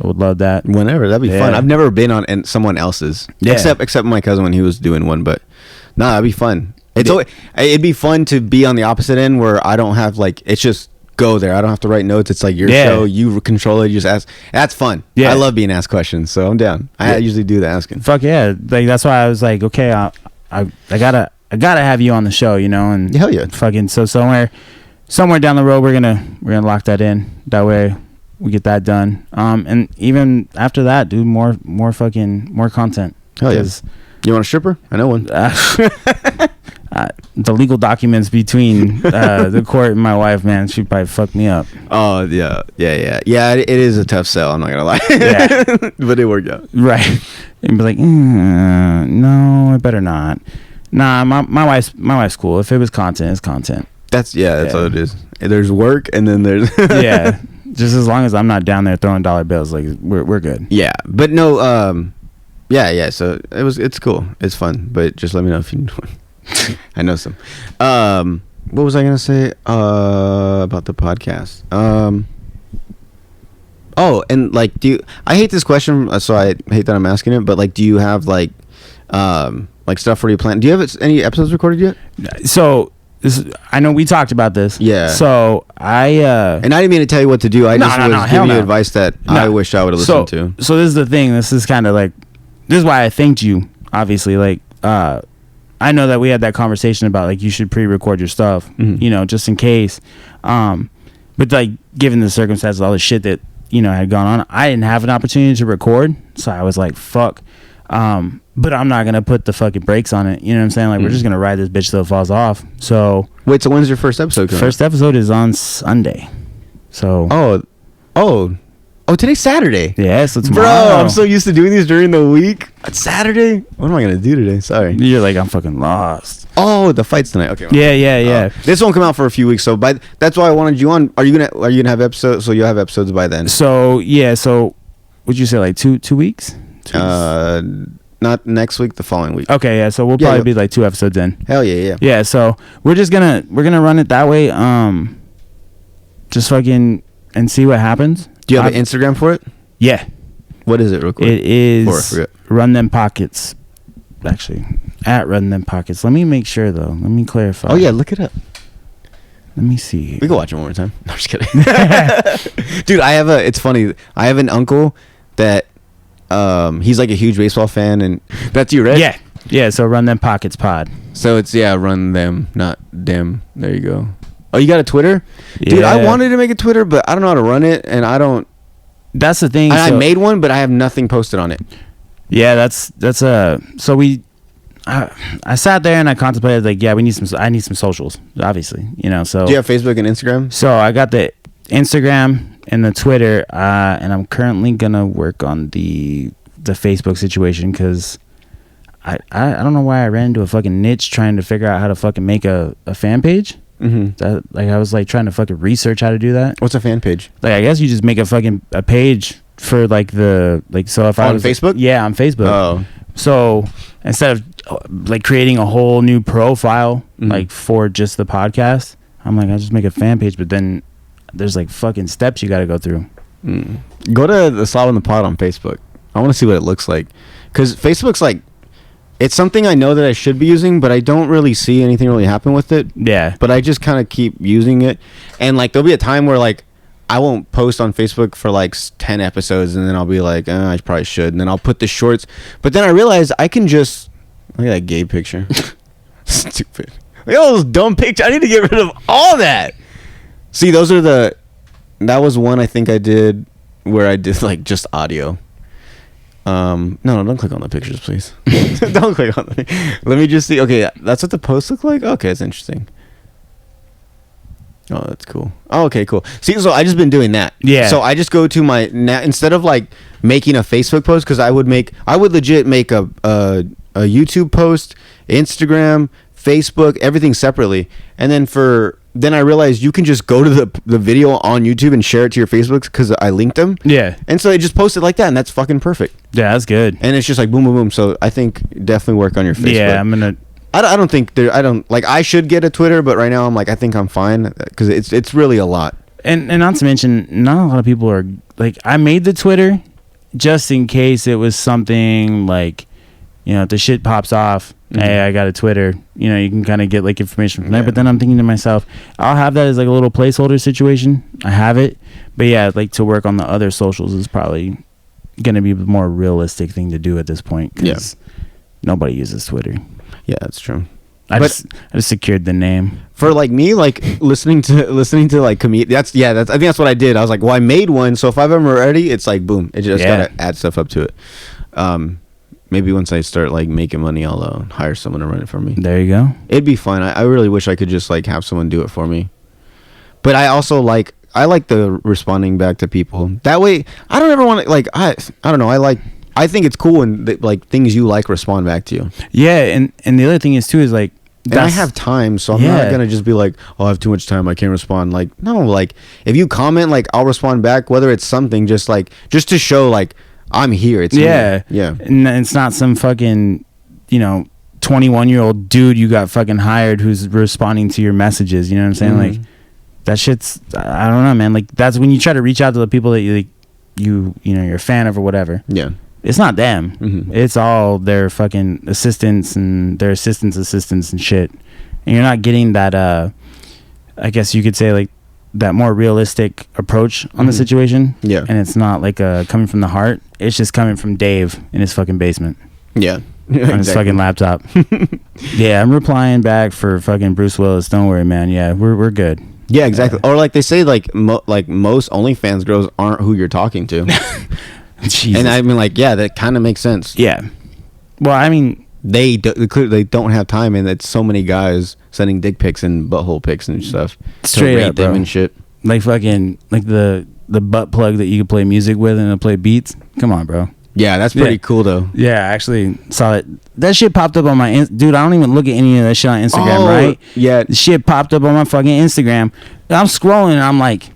I would love that. Whenever, that'd be fun. I've never been on someone else's, except my cousin when he was doing one. But no, that'd be fun. It'd be fun to be on the opposite end where I don't have it's just go there. I don't have to write notes. It's like your show. You control it. You just ask. That's fun. Yeah, I love being asked questions, so I'm down. I usually do the asking. Fuck yeah! Like that's why I was like, okay, I gotta have you on the show, and hell yeah, fucking so somewhere down the road we're gonna lock that in. That way we get that done. And even after that, dude, more content. Hell yeah. You want a stripper? I know one. The legal documents between the court and my wife, man, she'd probably fuck me up. Oh yeah. It is a tough sell. I'm not gonna lie. Yeah, but it worked out. Right. And be like, no, I better not. Nah, my wife's cool. If it was content, it's content. That's all it is. There's work, and then there's yeah. Just as long as I'm not down there throwing dollar bills, like we're good. Yeah, but no, yeah. So it's cool. It's fun, but just let me know if you need one. I know some. What was I gonna say about the podcast? Oh, and I hate this question, so I hate that I'm asking it. But do you have stuff where you plan? Do you have any episodes recorded yet? So. I know we talked about this. Yeah. So and I didn't mean to tell you what to do. I just was giving you advice that I wish I would have listened to. So this is the thing. This is kind of this is why I thanked you. Obviously, I know that we had that conversation about you should pre-record your stuff, just in case. But given the circumstances, all the shit that had gone on, I didn't have an opportunity to record. So I was like, fuck. But I'm not gonna put the fucking brakes on it. You know what I'm saying? We're just gonna ride this bitch till it falls off. So wait, so when's your first episode coming? First episode is on Sunday. So today's Saturday. Yeah, so tomorrow. Bro, I'm so used to doing these during the week. It's Saturday. What am I gonna do today? Sorry. You're like, I'm fucking lost. Oh, the fight's tonight. Okay. Yeah. This won't come out for a few weeks, so that's why I wanted you on. Are you gonna have episodes? So you'll have episodes by then. So yeah. So would you say 2 weeks? 2 weeks? Not next week, the following week. Okay, yeah. So we'll probably be 2 episodes in. Hell yeah. Yeah. So we're gonna run it that way. Just fucking and see what happens. Do you have an Instagram for it? Yeah. What is it, real quick? It is Run Them Pockets. Actually, at Run Them Pockets. Let me make sure though. Let me clarify. Oh yeah, look it up. Let me see. We can watch it one more time. No, I'm just kidding. Dude, it's funny. I have an uncle that he's like a huge baseball fan, and that's you, right? Yeah. Yeah, so Run Them Pockets Pod. So it's Run Them, not Dem. There you go. Oh, you got a Twitter? Yeah. Dude, I wanted to make a Twitter, but I don't know how to run it, and I don't. That's the thing. I made one, but I have nothing posted on it. Yeah, so I sat there and I contemplated, like, I need some socials, obviously, so. Do you have Facebook and Instagram? So I got the Instagram and the Twitter, and I'm currently gonna work on the Facebook situation, because I don't know why I ran into a fucking niche trying to figure out how to fucking make a fan page. Mm-hmm. I was like trying to fucking research how to do that. What's a fan page? Like, I guess you just make a page for like so if I was on Facebook? Yeah, on Facebook. Oh. So instead of like creating a whole new profile like for just the podcast, I'm like, I'll just make a fan page, but then there's like fucking steps you got to go through. Go to the Slob in the Pod on Facebook. I want to see what it looks like, because Facebook's like, it's something I know that I should be using, but I don't really see anything really happen with it. Yeah. But I just kind of keep using it, and like there'll be a time where like I won't post on Facebook for like 10 episodes, and then I'll be like, I probably should, and then I'll put the shorts. But then I realize I can just look at that gay picture. Stupid. Look at all those dumb pictures. I need to get rid of all that. See, that was one I think I did where I did like just audio. No, don't click on the pictures, please. Don't click on them. Let me just see. Okay, that's what the posts look like? Okay, it's interesting. Oh, that's cool. Oh, okay, cool. See, so I just been doing that. Yeah. So I just go to instead of like making a Facebook post, because I would legit make a YouTube post, Instagram, Facebook, everything separately, and then I realized you can just go to the video on YouTube and share it to your Facebook, because I linked them. Yeah. And so I just posted like that, and that's fucking perfect. Yeah, that's good. And it's just like boom, boom, boom. So I think definitely work on your Facebook. Yeah, I'm gonna. I don't think I should get a Twitter, but right now I'm like, I think I'm fine, because it's really a lot. And not to mention, not a lot of people are like, I made the Twitter just in case it was something like, if the shit pops off, hey, I got a Twitter, you can kind of get like information from there. But then I'm thinking to myself, I'll have that as like a little placeholder situation. I have it, but yeah, like to work on the other socials is probably gonna be a more realistic thing to do at this point, because nobody uses Twitter. Yeah, that's true. I just secured the name for like me, like listening to like comedians. I think that's what I did. I was like, well, I made one, so if I've ever ready, it's like boom, it just gotta add stuff up to it. Maybe once I start like making money, I'll hire someone to run it for me. There you go. It'd be fun. I really wish I could just like have someone do it for me. But I also like the responding back to people. That way, I don't ever want to like I don't know. I think it's cool when like things you like respond back to you. Yeah, and the other thing is too is like, and I have time, so I'm not gonna just be like, oh, I have too much time, I can't respond. Like, no, like if you comment, like I'll respond back, whether it's something just to show like I'm here. It's me. And it's not some fucking 21-year-old dude you got fucking hired who's responding to your messages. You know what I'm saying? Like that shit's, I don't know, man. Like that's when you try to reach out to the people that you're a fan of or whatever. Yeah. It's not them. It's all their fucking assistants and their assistants and shit. And you're not getting that, I guess you could say, like, that more realistic approach on the situation. Yeah. And it's not, like, coming from the heart. It's just coming from Dave in his fucking basement. Yeah. On his fucking laptop. Yeah, I'm replying back for fucking Bruce Willis. Don't worry, man. Yeah, we're good. Yeah, exactly. Or, like, they say, like, most OnlyFans girls aren't who you're talking to. Jesus. And I mean, like, yeah, that kind of makes sense. Yeah. Well, I mean, they don't have time, and it's so many guys sending dick pics and butthole pics and stuff. Straight up, them and shit. Like fucking like the butt plug that you can play music with and it'll play beats. Come on, bro. Yeah, that's pretty cool though. Yeah, I actually saw it. That shit popped up on my dude. I don't even look at any of that shit on Instagram, right? Yeah, the shit popped up on my fucking Instagram. I'm scrolling and I'm like,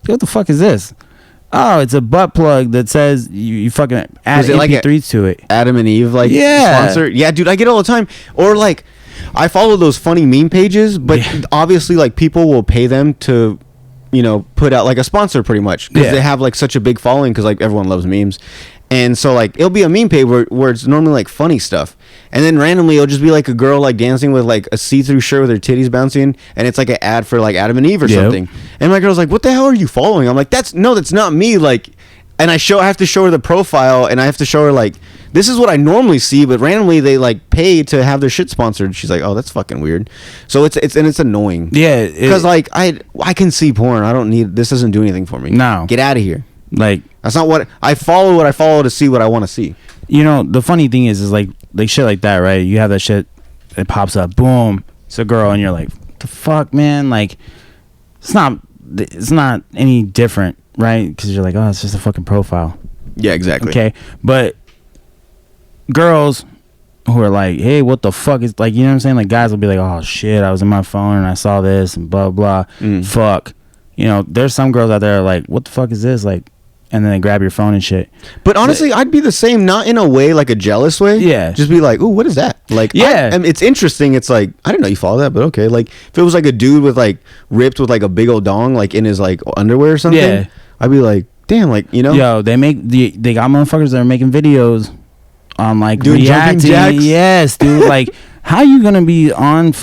what the fuck is this? Oh, it's a butt plug that says you fucking add MP3s to it. Adam and Eve, like, sponsor? Yeah, dude, I get it all the time. Or, like, I follow those funny meme pages, but obviously, like, people will pay them to, put out, like, a sponsor pretty much. Because they have, like, such a big following because, like, everyone loves memes. And so like it'll be a meme page where it's normally like funny stuff, and then randomly it'll just be like a girl like dancing with like a see-through shirt with her titties bouncing, and it's like an ad for like Adam and Eve or something. And my girl's like, "What the hell are you following?" I'm like, "That's not me." Like, and I have to show her the profile, and I have to show her like this is what I normally see, but randomly they like pay to have their shit sponsored. She's like, "Oh, that's fucking weird." So it's annoying. Yeah, because like I can see porn. I don't need this. Doesn't do anything for me. No, get out of here. Like that's not what I follow. What I follow to see what I want to see. You know, the funny thing is like shit like that, right? You have that shit, it pops up, boom, it's a girl, and you're like, what the fuck, man? Like, it's not any different, right? Because you're like, oh, it's just a fucking profile. Yeah, exactly. Okay, but girls who are like, hey, what the fuck is, like, you know what I'm saying? Like, guys will be like, oh shit, I was in my phone and I saw this and blah blah. Fuck. You know, there's some girls out there like, what the fuck is this? Like, and then they grab your phone and shit. But honestly, I'd be the same, not in a way like a jealous way. Yeah. Just be like, ooh, what is that? Like, yeah. I mean, it's interesting. It's like, I didn't know you follow that, but okay. Like, if it was like a dude with like ripped with like a big old dong, like in his like underwear or something, yeah. I'd be like, damn, like, you know. Yo, they got motherfuckers that are making videos on like doing reacting. Yes, dude. Like, how you gonna be on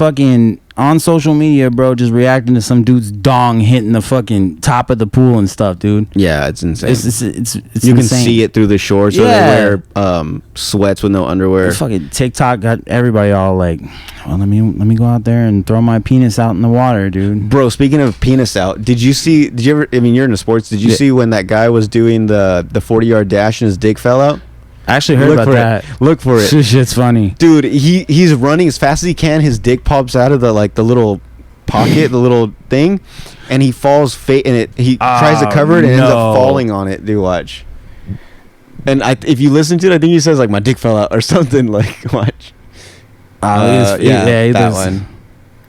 social media, bro, just reacting to some dude's dong hitting the fucking top of the pool and stuff, dude? Yeah, it's insane. It's you insane. can see it through the shorts, or they wear sweats with no underwear. Fucking TikTok got everybody all like, well, let me go out there and throw my penis out in the water, dude. Bro, speaking of penis out, did you ever, I mean, you're into sports, did you see when that guy was doing the 40-yard dash and his dick fell out? I actually heard about that. Look for it. Shit's funny, dude. He's running as fast as he can. His dick pops out of the little pocket, the little thing, and he falls and he tries to cover it and ends up falling on it. Dude, watch. And if you listen to it, I think he says like my dick fell out or something. Like, watch. That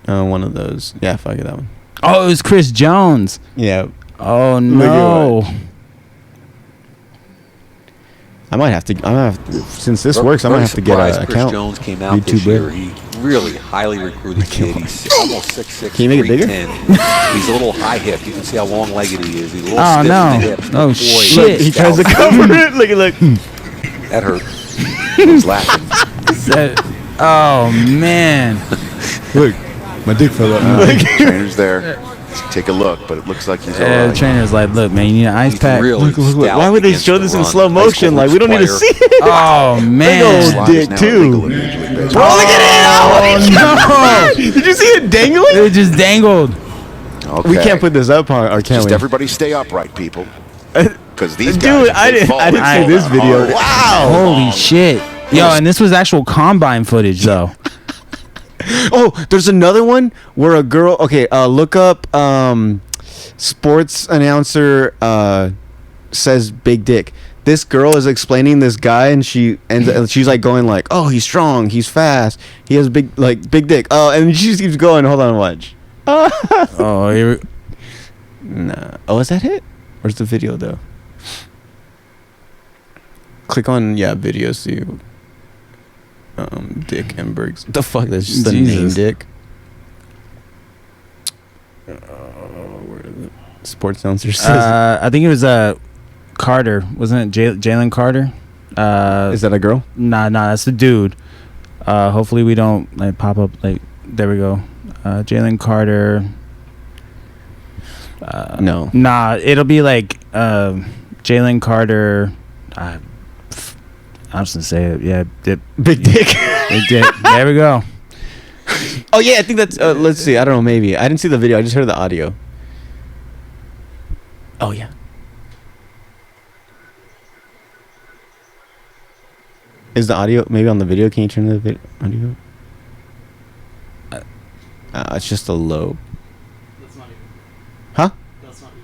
one. One of those. Yeah, fuck it, that one. Oh, it was Chris Jones. Yeah. Oh no. I might have to. Since this works, I might have to get an account. Chris Jones came out this year. He really highly recruited kid. He's almost 6'6". Can you make it bigger? He's a little high hip. You can see how long-legged he is. He's a little stiff in the hips. Oh shit! He tries to cover it. Look. That hurt. He was laughing. Oh man! Look, my dick fell out. Trainer's there. Take a look, but it looks like he's all right. The trainer's like, look, man, you need an ice pack. Really why would they show this in slow motion? Like, we don't need to see it. Oh man! Big old dick too. Bro, look at it! Oh no! Did you see it dangling? It just dangled. Okay. We can't put this up, or can Just we? everybody stay upright, people. Because these guys, dude, I didn't see this video. Wow! Holy shit! Yo, and this was actual combine footage, though. Oh, there's another one where a girl. Okay, look up sports announcer says big dick. This girl is explaining this guy, and she's like going like, oh, he's strong, he's fast, he has big dick. Oh, and she just keeps going. Hold on, watch. Oh, here nah. Oh, is that it? Where's the video though? Click on video. See. Dick Embergs. The fuck? That's just the name Dick. Where is it? Sports announcer says. I think it was Carter, wasn't it? Jalen Carter. Is that a girl? Nah, that's the dude. Hopefully we don't like pop up like. There we go. Jalen Carter. No. Nah, it'll be like Jalen Carter. I'm just gonna say it. Yeah, big dick. Big dick. There we go. Oh yeah, I think that's. Let's see. I don't know. Maybe I didn't see the video. I just heard the audio. Oh yeah. Is the audio maybe on the video? Can you turn the audio? It's just a low. That's not even. Huh? That's not even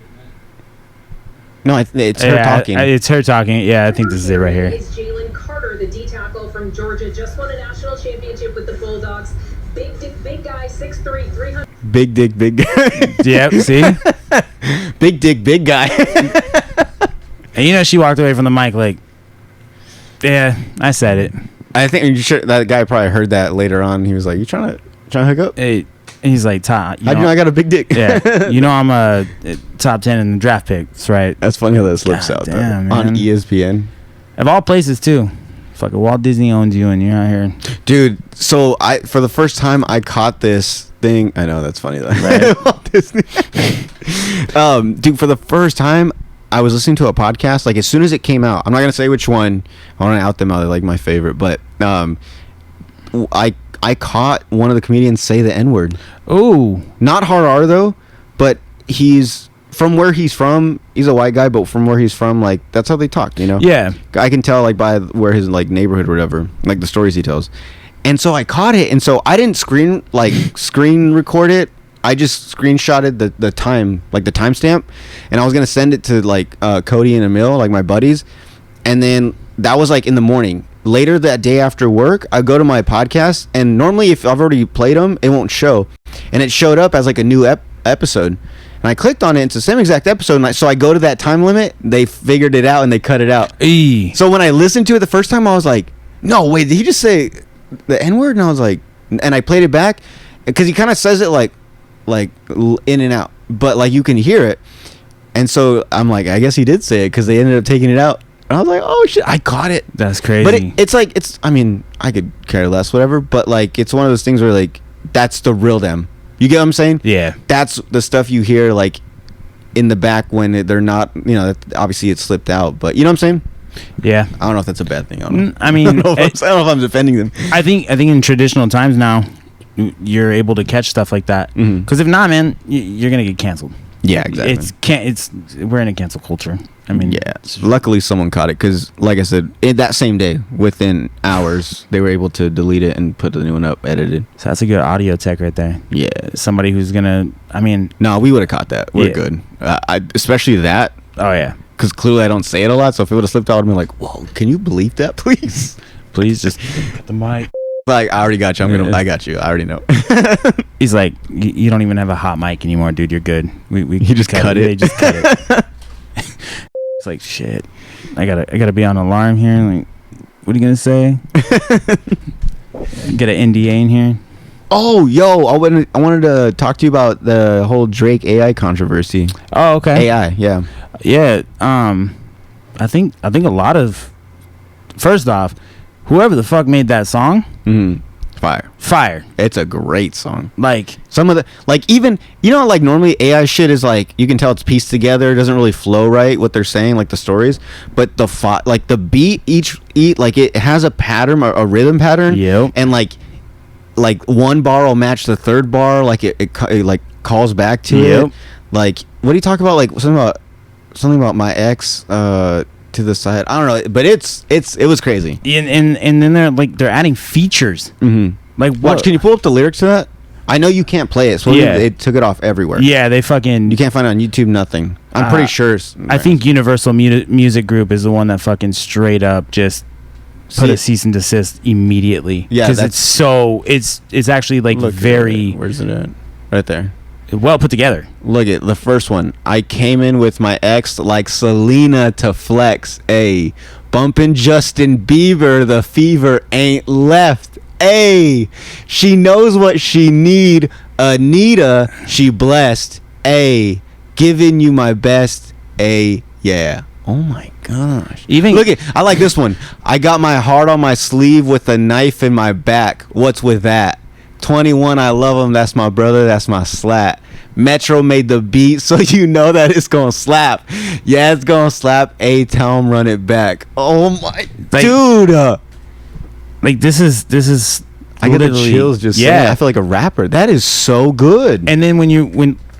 it. No, it's her talking. It's her talking. Yeah, I think this is it right here. Is Jalen Carter, the D tackle from Georgia, just won a national championship with the Bulldogs. Big dick, big guy, 6'3", 300. Big dick, big guy. Yep. See. Big dick, big guy. And you know, she walked away from the mic like, yeah, I said it. I think that guy probably heard that later on. He was like, "You trying to hook up?" Hey, he's like, Todd. How do you know I got a big dick? Yeah, you know I'm a top 10 in the draft picks, right? That's funny how that slips out damn, though. On man. ESPN. Of all places too. Fucking Walt Disney owns you and you're out here. Dude, so for the first time I caught this thing. I know that's funny though. Right. Walt Disney. Dude, for the first time I was listening to a podcast, like as soon as it came out. I'm not gonna say which one. I want to out them out. They're like my favorite, but I caught one of the comedians say the N-word. Ooh. Not hard R though, but he's from where he's from. He's a white guy, but from where he's from, like that's how they talk, you know? Yeah. I can tell like by where his like neighborhood or whatever, like the stories he tells. And so I caught it, and so I didn't screen record it. I just screenshotted the time, like the timestamp, and I was gonna send it to like Cody and Emil, like my buddies, and then that was like in the morning. Later that day after work, I go to my podcast, and normally if I've already played them, it won't show, and it showed up as like a new episode, and I clicked on it. It's the same exact episode, and so I go to that time limit. They figured it out and they cut it out. So when I listened to it the first time, I was like, "No, wait, did he just say the N-word?" And I was like, and I played it back because he kind of says it like in and out, but like you can hear it, and so I'm like, I guess he did say it because they ended up taking it out. And I was like, oh shit, I caught it. That's crazy. But it's I mean, I could care less, whatever, but like it's one of those things where like that's the real them. You get what I'm saying? Yeah. That's the stuff you hear like in the back when they're not, you know, obviously it slipped out, but you know what I'm saying? Yeah. I don't know if that's a bad thing. I don't know. I mean, I don't know if I'm defending them. I think in traditional times now, you're able to catch stuff like that. Because if not, man, you're gonna get canceled. Yeah, exactly. We're in a cancel culture. I mean, yeah. Luckily, someone caught it because, like I said, that same day, within hours, they were able to delete it and put the new one up, edited. So that's a good audio tech right there. Yeah, somebody who's gonna. I mean, no, we would have caught that. We're good. Especially that. Oh yeah. Because clearly I don't say it a lot, so if it would have slipped out, I'd be like, "Whoa, can you bleep that, please? Please just cut the mic." Like, I already got you. I got you. I already know. He's like, you don't even have a hot mic anymore, dude. You're good. We just cut it. They just cut it. It's like, shit. I gotta be on alarm here. Like, what are you gonna say? Get an NDA in here. Oh, yo, I wanted to talk to you about the whole Drake AI controversy. Oh, okay. AI, yeah. Yeah. I think a lot of, first off, whoever the fuck made that song, fire. It's a great song. Like some of the, like, even, you know, like normally AI shit is like, you can tell it's pieced together. It doesn't really flow right, what they're saying, like the stories, but like the beat, each like it has a pattern, a rhythm pattern. Yep. And like one bar will match the third bar. Like it like calls back to it. Like, what do you talk about? Like something about my ex, to the side. I don't know, but it was crazy. And then they're adding features. Like, watch. Can you pull up the lyrics to that? I know you can't play it, so they took it off everywhere. Yeah, they fucking. You can't find it on YouTube. Nothing. I'm pretty sure. I think Universal Music Group is the one that fucking straight up just put a cease and desist immediately. Yeah, because it's actually like very. Where's it at? Right there. Well put together. Look at the first one. I came in with my ex like Selena to flex. A bumping Justin Bieber. The fever ain't left. A she knows what she need. Anita, she blessed. A giving you my best. A yeah. Oh my gosh. Even look at. I like this one. I got my heart on my sleeve with a knife in my back. What's with that? 21, I love him. That's my brother. That's my slat. Metro made the beat, so you know that it's gonna slap. Yeah, it's gonna slap. A tell him run it back. Oh my, like, dude. Like this is. I get the chills just saying. I feel like a rapper. That is so good. And then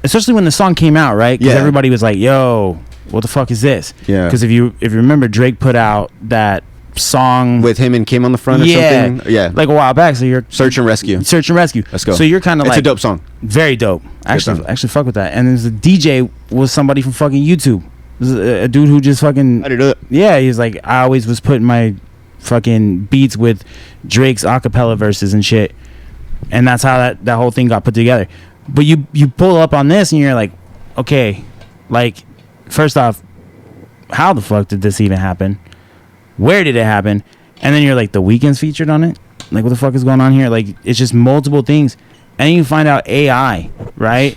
especially when the song came out, right? Because everybody was like, "Yo, what the fuck is this?" Yeah. Because if you remember, Drake put out that song with him and Kim on the front or something. Yeah, like a while back. So you're Search and Rescue. Let's go. So you're kind of like, it's a dope song. Very dope. Actually fuck with that. And there's a DJ was somebody from fucking YouTube. A dude who just fucking. How do you do it? Yeah, he's like, I always was putting my fucking beats with Drake's acapella verses and shit, and that's how that whole thing got put together. But you pull up on this and you're like, okay, like, first off, how the fuck did this even happen? Where did it happen? And then you're like, The Weeknd's featured on it? Like, what the fuck is going on here? Like, it's just multiple things. And then you find out AI, right?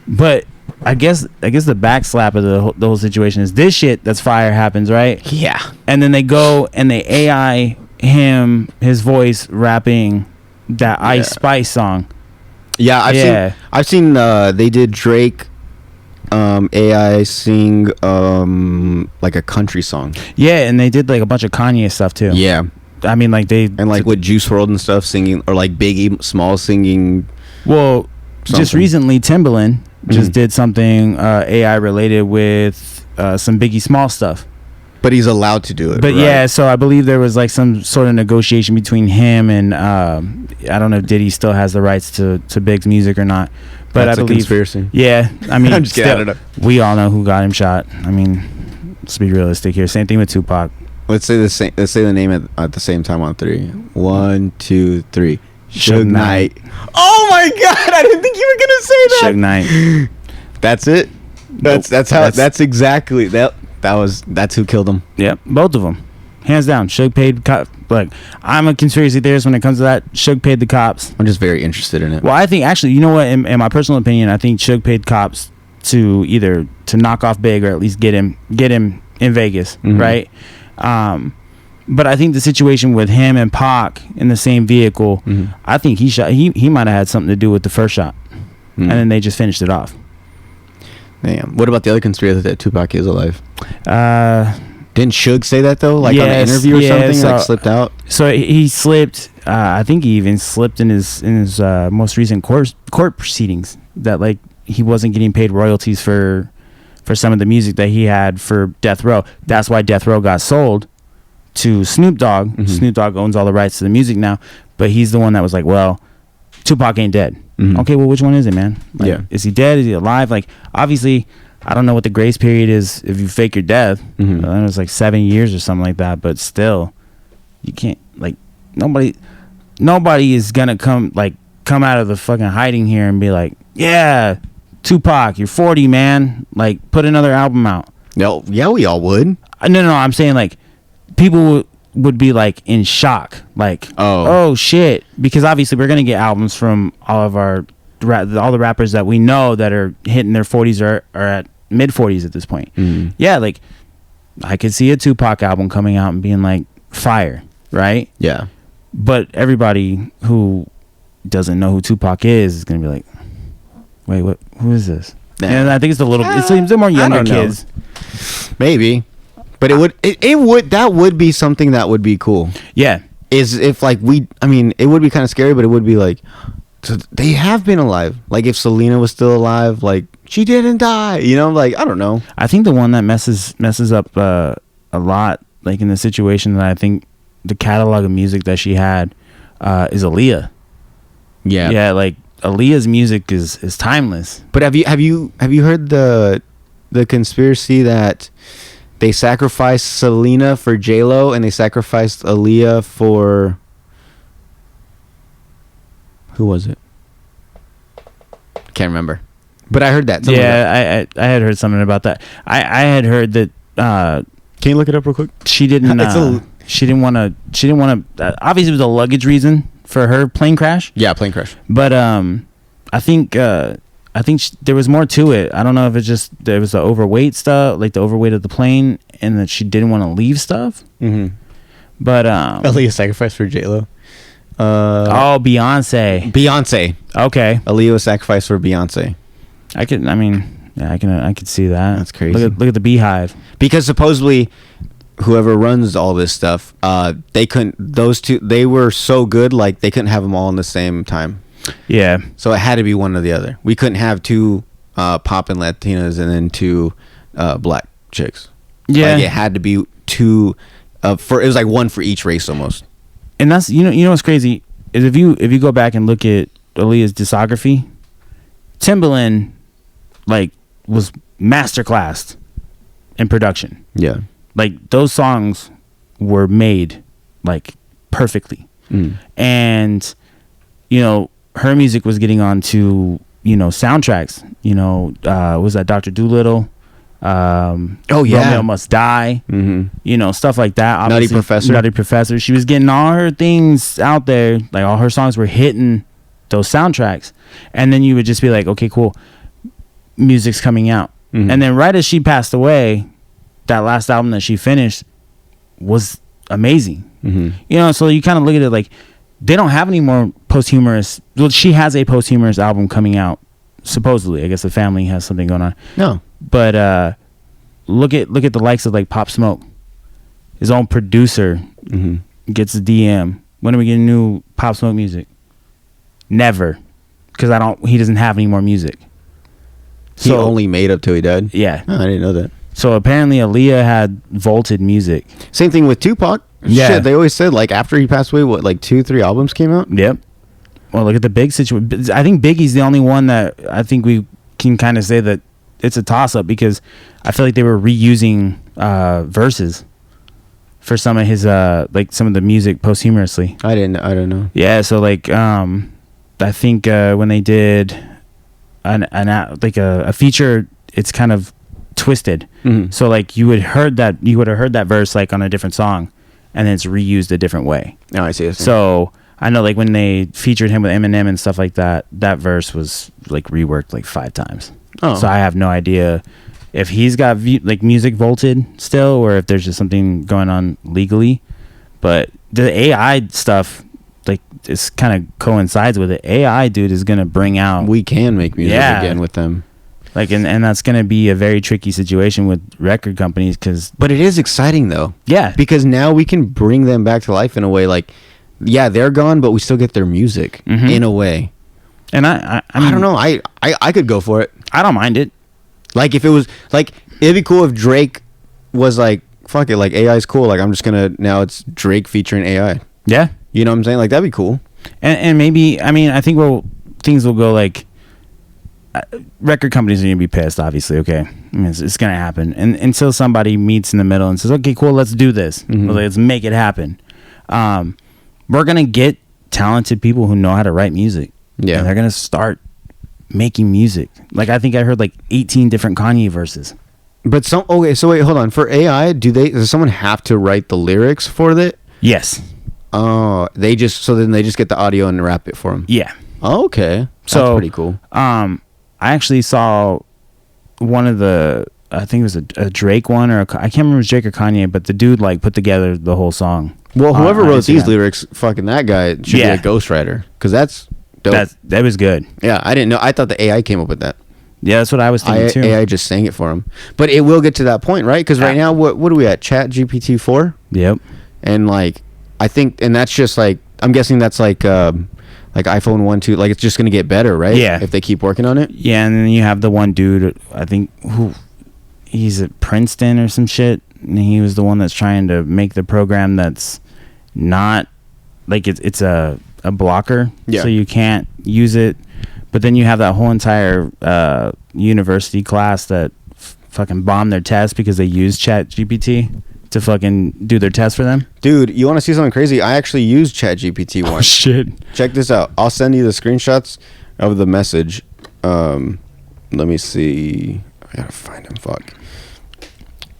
But I guess the backslap of the whole situation is this shit that's fire happens, right? Yeah. And then they go and they AI his voice rapping that Ice Spice song. Yeah, I've seen they did Drake AI sing like a country song. Yeah, and they did like a bunch of Kanye stuff too. Yeah. I mean, like and like with Juice WRLD and stuff singing, or like Biggie Small singing. Well, just recently Timbaland just did something AI related with some Biggie Small stuff. But he's allowed to do it. But right? yeah, so I believe there was like some sort of negotiation between him and I don't know if Diddy still has the rights to Big's music or not. But That's I believe a conspiracy. Yeah, I mean, I'm just kidding, I don't know. We all know who got him shot. I mean, let's be realistic here. Same thing with Tupac. Let's say the name at the same time on 3. 1, 2, 3. Suge Knight. Oh my God! I didn't think you were gonna say that. Suge Knight. That's it. That's exactly that. That's who killed him. Yep, both of them, hands down. Suge paid like, I'm a conspiracy theorist when it comes to that. Suge paid the cops. I'm just very interested in it. Well, I think actually, you know what? In my personal opinion, I think Suge paid cops to either to knock off Big or at least get him in Vegas, right? But I think the situation with him and Pac in the same vehicle, I think he might have had something to do with the first shot, and then they just finished it off. Damn. What about the other conspiracy that Tupac is alive? Didn't Suge say that though? Like on an interview or something? So, like slipped out? So he slipped. I think he even slipped in his most recent court proceedings that like he wasn't getting paid royalties for some of the music that he had for Death Row. That's why Death Row got sold to Snoop Dogg. Snoop Dogg owns all the rights to the music now, but he's the one that was like, well, Tupac ain't dead. Okay, well, which one is it, man? Like, is he dead? Is he alive? Like, obviously, I don't know what the grace period is if you fake your death. I know it's like 7 years or something like that, but still, you can't, like, nobody is gonna come out of the fucking hiding here and be like, yeah, Tupac, you're 40, man, like, put another album out. No, yeah, we all would. No, I'm saying, like, people would be like in shock, like, oh shit, because obviously we're gonna get albums from all the rappers that we know that are hitting their 40s or at mid 40s at this point. Yeah, like I could see a Tupac album coming out and being like fire, right? Yeah, but everybody who doesn't know who Tupac is gonna be like, wait, what? Who is this? And I think it's the more younger kids, maybe. But that would be something that would be cool. Yeah. Is if like it would be kind of scary, but it would be like, so they have been alive. Like if Selena was still alive, like she didn't die, like, I don't know. I think the one that messes up a lot, like in the situation that I think the catalog of music that she had is Aaliyah. Yeah. Yeah, like Aaliyah's music is timeless. But have you heard the conspiracy that they sacrificed Selena for J-Lo and they sacrificed Aaliyah for... Who was it? Can't remember. But I heard that. Yeah, I had heard something about that. I had heard that... Can you look it up real quick? She didn't... she didn't want to... obviously, it was a luggage reason for her plane crash. Yeah, plane crash. But I think there was more to it. I don't know if it's just there was the overweight stuff, like the overweight of the plane, and that she didn't want to leave stuff. But Aaliyah sacrificed for J-Lo. Beyonce. Okay. Aaliyah was sacrificed for Beyonce. I could see that. That's crazy. Look at the Beehive. Because supposedly, whoever runs all this stuff, they were so good, like they couldn't have them all in the same time. Yeah. So it had to be one or the other. We couldn't have two poppin' Latinas and then two black chicks. Yeah. Like it had to be two it was like one for each race almost. And that's you know what's crazy is if you go back and look at Aaliyah's discography, Timbaland like was masterclassed in production. Yeah. Like those songs were made like perfectly. And her music was getting onto, soundtracks. Was that Dr. Dolittle? Romeo Must Die. Stuff like that. Obviously, Nutty Professor. She was getting all her things out there. Like all her songs were hitting those soundtracks. And then you would just be like, okay, cool. music's coming out. And then right as she passed away, that last album that she finished was amazing. You know, so you kind of look at it like they don't have any more posthumous. Well, she has a posthumous album coming out, supposedly. I guess the family has something going on. No, but look at the likes of like Pop Smoke. His own producer gets a DM. When are we getting new Pop Smoke music? Never, because he doesn't have any more music. He only made up till he died. Yeah, I didn't know that. So apparently Aaliyah had vaulted music. Same thing with Tupac. Yeah. Shit, they always said like after he passed away, what, like 2-3 albums came out? Yep. Well, look at the big situation. I think Biggie's the only one that I think we can kind of say that it's a toss-up, because I feel like they were reusing verses for some of his like some of the music posthumously. I don't know. Yeah, so like I think when they did a feature, it's kind of twisted. So like you would have heard that verse like on a different song, and then it's reused a different way. Oh, I see. So I know like when they featured him with Eminem and stuff like that, that verse was like reworked like 5 times. Oh. So I have no idea if he's got like music vaulted still, or if there's just something going on legally. But the AI stuff, like, this kind of coincides with it. AI, dude, is gonna bring out. We can make music again with them. Like, and that's gonna be a very tricky situation with record companies, but it is exciting though. Yeah, because now we can bring them back to life in a way. Like, yeah, they're gone, but we still get their music in a way. And I don't know. I could go for it. I don't mind it. Like, if it was like, it'd be cool if Drake was like, fuck it, like AI is cool. Like, I'm just gonna, now it's Drake featuring AI. Yeah, you know what I'm saying? Like, that'd be cool. And maybe, I mean, I think things will go like, record companies are gonna be pissed, obviously. Okay, I mean, it's gonna happen, and until somebody meets in the middle and says, okay, cool, let's do this. Let's make it happen. We're gonna get talented people who know how to write music. Yeah, and they're gonna start making music. Like, I think I heard like 18 different Kanye verses. But so wait, hold on. For AI, does someone have to write the lyrics for it? Yes. Oh, then they just get the audio and rap it for them. Yeah. Oh, okay. That's pretty cool. I actually saw one of the, I think it was a Drake one, or I can't remember if it was Drake or Kanye, but the dude like put together the whole song. Well, whoever wrote these lyrics, fucking that guy should be a ghostwriter, because that's dope. That was good. Yeah, I didn't know. I thought the AI came up with that. Yeah, that's what I was thinking too. AI just sang it for him. But it will get to that point, right? Because right now, what are we at? Chat GPT 4? Yep. And like, I think, and that's just like, I'm guessing that's like iPhone 1, 2, like, it's just going to get better, right? Yeah. If they keep working on it. Yeah, and then you have the one dude, I think, he's at Princeton or some shit, and he was the one that's trying to make the program that's not, like, it's a blocker, so you can't use it. But then you have that whole entire university class that fucking bombed their test because they used Chat GPT to fucking do their test for them. Dude, you want to see something crazy? I actually used Chat GPT once. Oh, shit. Check this out. I'll send you the screenshots of the message. Let me see. I gotta find him. Fuck.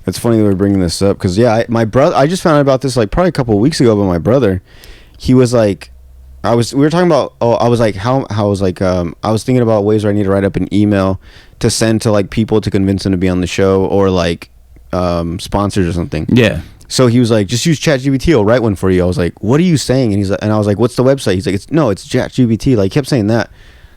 It's funny that we're bringing this up because, yeah, my brother, I just found out about this like probably a couple of weeks ago, but my brother, he was like, we were talking about, I was thinking about ways where I need to write up an email to send to like people to convince them to be on the show, or like sponsors or something. Yeah. So he was like, just use ChatGPT, I'll write one for you. I was like, what are you saying? And I was like, what's the website? He's like, it's ChatGPT. Like, he kept saying that.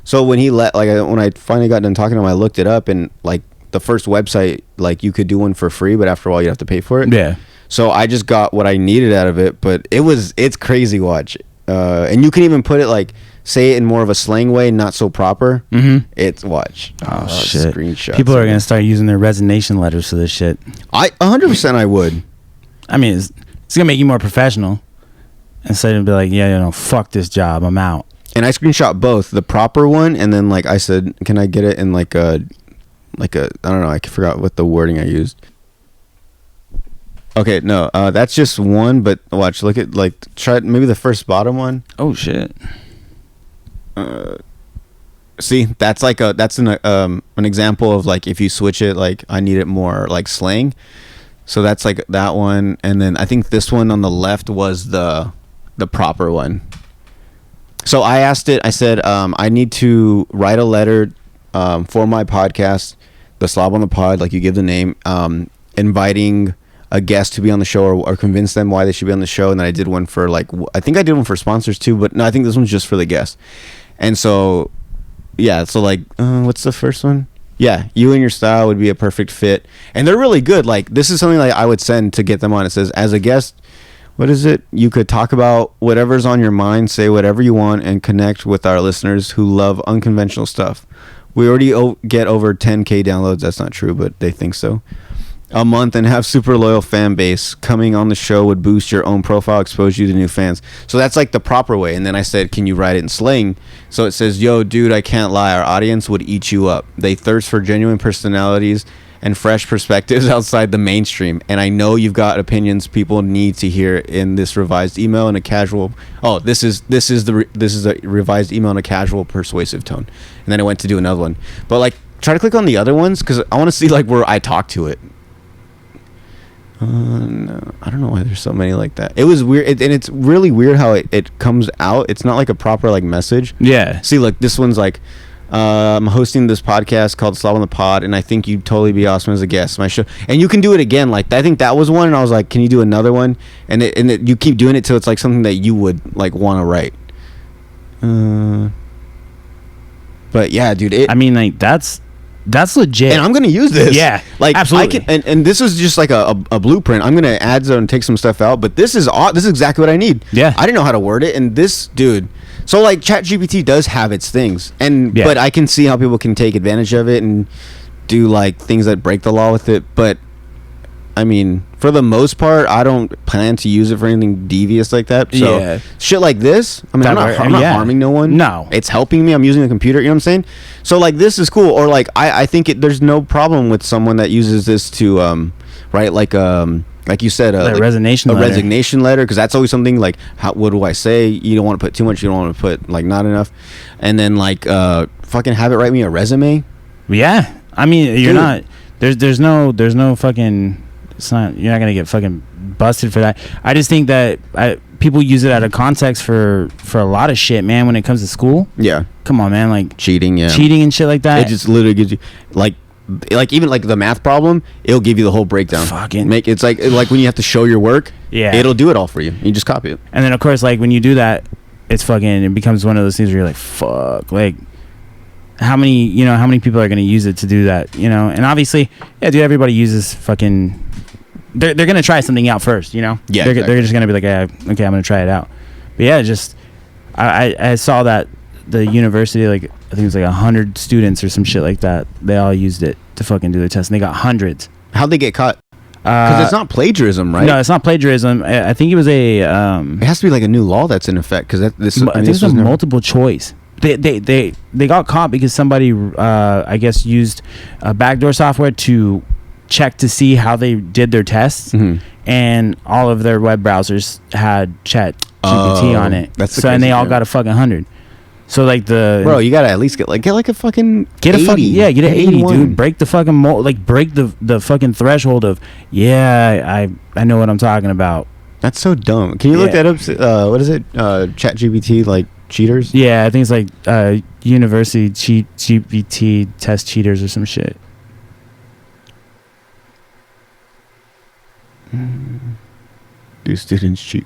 So when when I finally got done talking to him, I looked it up, and like the first website, like, you could do one for free, but after a while you have to pay for it. Yeah. So I just got what I needed out of it, but it's crazy. Watch. And you can even put it like, say it in more of a slang way, not so proper. It's watch. Oh shit! Screenshots. People are gonna start using their resignation letters for this shit. 100% I would. I mean, it's gonna make you more professional instead of be like, yeah, fuck this job, I'm out. And I screenshot both the proper one, and then like I said, can I get it in like a I don't know, I forgot what the wording I used. Okay, no, that's just one, but watch, look at, like, try maybe the first bottom one. Oh shit. See, that's like an example of like, if you switch it, like, I need it more like slang. So that's like that one, and then I think this one on the left was the proper one. So I asked it, I said, I need to write a letter for my podcast, the Slob on the Pod, like you give the name, inviting a guest to be on the show or convince them why they should be on the show. And then I did one for I think I did one for sponsors too, but no, I think this one's just for the guests. And so, yeah, so what's the first one? Yeah, you and your style would be a perfect fit. And they're really good. Like, this is something like I would send to get them on. It says, as a guest, what is it? You could talk about whatever's on your mind, say whatever you want, and connect with our listeners who love unconventional stuff. We already get over 10K downloads. That's not true, but they think so. A month and have super loyal fan base. Coming on the show would boost your own profile, expose you to new fans. So that's like the proper way. And then I said, can you write it in slang? So it says, yo, dude, I can't lie. Our audience would eat you up. They thirst for genuine personalities and fresh perspectives outside the mainstream. And I know you've got opinions people need to hear in this revised email in a casual. Oh, this is a revised email in a casual, persuasive tone. And then I went to do another one. But try to click on the other ones because I want to see where I talk to it. No, I don't know why there's so many like that. It was weird, and it's really weird how it comes out. It's not like a proper message. Yeah. See, this one's I'm hosting this podcast called Slob on the Pod, and I think you'd totally be awesome as a guest. My show, and you can do it again. I think that was one, and I was like, can you do another one? And you keep doing it till it's something that you would want to write. But yeah, dude. That's legit, and I'm gonna use this. Yeah, absolutely. And this is just a blueprint. I'm gonna add and take some stuff out, but this is exactly what I need. Yeah, I didn't know how to word it, and this dude. So ChatGPT does have its things, but I can see how people can take advantage of it and do things that break the law with it. But I mean, for the most part, I don't plan to use it for anything devious like that. So shit like this, I mean, I'm not harming no one. No, it's helping me. I'm using the computer. You know what I'm saying? So this is cool. Or I think there's no problem with someone that uses this to write like you said, a resignation letter, because that's always something what do I say? You don't want to put too much. You don't want to put not enough. And then fucking have it write me a resume. Yeah, I mean, you're not. There's no fucking. It's not. You're not gonna get fucking busted for that. I just think that people use it out of context for a lot of shit, man. When it comes to school, yeah. Come on, man. Cheating and shit like that. It just literally gives you even the math problem. It'll give you the whole breakdown. Fucking it's like when you have to show your work. Yeah, it'll do it all for you. You just copy it. And then of course, when you do that, it's fucking. It becomes one of those things where you're like, fuck, how many people are gonna use it to do that? And obviously, yeah, dude, everybody uses fucking. They're gonna try something out first, Yeah, they're just gonna be like, okay, I'm gonna try it out. But yeah, just I saw that the university, I think it was 100 students or some shit like that. They all used it to fucking do their test, and they got hundreds. How'd they get caught? Because it's not plagiarism, right? No, it's not plagiarism. I think it was a. It has to be a new law that's in effect because I think it's a multiple choice. They got caught because somebody I guess used backdoor software to check to see how they did their tests, and all of their web browsers had ChatGPT on it. And they all got a fucking 100. So bro, you gotta at least get a fucking get 80, a fucking get an 80, 81. dude. Break the fucking break the fucking threshold of I know what I'm talking about. That's so dumb. Can you look that up? What is it? ChatGPT cheaters? Yeah, I think it's university GPT test cheaters or some shit. Do students cheat?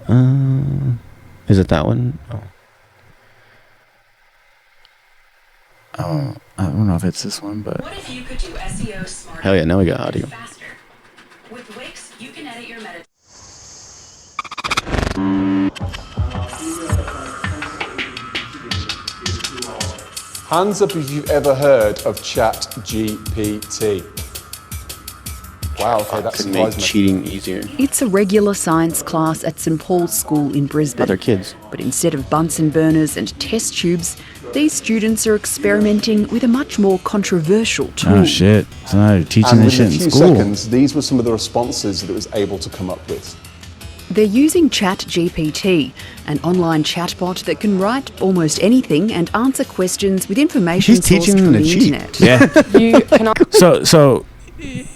Is it that one? Oh, I don't know if it's this one, but. What if you could do SEO smarter? Hell yeah! Now we got audio. Faster. With Wix, you can edit your meta. Hands up if you've ever heard of ChatGPT. Wow, okay, that's could make cheating easier. It's a regular science class at St Paul's School in Brisbane. Other kids. But instead of Bunsen burners and test tubes, these students are experimenting with a much more controversial tool. Oh shit! So now they're teaching this shit in school. And in a few seconds, these were some of the responses that it was able to come up with. They're using ChatGPT, an online chatbot that can write almost anything and answer questions with information sourced from the internet. Yeah. You cannot. So.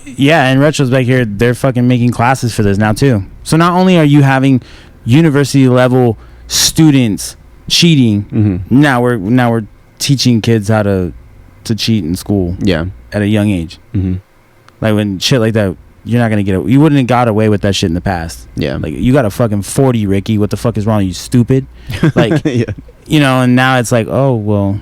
Yeah, in retrospect here, they're fucking making classes for this now too. So not only are you having university level students cheating, now we're teaching kids how to to cheat in school. Yeah. At a young age. Mm-hmm. Like when shit like that, you're not gonna get it. You wouldn't have got away with that shit in the past. Yeah. Like you got a fucking 40, Ricky. What the fuck is wrong? You stupid. Like, yeah. you know. And now it's like, oh well,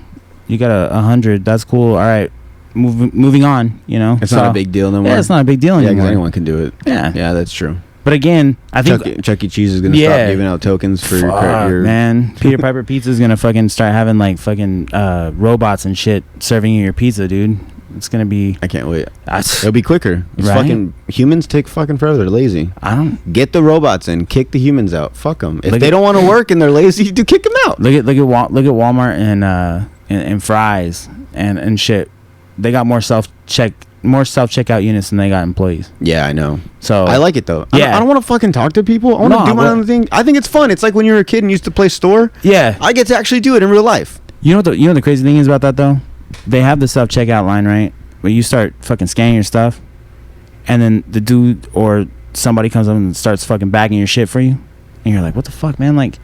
you got a 100. That's cool. All right, moving on. You know, it's not a big deal no more. Yeah, it's not a big deal anymore. Yeah, because anyone can do it. Yeah. Yeah, that's true. But again, I think Chuck E. Cheese is gonna stop giving out tokens for your man. Peter Piper Pizza is gonna fucking start having like fucking robots and shit serving you your pizza, dude. It's gonna be. I can't wait. It'll be quicker. It's right? Fucking humans take fucking forever. They're lazy. I don't get the robots in. Kick the humans out. Fuck them. If they don't want to work and they're lazy, do kick them out. Look at Walmart and Fry's and shit. They got more self checkout units than they got employees. Yeah, I know. So I like it though. Yeah. I don't want to fucking talk to people. I want to do my own thing. I think it's fun. It's like when you were a kid and used to play store. Yeah. I get to actually do it in real life. You know what the crazy thing is about that though? They have the self checkout line, right? Where you start fucking scanning your stuff, and then the dude or somebody comes up and starts fucking bagging your shit for you, and you're like, what the fuck, man? Like,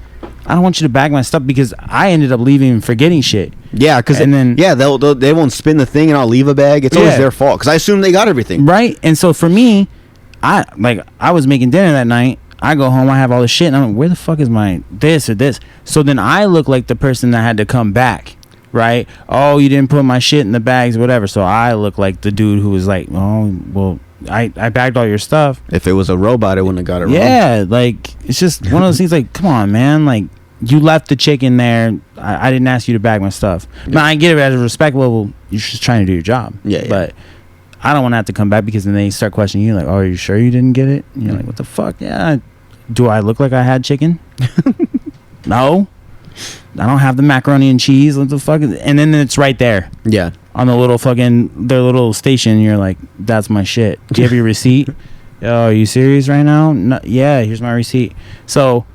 I don't want you to bag my stuff because I ended up leaving and forgetting shit. Yeah, because they won't spin the thing and I'll leave a bag. It's always their fault because I assume they got everything. Right, and so for me, I was making dinner that night. I go home, I have all this shit, and I'm like, where the fuck is my this or this? So then I look like the person that had to come back. Right? Oh, you didn't put my shit in the bags, whatever. So I look like the dude who was like, oh, well, I bagged all your stuff. If it was a robot, it wouldn't have got it wrong. Yeah, like, it's just one of those things like, come on, man. Like, you left the chicken there. I didn't ask you to bag my stuff. Yeah. Now, I get it at a respect level. You're just trying to do your job. Yeah. But I don't want to have to come back because then they start questioning you, like, oh, are you sure you didn't get it? And you're like, what the fuck? Yeah. Do I look like I had chicken? No. I don't have the macaroni and cheese. What the fuck? And then it's right there. Yeah. On the little their little station. You're like, that's my shit. Do you have your receipt? Oh, are you serious right now? No, yeah, here's my receipt. So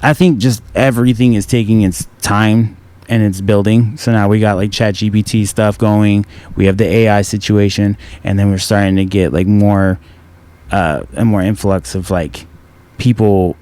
I think just everything is taking its time and it's building. So now we got like ChatGPT stuff going. We have the AI situation. And then we're starting to get like more influx of like people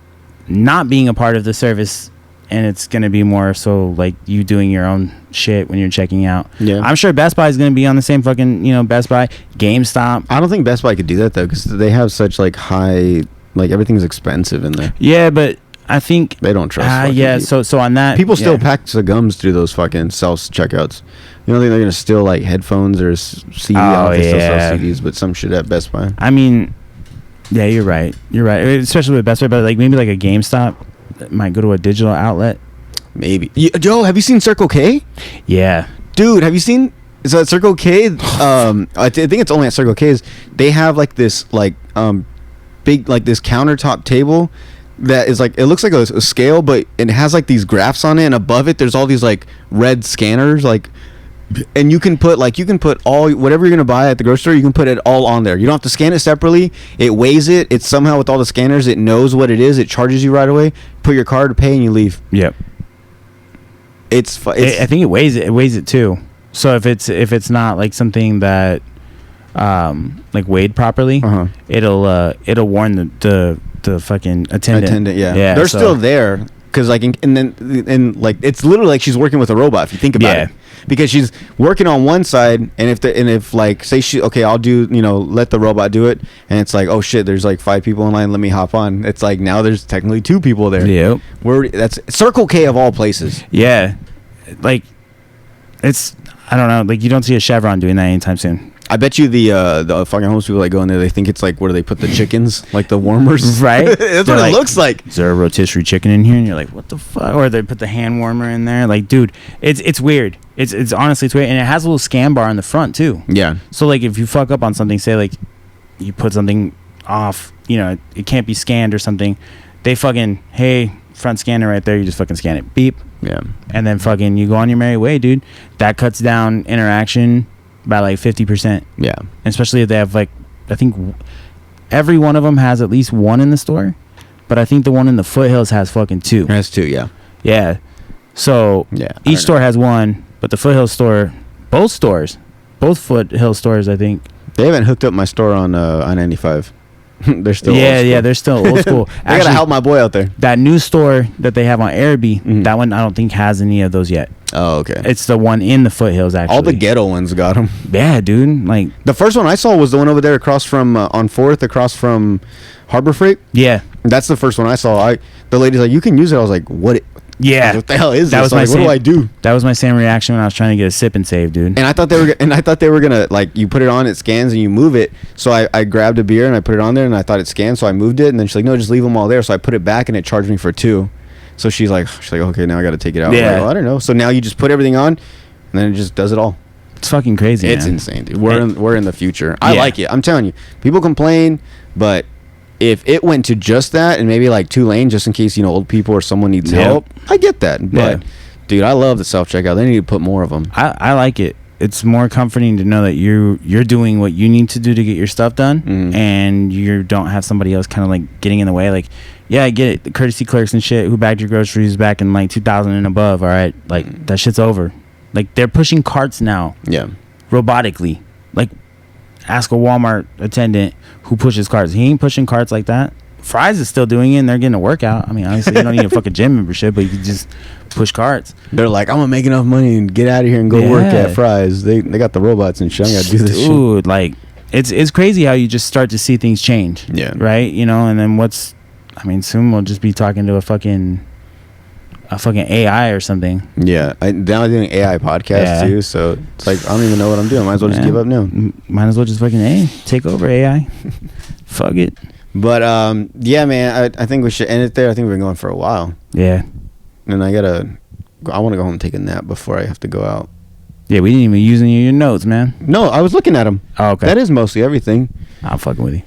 not being a part of the service. And it's going to be more so like you doing your own shit when you're checking out. Yeah. I'm sure Best Buy is going to be on the same fucking, Best Buy, GameStop. I don't think Best Buy could do that though because they have such like high, like everything's expensive in there. Yeah, but I think they don't trust. Yeah, so on that. People still pack the gums through those fucking self-checkouts. You don't think they're going to steal like headphones or CD? They still sell CDs, but some shit at Best Buy. I mean, yeah, you're right. Especially with Best Buy, but like maybe like a GameStop. Might go to a digital outlet. Maybe. Joe, have you seen Circle K? Yeah. Dude, have you seen... So at Circle K, I think it's only at Circle K's, they have like this like big like this countertop table that is like, it looks like a scale, but it has like these graphs on it, and above it there's all these like red scanners, like, and you can put all whatever you're gonna buy at the grocery store, you can put it all on there. You don't have to scan it separately. It weighs it. It's somehow with all the scanners, it knows what it is. It charges you right away. Put your card, pay, and you leave. Yep. I think it weighs it. It weighs it too. So if it's not like something that like weighed properly, it'll warn the fucking attendant. Yeah. They're still there. Because like and like it's literally like she's working with a robot if you think about it, because she's working on one side, and if like say I'll do let the robot do it, and it's like, oh shit, there's like 5 people in line, let me hop on. It's like now there's technically 2 people there. Yep. That's Circle K of all places. Yeah, like it's I don't know, like you don't see a Chevron doing that anytime soon. I bet you the fucking homeless people that go in there, they think it's like where do they put the chickens, like the warmers, right? That's what it looks like. Is there a rotisserie chicken in here? And you're like, what the fuck? Or they put the hand warmer in there. Like, dude, it's weird. It's honestly it's weird, and it has a little scan bar on the front too. Yeah. So like if you fuck up on something, say like you put something off, it can't be scanned or something. They fucking front scanner right there. You just fucking scan it. Beep. Yeah. And then fucking you go on your merry way, dude. That cuts down interaction by like 50%. Yeah. And especially if they have like, I think every one of them has at least one in the store, but I think the one in the Foothills has fucking 2. It has 2, yeah. Yeah. So each store has 1, but the Foothills store, both Foothills stores, I think. They haven't hooked up my store on I-95. They're still old school. Yeah, they're still old school. I gotta help my boy out there. That new store that they have on Airby, that one I don't think has any of those yet. Oh, okay. It's the one in the foothills, actually. All the ghetto ones got them. Yeah, dude. Like the first one I saw was the one over there across from on 4th, across from Harbor Freight. Yeah, that's the first one I saw. The lady's like, "You can use it." I was like, "What? Yeah, what the hell is that this?" Was my like, same, what do I do? That was my same reaction when I was trying to get a sip and save, dude. And I thought they were gonna like, you put it on, it scans, and you move it. So I grabbed a beer and I put it on there, and I thought it scanned, so I moved it, and then she's like, "No, just leave them all there." So I put it back, and it charged me for 2. So she's like, "Okay, now I got to take it out." Yeah, like, well, I don't know. So now you just put everything on, and then it just does it all. It's fucking crazy. It's man. insane, dude. We're in the future. I like it. I'm telling you. People complain, but if it went to just that and maybe like 2 lanes just in case, old people or someone needs help, I get that. But dude, I love the self-checkout. They need to put more of them. I like it. It's more comforting to know that you're doing what you need to do to get your stuff done, and you don't have somebody else kind of like getting in the way. Like, yeah, I get it. The courtesy clerks and shit who bagged your groceries back in like 2000 and above. All right, like that shit's over. Like they're pushing carts now. Yeah, robotically. Like, ask a Walmart attendant who pushes carts. He ain't pushing carts like that. Fry's is still doing it, and they're getting a workout. I mean, obviously, you don't need a fucking gym membership, but you can just push carts. They're like, I'm gonna make enough money and get out of here and go work at Fry's. They got the robots and shit. I gotta do this shit. Dude, like, it's crazy how you just start to see things change. Yeah. Right? And then soon we'll just be talking to a fucking AI or something. Yeah, I'm doing AI podcasts too, so it's like I don't even know what I'm doing. Might as well just give up now. Might as well just fucking take over AI. Fuck it. But yeah, man, I think we should end it there. I think we've been going for a while. Yeah. And I want to go home and take a nap before I have to go out. Yeah, we didn't even use any of your notes, man. No, I was looking at them. Oh, okay. That is mostly everything. I'm fucking with you.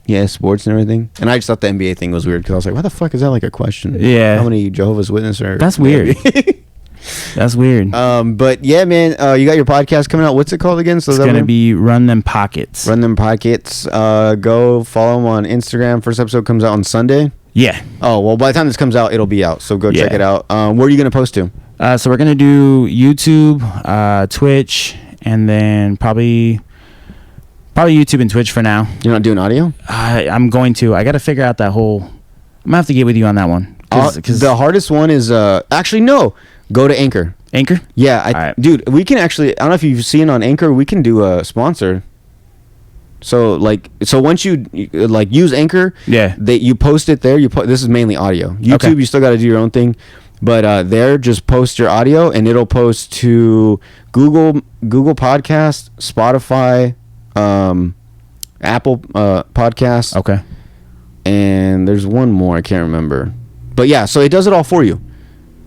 Yeah, sports and everything. And I just thought the NBA thing was weird because I was like, why the fuck is that like a question? Yeah. How many Jehovah's Witnesses are... That's weird. That's weird. But yeah, man, you got your podcast coming out. What's it called again? So it's going to be Run Them Pockets. Run Them Pockets. Go follow them on Instagram. First episode comes out on Sunday. Yeah. Oh, well, by the time this comes out, it'll be out. So go check it out. Where are you going to post to? So we're going to do YouTube, Twitch, and then probably YouTube and Twitch for now. You're not doing audio? I'm going to. I got to figure out that whole... I'm going to have to get with you on that one. Cause the hardest one is... actually, no. Go to Anchor. Anchor? Yeah. Dude, we can actually... I don't know if you've seen on Anchor, we can do a sponsor. So once you use Anchor, you post it there. This is mainly audio. YouTube, you still got to do your own thing. But there, just post your audio, and it'll post to Google Podcast, Spotify... Apple Podcasts. Okay. And there's one more I can't remember. But yeah, so it does it all for you.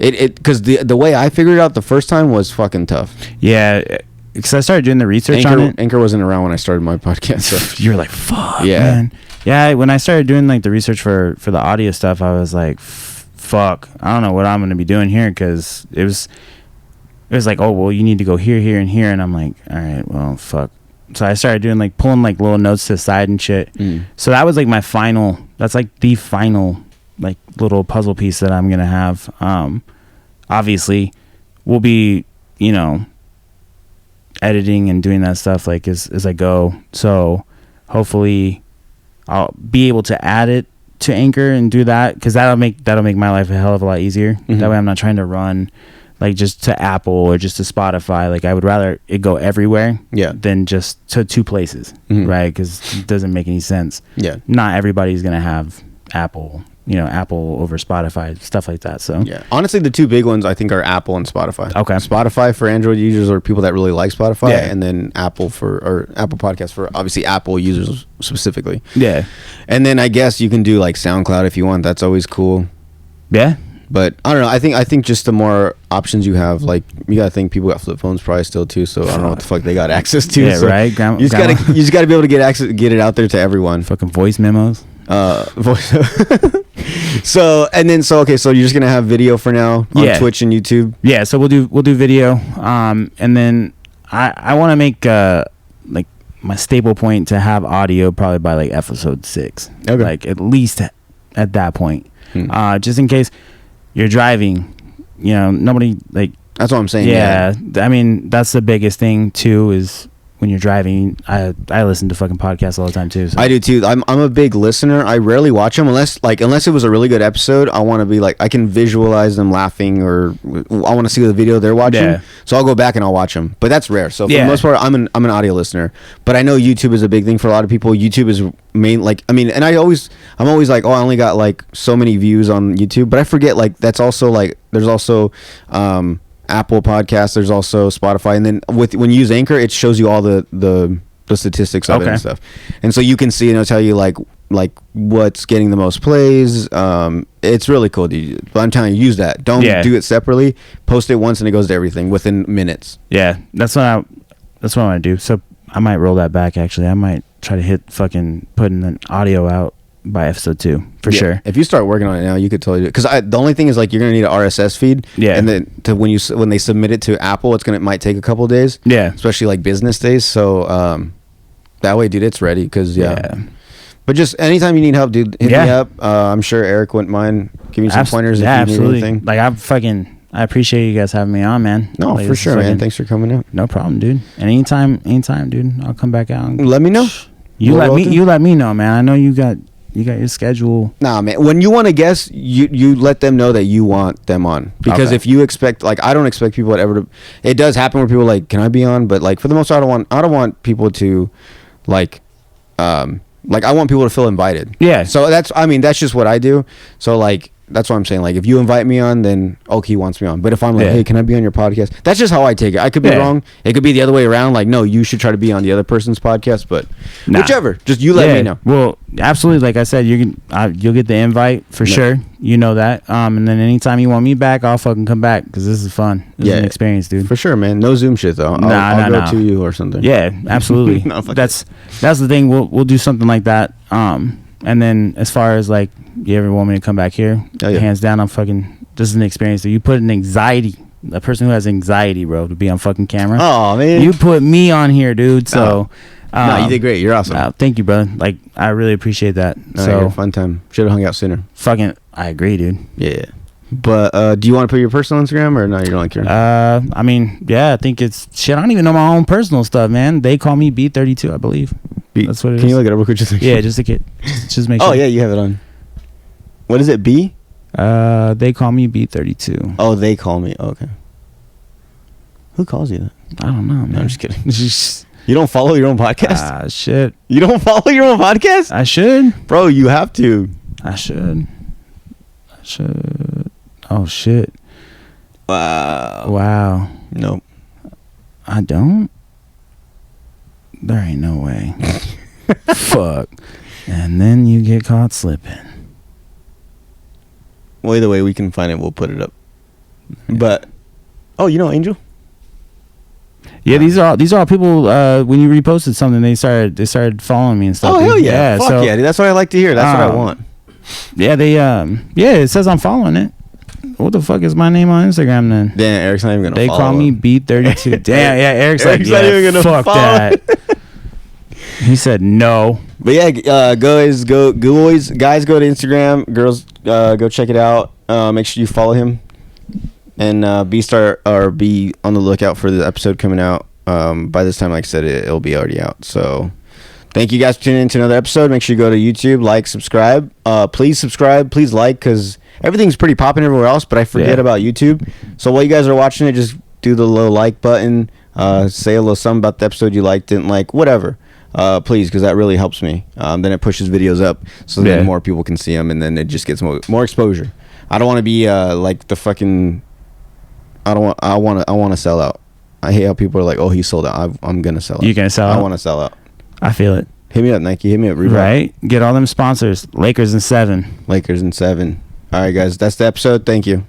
It because the way I figured it out the first time was fucking tough. Yeah, because I started doing the research on it. Anchor wasn't around when I started my podcast. So. You're like, fuck, man. Yeah, when I started doing like the research for the audio stuff, I was like, fuck, I don't know what I'm gonna be doing here because it was like, oh well, you need to go here, and here, and I'm like, all right, well, fuck. So I started doing like pulling like little notes to the side and shit. So that was like that's like the final like little puzzle piece that I'm gonna have. Obviously we'll be editing and doing that stuff like as I go, so hopefully I'll be able to add it to Anchor and do that, because that'll make my life a hell of a lot easier. That way I'm not trying to run like just to Apple or just to Spotify. Like I would rather it go everywhere than just to 2 places, right? Because it doesn't make any sense. Yeah, not everybody's gonna have Apple, Apple over Spotify, stuff like that. So yeah, honestly, the 2 big ones I think are Apple and Spotify. Okay, Spotify for Android users or people that really like Spotify, and then Apple Podcasts for obviously Apple users specifically. Yeah, and then I guess you can do like SoundCloud if you want. That's always cool. Yeah. But I don't know. I think just the more options you have, like you gotta think people got flip phones probably still too. So I don't know what the fuck they got access to. Yeah, so right. You just gotta be able to get it out there to everyone. Fucking voice memos. So you're just gonna have video for now on Twitch and YouTube. Yeah. So we'll do video. And then I want to make like my staple point to have audio probably by like episode 6. Okay. Like at least at that point, just in case. You're driving, nobody like. That's what I'm saying. Yeah, I mean that's the biggest thing too. Is when you're driving. I listen to fucking podcasts all the time too. So. I do too. I'm a big listener. I rarely watch them unless it was a really good episode. I want to be like, I can visualize them laughing, or I want to see the video they're watching. Yeah. So I'll go back and I'll watch them. But that's rare. So for the most part, I'm an audio listener. But I know YouTube is a big thing for a lot of people. YouTube is main, like, I mean, and I'm always like, oh, I only got like so many views on YouTube. But I forget, like, that's also like, there's also Apple Podcasts, there's also Spotify, and then when you use Anchor, it shows you all the statistics of it and stuff, and so you can see, and it'll tell you like what's getting the most plays. It's really cool, dude. But I'm telling you, use that. Don't do it separately. Post it once and it goes to everything within minutes. Yeah, that's what I want to do. So I might roll that back. Actually, I might try to hit fucking putting an audio out by episode 2 for sure. If you start working on it now, you could totally do it. Because the only thing is, like, you're gonna need an RSS feed. Yeah. And then when they submit it to Apple, it might take a couple of days. Yeah. Especially like business days. So that way, dude, it's ready. Because But just anytime you need help, dude, hit me up. I'm sure Eric wouldn't mind giving you some pointers if you need anything. Like, I appreciate you guys having me on, man. No, like, for sure, man. Thanks for coming out. No problem, dude. And anytime, dude. I'll come back out. And let me know. You let me know, man. I know you got your schedule. Nah, man. When you want to guest, you let them know that you want them on. Because if you expect, like, I don't expect people ever to. It does happen where people are like, can I be on? But like, for the most part, I don't want people to like I want people to feel invited. Yeah. So that's just what I do. So like, that's what I'm saying. Like, if you invite me on, then he wants me on. But if I'm like, hey, can I be on your podcast? That's just how I take it. I could be wrong. It could be the other way around. Like, no, you should try to be on the other person's podcast. But whichever, just you let me know. Well, absolutely. Like I said, you'll get the invite for sure. You know that. And then anytime you want me back, I'll fucking come back because this is fun. This is an experience, dude. For sure, man. No Zoom shit though. I'll go to you or something. Yeah, absolutely. That's the thing. We'll do something like that. And then as far as like, you ever want me to come back here? Hands down, this is an experience. You put a person who has anxiety, bro, to be on fucking camera. Oh, man. You put me on here, dude. So, you did great. You're awesome. Thank you, brother. Like, I really appreciate that. So, a fun time. Should have hung out sooner. I agree, dude. Yeah. But do you want to put your personal Instagram or no? You don't like your? I mean, yeah, I think it's shit. I don't even know my own personal stuff, man. They call me B32, I believe. That's what it is. Can you look it up real quick? Just make sure. Oh yeah, you have it on. What is it? B? They call me B32. Oh, they call me. Okay. Who calls you that? I don't know, man. No, I'm just kidding. You don't follow your own podcast? Shit. You don't follow your own podcast? I should. Bro, you have to. I should. Oh, shit. Wow. Nope. I don't? There ain't no way. Fuck. And then you get caught slipping. Well, either way, we can find it. We'll put it up. But, you know Angel? Yeah, these are all people. When you reposted something, they started following me and stuff. Oh, hell yeah! Fuck yeah, dude. That's what I like to hear. That's what I want. Yeah, it says I'm following it. What the fuck is my name on Instagram then? Damn, Eric's not even gonna. They follow call me B32. Damn, yeah, Eric's like, not even gonna fuck follow that. He said no. But yeah, guys, go to Instagram. Girls, go check it out. Make sure you follow him. And be on the lookout for the episode coming out. By this time, like I said, it'll be already out. So thank you guys for tuning in to another episode. Make sure you go to YouTube, like, subscribe. Please subscribe. Please like, because everything's pretty popping everywhere else, but I forget about YouTube. So while you guys are watching it, just do the little like button. Say a little something about the episode you liked, didn't like, whatever. Please, because that really helps me. Then it pushes videos up so that more people can see them, and then it just gets more exposure. I don't want to be like the fucking... I want to sell out. I hate how people are like, oh, he sold out. I'm gonna sell out. You gonna sell out? I want to sell out. I feel it. Hit me up, Nike. Hit me up, Reebok. Right. Get all them sponsors. Lakers in 7. All right, guys. That's the episode. Thank you.